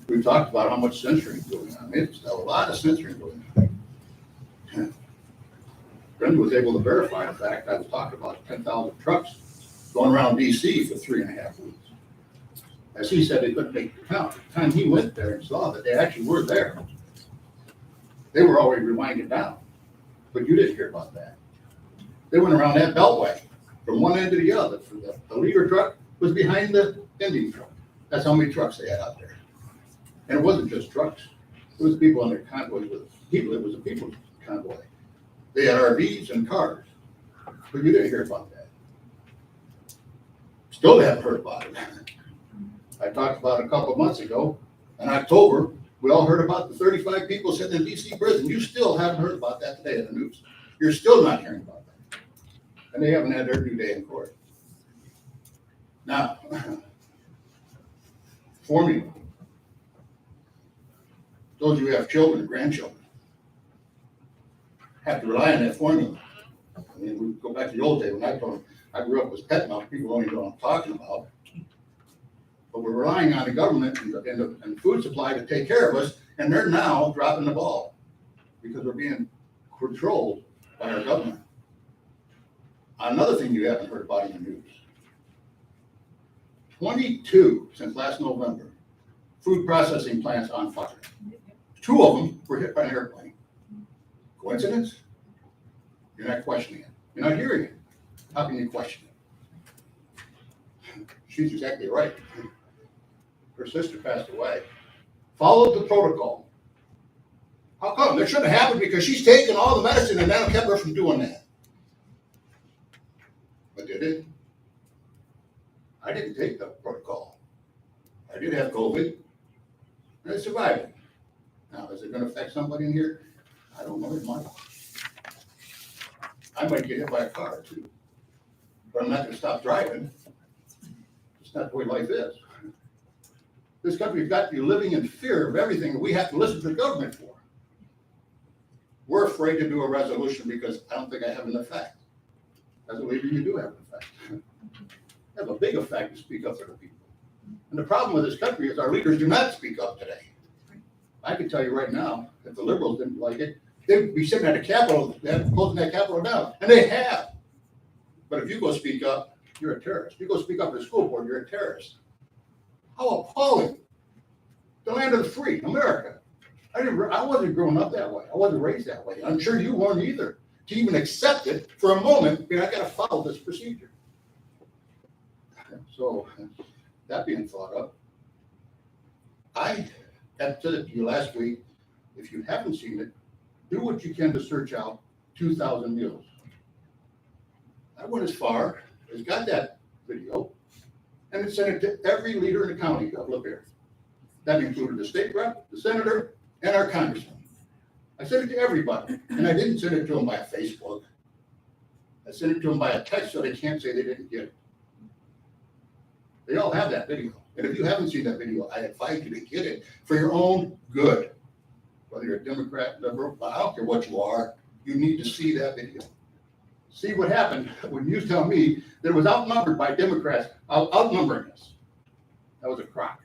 We've talked about how much censoring is going on. It's a lot of censoring going on. Brenda was able to verify the fact I was talking about 10,000 trucks going around DC for 3.5 weeks. As he said, they couldn't make the count. By the time he went there and saw that they actually were there, they were already rewinding down. But you didn't hear about that. They went around that beltway from one end to the other. The leader truck was behind the ending truck. That's how many trucks they had out there. And it wasn't just trucks. It was people on their convoys with people. It was a people's convoy. They had RVs and cars. But you didn't hear about that. Still haven't heard about it. I talked about it a couple of months ago. In October, we all heard about the 35 people sitting in DC prison. You still haven't heard about that today in the news. You're still not hearing about that. And they haven't had their due day in court. Now, formula. Those of you who have children and grandchildren have to rely on that formula. I mean, we go back to the old days when I grew up with pet milk. People don't even know what I'm talking about. But we're relying on the government and the food supply to take care of us, and they're now dropping the ball because we're being controlled by our government. Another thing you haven't heard about in the news. 22 since last November, food processing plants on fire. 2 of them were hit by an airplane. Coincidence? You're not questioning it. You're not hearing it. How can you question it? She's exactly right. Her sister passed away. Followed the protocol. How come? That shouldn't have happened because she's taken all the medicine and that'll kept her from doing that. But did it? I didn't take the protocol. I did have COVID. And I survived it. Now, is it going to affect somebody in here? I don't know. It might. I might get hit by a car too. But I'm not going to stop driving. It's not the way life is. This country's got to be living in fear of everything that we have to listen to the government for. We're afraid to do a resolution because I don't think I have an effect. As a leader, you do have an effect. You have a big effect to speak up for the people. And the problem with this country is our leaders do not speak up today. I can tell you right now, if the liberals didn't like it, they'd be sitting at the Capitol, closing that Capitol down. And they have. But if you go speak up, you're a terrorist. If you go speak up at the school board, you're a terrorist. How appalling. The land of the free, America. I wasn't growing up that way. I wasn't raised that way. I'm sure you weren't either. To even accept it for a moment, I got to follow this procedure. So, that being thought of, I had said it to you last week. If you haven't seen it, do what you can to search out 2,000 meals. I went as far as got that video and it sent it to every leader in the county of Lapeer. That included the state rep, the senator, and our congressman. I sent it to everybody, and I didn't send it to them by Facebook. I sent it to them by a text so they can't say they didn't get it. They all have that video. And if you haven't seen that video, I advise you to get it for your own good. Whether you're a Democrat, liberal, I don't care what you are, you need to see that video. See what happened when you tell me that it was outnumbered by Democrats, outnumbering us. That was a crock.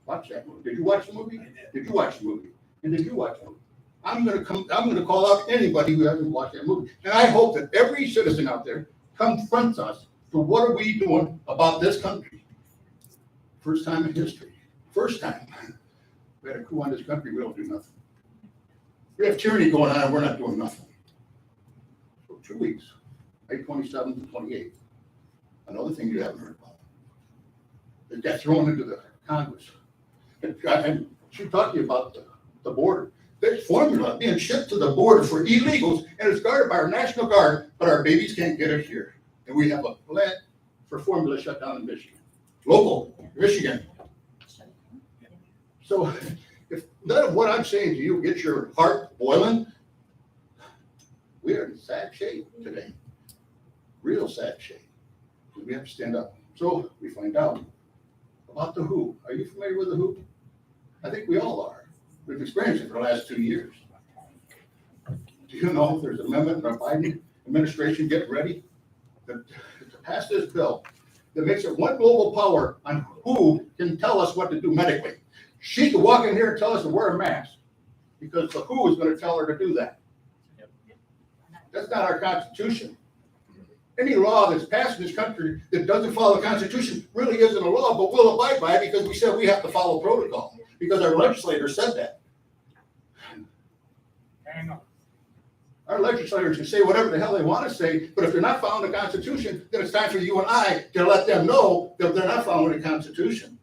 Watch that movie. Did you watch the movie? Did you watch the movie? And did you watch the movie? I'm gonna call out anybody who hasn't watched that movie. And I hope that every citizen out there confronts us to what are we doing about this country? First time in history. First time. We had a coup on this country, we don't do nothing. We have tyranny going on and we're not doing nothing. For 2 weeks, May 27th and 28th. Another thing you haven't heard about. They got thrown into the Congress. And she talked to you about the border. There's formula being shipped to the border for illegals, and it's guarded by our National Guard, but our babies can't get it here. And we have a plant for formula shut down in Michigan. Local, Michigan. So if none of what I'm saying to you gets your heart boiling, we are in sad shape today. Real sad shape. We have to stand up. So we find out about the WHO. Are you familiar with the WHO? I think we all are. We've experienced it for the last 2 years. Do you know if there's an amendment in our Biden administration getting ready to pass this bill that makes it one global power on who can tell us what to do medically? She can walk in here and tell us to wear a mask because the WHO is going to tell her to do that. That's not our Constitution. Any law that's passed in this country that doesn't follow the Constitution really isn't a law, but we'll abide by it because we said we have to follow protocol, because our legislators said that. Our legislators can say whatever the hell they want to say, but if they're not following the Constitution, then it's time for you and I to let them know that they're not following the Constitution.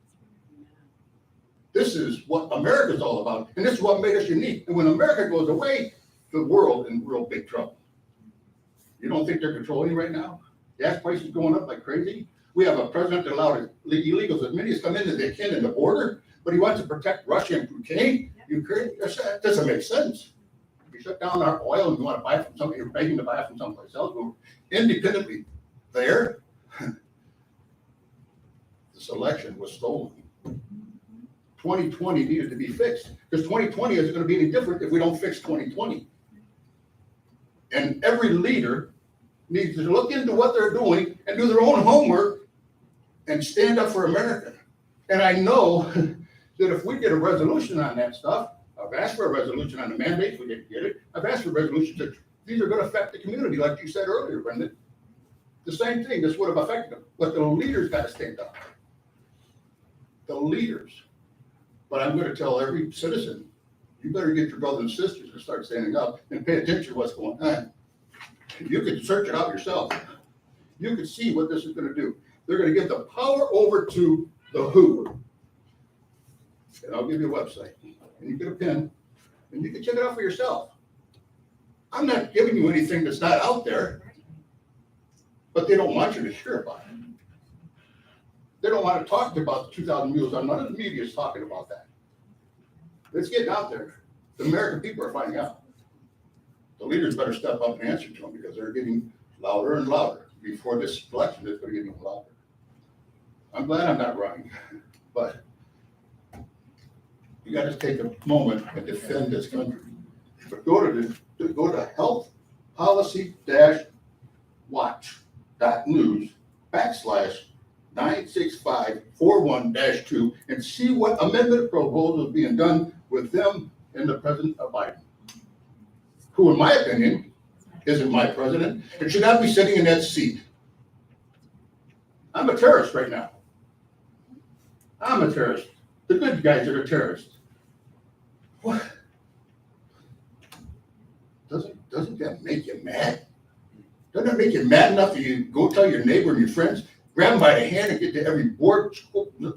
This is what America's all about, and this is what made us unique. And when America goes away, the world in real big trouble. You don't think they're controlling you right now? Gas prices going up like crazy. We have a president that allowed illegals as many as come in as they can in the border, but he wants to protect Russia and Ukraine. That doesn't make sense. You shut down our oil and you want to buy it from somebody, you're begging to buy it from someplace else. We're independently there. This election was stolen. 2020 needed to be fixed because 2020 isn't going to be any different if we don't fix 2020. And every leader needs to look into what they're doing and do their own homework and stand up for America. And I know that if we get a resolution on that stuff, I've asked for a resolution on the mandates, we didn't get it. I've asked for resolutions that these are going to affect the community, like you said earlier, Brendan. The same thing, this would have affected them, but the leaders got to stand up. The leaders. But I'm going to tell every citizen, you better get your brothers and sisters to start standing up and pay attention to what's going on. You can search it out yourself. You can see what this is going to do. They're going to give the power over to the WHO. And I'll give you a website. And you get a pen. And you can check it out for yourself. I'm not giving you anything that's not out there. But they don't want you to hear about it. They don't want to talk about the 2,000 mules. None of the media is talking about that. It's getting out there. The American people are finding out. The leaders better step up and answer to them because they're getting louder and louder. Before this election, it's going to get even louder. I'm glad I'm not running, but you got to take a moment and defend this country. But go to healthpolicy-watch.news/96541-2 and see what amendment proposal is being done with them and the President of Biden, who, in my opinion, isn't my president and should not be sitting in that seat. I'm a terrorist right now. I'm a terrorist. The good guys are the terrorists. What? Doesn't that make you mad? Doesn't that make you mad enough that you go tell your neighbor and your friends, grab them by the hand and get to every board,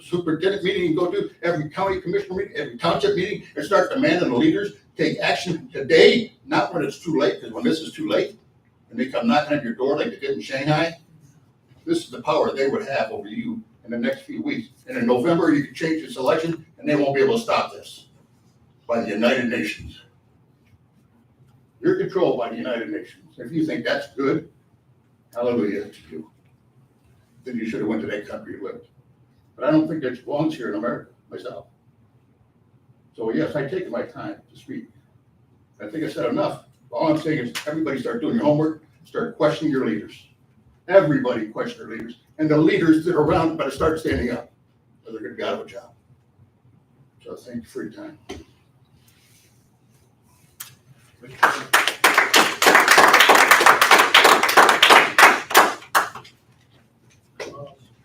superintendent meeting you go to, every county commissioner meeting, every township meeting, and start demanding the leaders take action today, not when it's too late, because when this is too late, and they come knocking at your door like they did in Shanghai, this is the power they would have over you in the next few weeks. And in November, you can change this election, and they won't be able to stop this by the United Nations. You're controlled by the United Nations. If you think that's good, hallelujah to you. Then you should have went to that country and lived. But I don't think that belongs here in America myself. So yes, I take my time to speak. I think I said enough. All I'm saying is everybody start doing your homework, start questioning your leaders. Everybody question their leaders. And the leaders that are around better start standing up, or they're gonna be out of a job. So thank you for your time.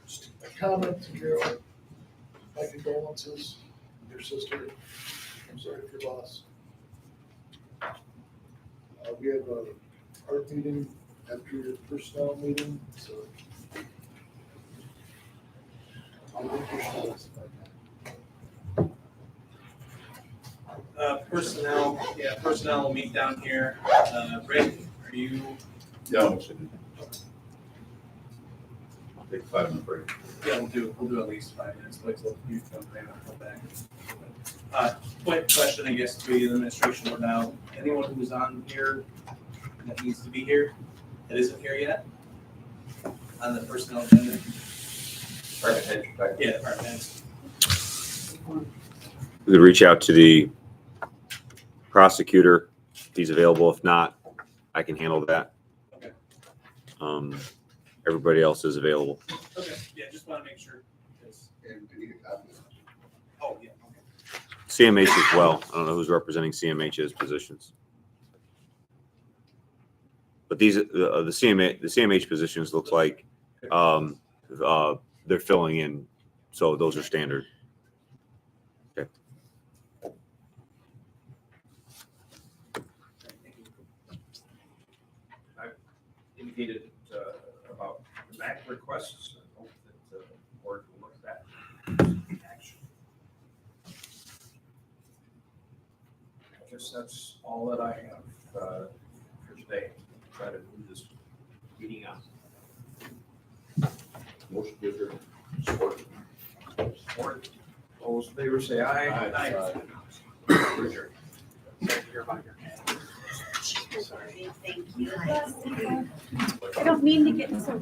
Just a comment to Carol. My condolences, your sister. I'm sorry for your loss. We have a art meeting after your personnel meeting, so. I'll make your shows if I can. Personnel will meet down here. Rick, are you? Yeah. Take a 5-minute break. Yeah, we'll do at least 5 minutes, wait till you come back. Quick question, I guess, to the administration for now. Anyone who's on here that needs to be here, that isn't here yet? On the personnel agenda? Department head, back. Yeah, department heads. We could reach out to the prosecutor if he's available. If not, I can handle that. Okay. Everybody else is available. Okay, yeah, just want to make sure. And you need a copy. Oh, yeah, okay. CMH as well. I don't know who's representing CMH's positions. But these, the CMH positions looks like they're filling in. So those are standard. Okay. I've indicated about the MAC requests. I hope that the board will look at that in action. I guess that's all that I have for today. Try to move this meeting on. Motion to adjourn. Support. Support. All those in favor say aye. Aye. Adjourn. Thank you. I don't mean to get so.